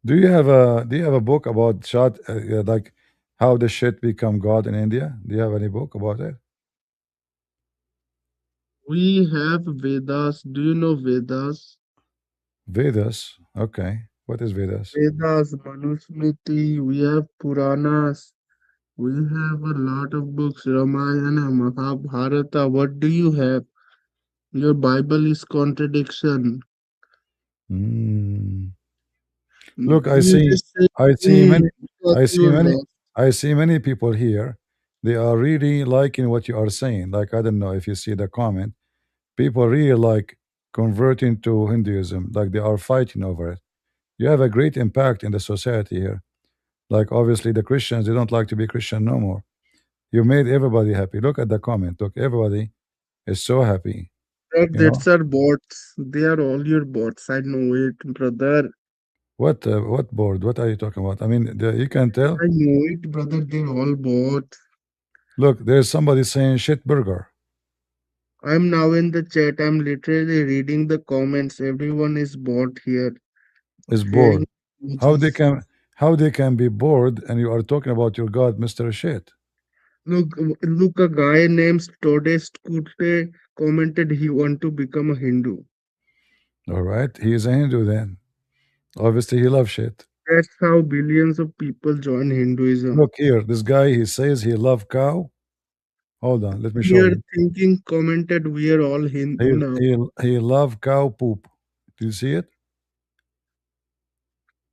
Do you have a book about shot like how the shit become God in India? Do you have any book about it? We have Vedas. Do you know Vedas? Vedas. Okay. What is Vedas? Vedas, Manusmriti, we have Puranas, we have a lot of books, Ramayana, Mahabharata. What do you have? Your Bible is contradiction. Hmm. Look, I You see, just say I see me many, because I you see many, love. I see many people here. They are really liking what you are saying. Like I don't know if you see the comment. People really like converting to Hinduism. Like they are fighting over it. You have a great impact in the society here. Like obviously the Christians, they don't like to be Christian no more. You made everybody happy. Look at the comment. Look, everybody is so happy. That You know that's our bots. They are all your bots. I know it, brother. what board? What are you talking about? I mean, you can tell. I know it, brother. They're all bots. Look, there's somebody saying shit burger I'm now in the chat. I'm literally reading the comments. Everyone is bot here, is sharing bored. How they emojis. can how they can be bored and you are talking about your God, Mr. Shit. Look, a guy named Todest Kute commented he want to become a Hindu. All right, he is a Hindu then. Obviously, he loves shit. That's how billions of people join Hinduism. Look here, this guy he says he love cow. Hold on, let me show Here you. thinking commented we are all Hindu He now. he he love cow poop. Do you see it?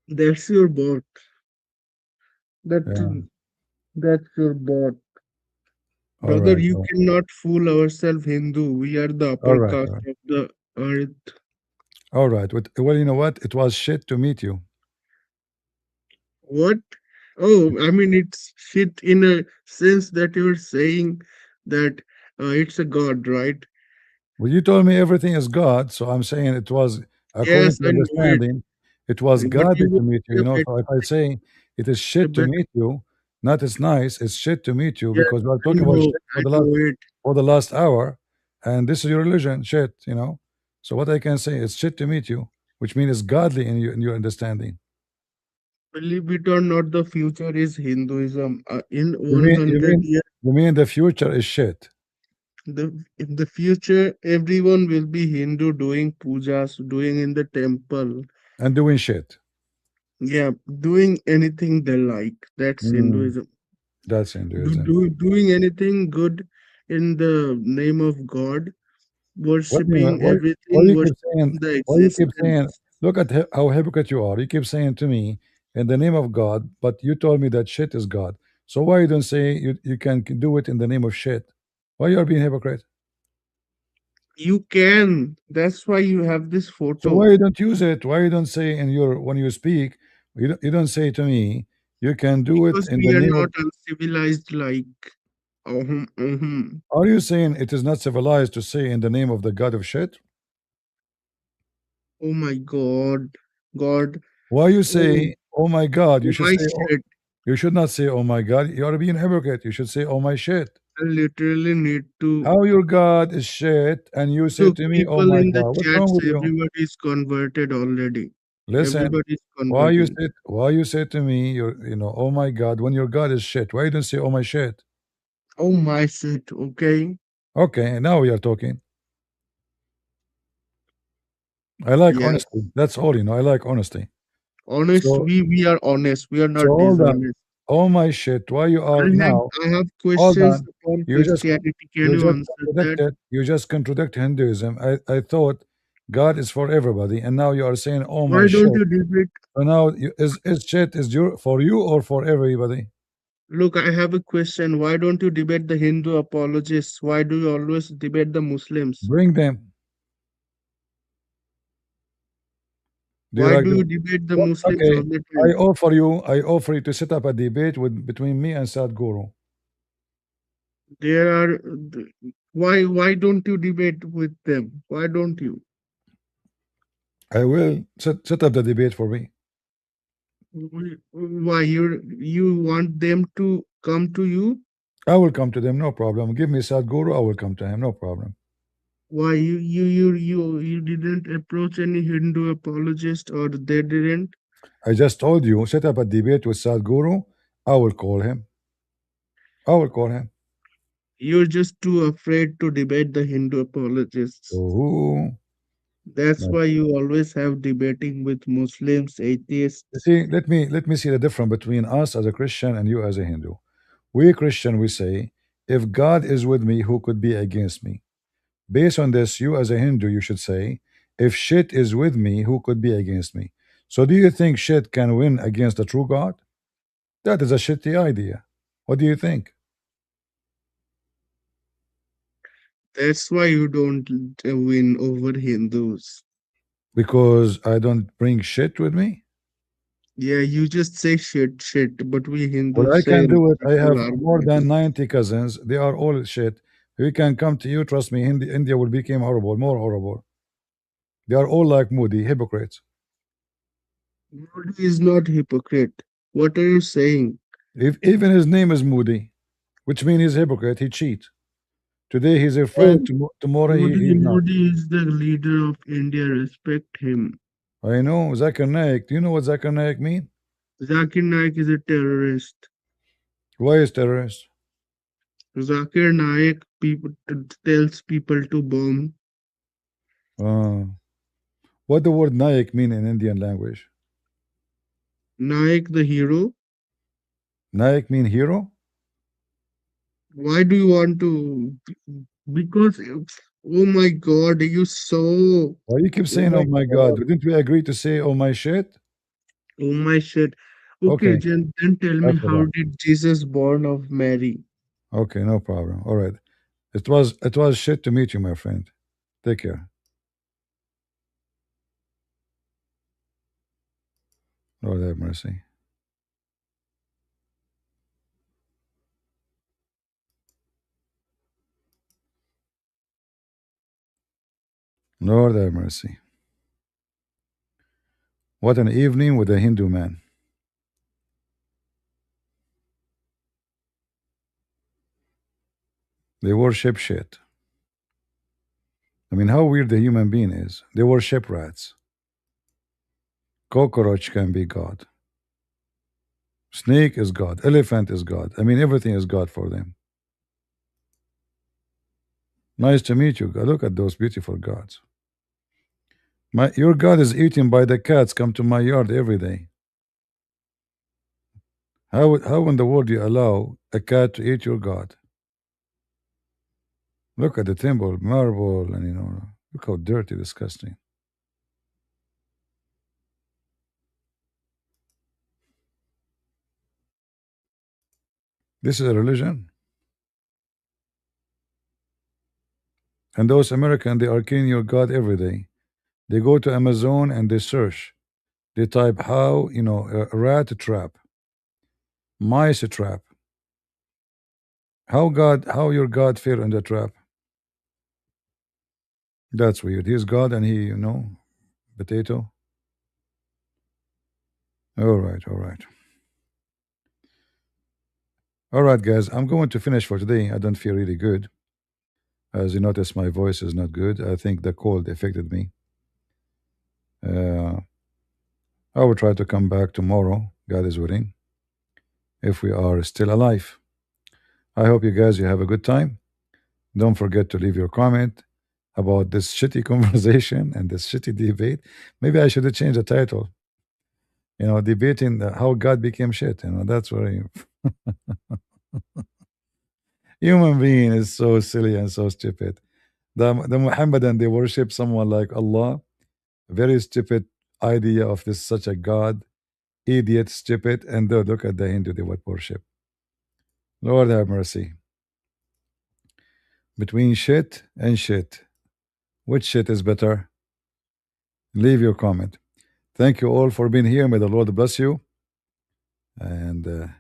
That's your bot. That Yeah. that's your bot. All Brother, right. you cannot fool ourselves Hindu. We are the All upper right. caste All right. of the earth. All right. Well, you know what? It was shit to meet you. What? Oh, I mean it's shit in a sense that you're saying that it's a god, right? Well, you told me everything is God, so I'm saying it was according Yes, to I know it. understanding, it was But godly you to meet you. want You know, a so if I say it is shit to better. meet you, not it's nice, it's shit to meet you Yes, because we are I talking about know. shit I know it. for the last hour, and this is your religion, shit. You know, so what I can say is shit to meet you, which means it's godly in your understanding. Believe it or not, the future is Hinduism. In You mean you 100 mean years, you mean the future is shit in the future, everyone will be Hindu doing pujas, doing in the temple. and doing shit. Yeah, doing anything they like. That's Mm, Hinduism. that's Hinduism. Doing anything good in the name of God, What do you mean? worshipping Why everything, you keep saying? worshipping the Why you keep saying? existence. Look at how hypocrite you are. You keep saying to me in the name of God, but you told me that shit is God. So why you don't say you can do it in the name of shit? Why you are being hypocrite? You can. That's why you have this So why photo. you don't use it? Why you don't say in your when you speak? You don't say to me you can do it Because in we the are name not of. uncivilized like Are you saying it is not civilized to say in the name of the God of shit? Oh my God. God. Why you Oh, say oh my God? You oh should my say oh, shit. you should not say oh my God. You are being hypocrite. You should say oh my shit. I literally need to How your God is shit, and you say look. to me, "Oh People my in the God, what's wrong chats, with you?" everybody is converted already. Listen, Everybody is converting. why you say to me, "Oh my God," when your God is shit? Why you don't say, "Oh my shit"? Oh my shit. Okay. Okay, now we are talking. I like Yeah. honesty. That's all, I like honesty. Honest. So, We are honest. We are so not hold on. dishonest. Oh my shit! Why you I are have now? I have Hold questions on. upon You just Christianity. Can you you just answer that? contradicted. You just contradict Hinduism. I thought God is for everybody, and now you are saying, "Oh my Why don't shit." you debate? So now, is shit is your for you or for everybody? Look, I have a question. Why don't you debate the Hindu apologists? Why do you always debate the Muslims? Bring them. Do you Why like do you them? debate the What? Muslims Okay. all the I time? offer you. I offer you to set up a debate with between me and Sadhguru. There are why don't you debate with them? Why don't you? I will set up the debate for me. Why you want them to come to you? I will come to them, no problem. Give me Sadhguru, I will come to him, no problem. Why you didn't approach any Hindu apologist or they didn't? I just told you, set up a debate with Sadhguru, I will call him. I will call him. You're just too afraid to debate the Hindu apologists. Oh, That's no. why you always have debating with Muslims, You atheists. see, let me see the difference between us as a Christian and you as a Hindu. We Christian, we say, if God is with me, who could be against me? Based on this, you as a Hindu, you should say, if shit is with me, who could be against me? So do you think shit can win against the true God? That is a shitty idea. What do you think? That's why you don't win over Hindus. Because I don't bring shit with me? Yeah, you just say shit, but we Well, Hindus I say can do it. I people have are more than bad. 90 cousins. They are all shit. We can come to you. Trust me, India will become horrible, more horrible. They are all like Moody, hypocrites. Modi is not hypocrite. What are you saying? If even his name is Moody, which means he's a hypocrite, he cheat. Today he's a Oh, friend, tomorrow he's not. Modi is the leader of India. Respect him. I know, Zakir Naik. Do you know what Zakir Naik mean? Zakir Naik is a terrorist. Why is terrorist? Zakir Naik tells people to bomb. Uh, what the word Naik mean in Indian language? Naik the hero. Naik mean hero? Why do you want to? Because, oh my God, you so. Why you keep Oh saying, oh my my God? God. Didn't we agree to say, oh my shit? Oh my shit. Okay, Okay, then tell me after how that. did Jesus born of Mary? Okay, no problem. All right. It was shit to meet you, my friend. Take care. Lord have mercy. Lord have mercy. What an evening with a Hindu man. They worship shit. I mean, how weird the human being is. They worship rats. Cockroach can be God. Snake is God. Elephant is God. I mean, everything is God for them. Nice to meet you. Look at those beautiful gods. Your God is eaten by the cats come to my yard every day. How in the world do you allow a cat to eat your God? Look at the temple, marble, and look how dirty, disgusting. This is a religion. And those Americans, they are killing your God every day. They go to Amazon and they search. They type how, a rat trap, mice trap. How your God fell in the trap? That's weird. He's God and potato. All right, all right. All right, guys, I'm going to finish for today. I don't feel really good. As you notice, my voice is not good. I think the cold affected me. Uh, I will try to come back tomorrow, God is willing, if we are still alive. I hope you have a good time. Don't forget to leave your comment about this shitty conversation and this shitty debate. Maybe I should have changed the title. Debating how God became shit. That's very human being is so silly and so stupid. The Muhammadan, they worship someone like Allah. Very stupid idea of this such a God. Idiot, stupid, and look at the Hindu they would worship. Lord have mercy. Between shit and shit, which shit is better? Leave your comment. Thank you all for being here. May the Lord bless you. And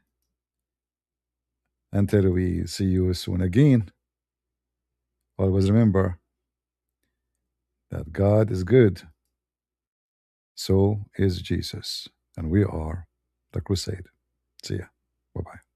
Until we see you soon again, always remember that God is good, so is Jesus, and we are the crusade. See ya. Bye bye.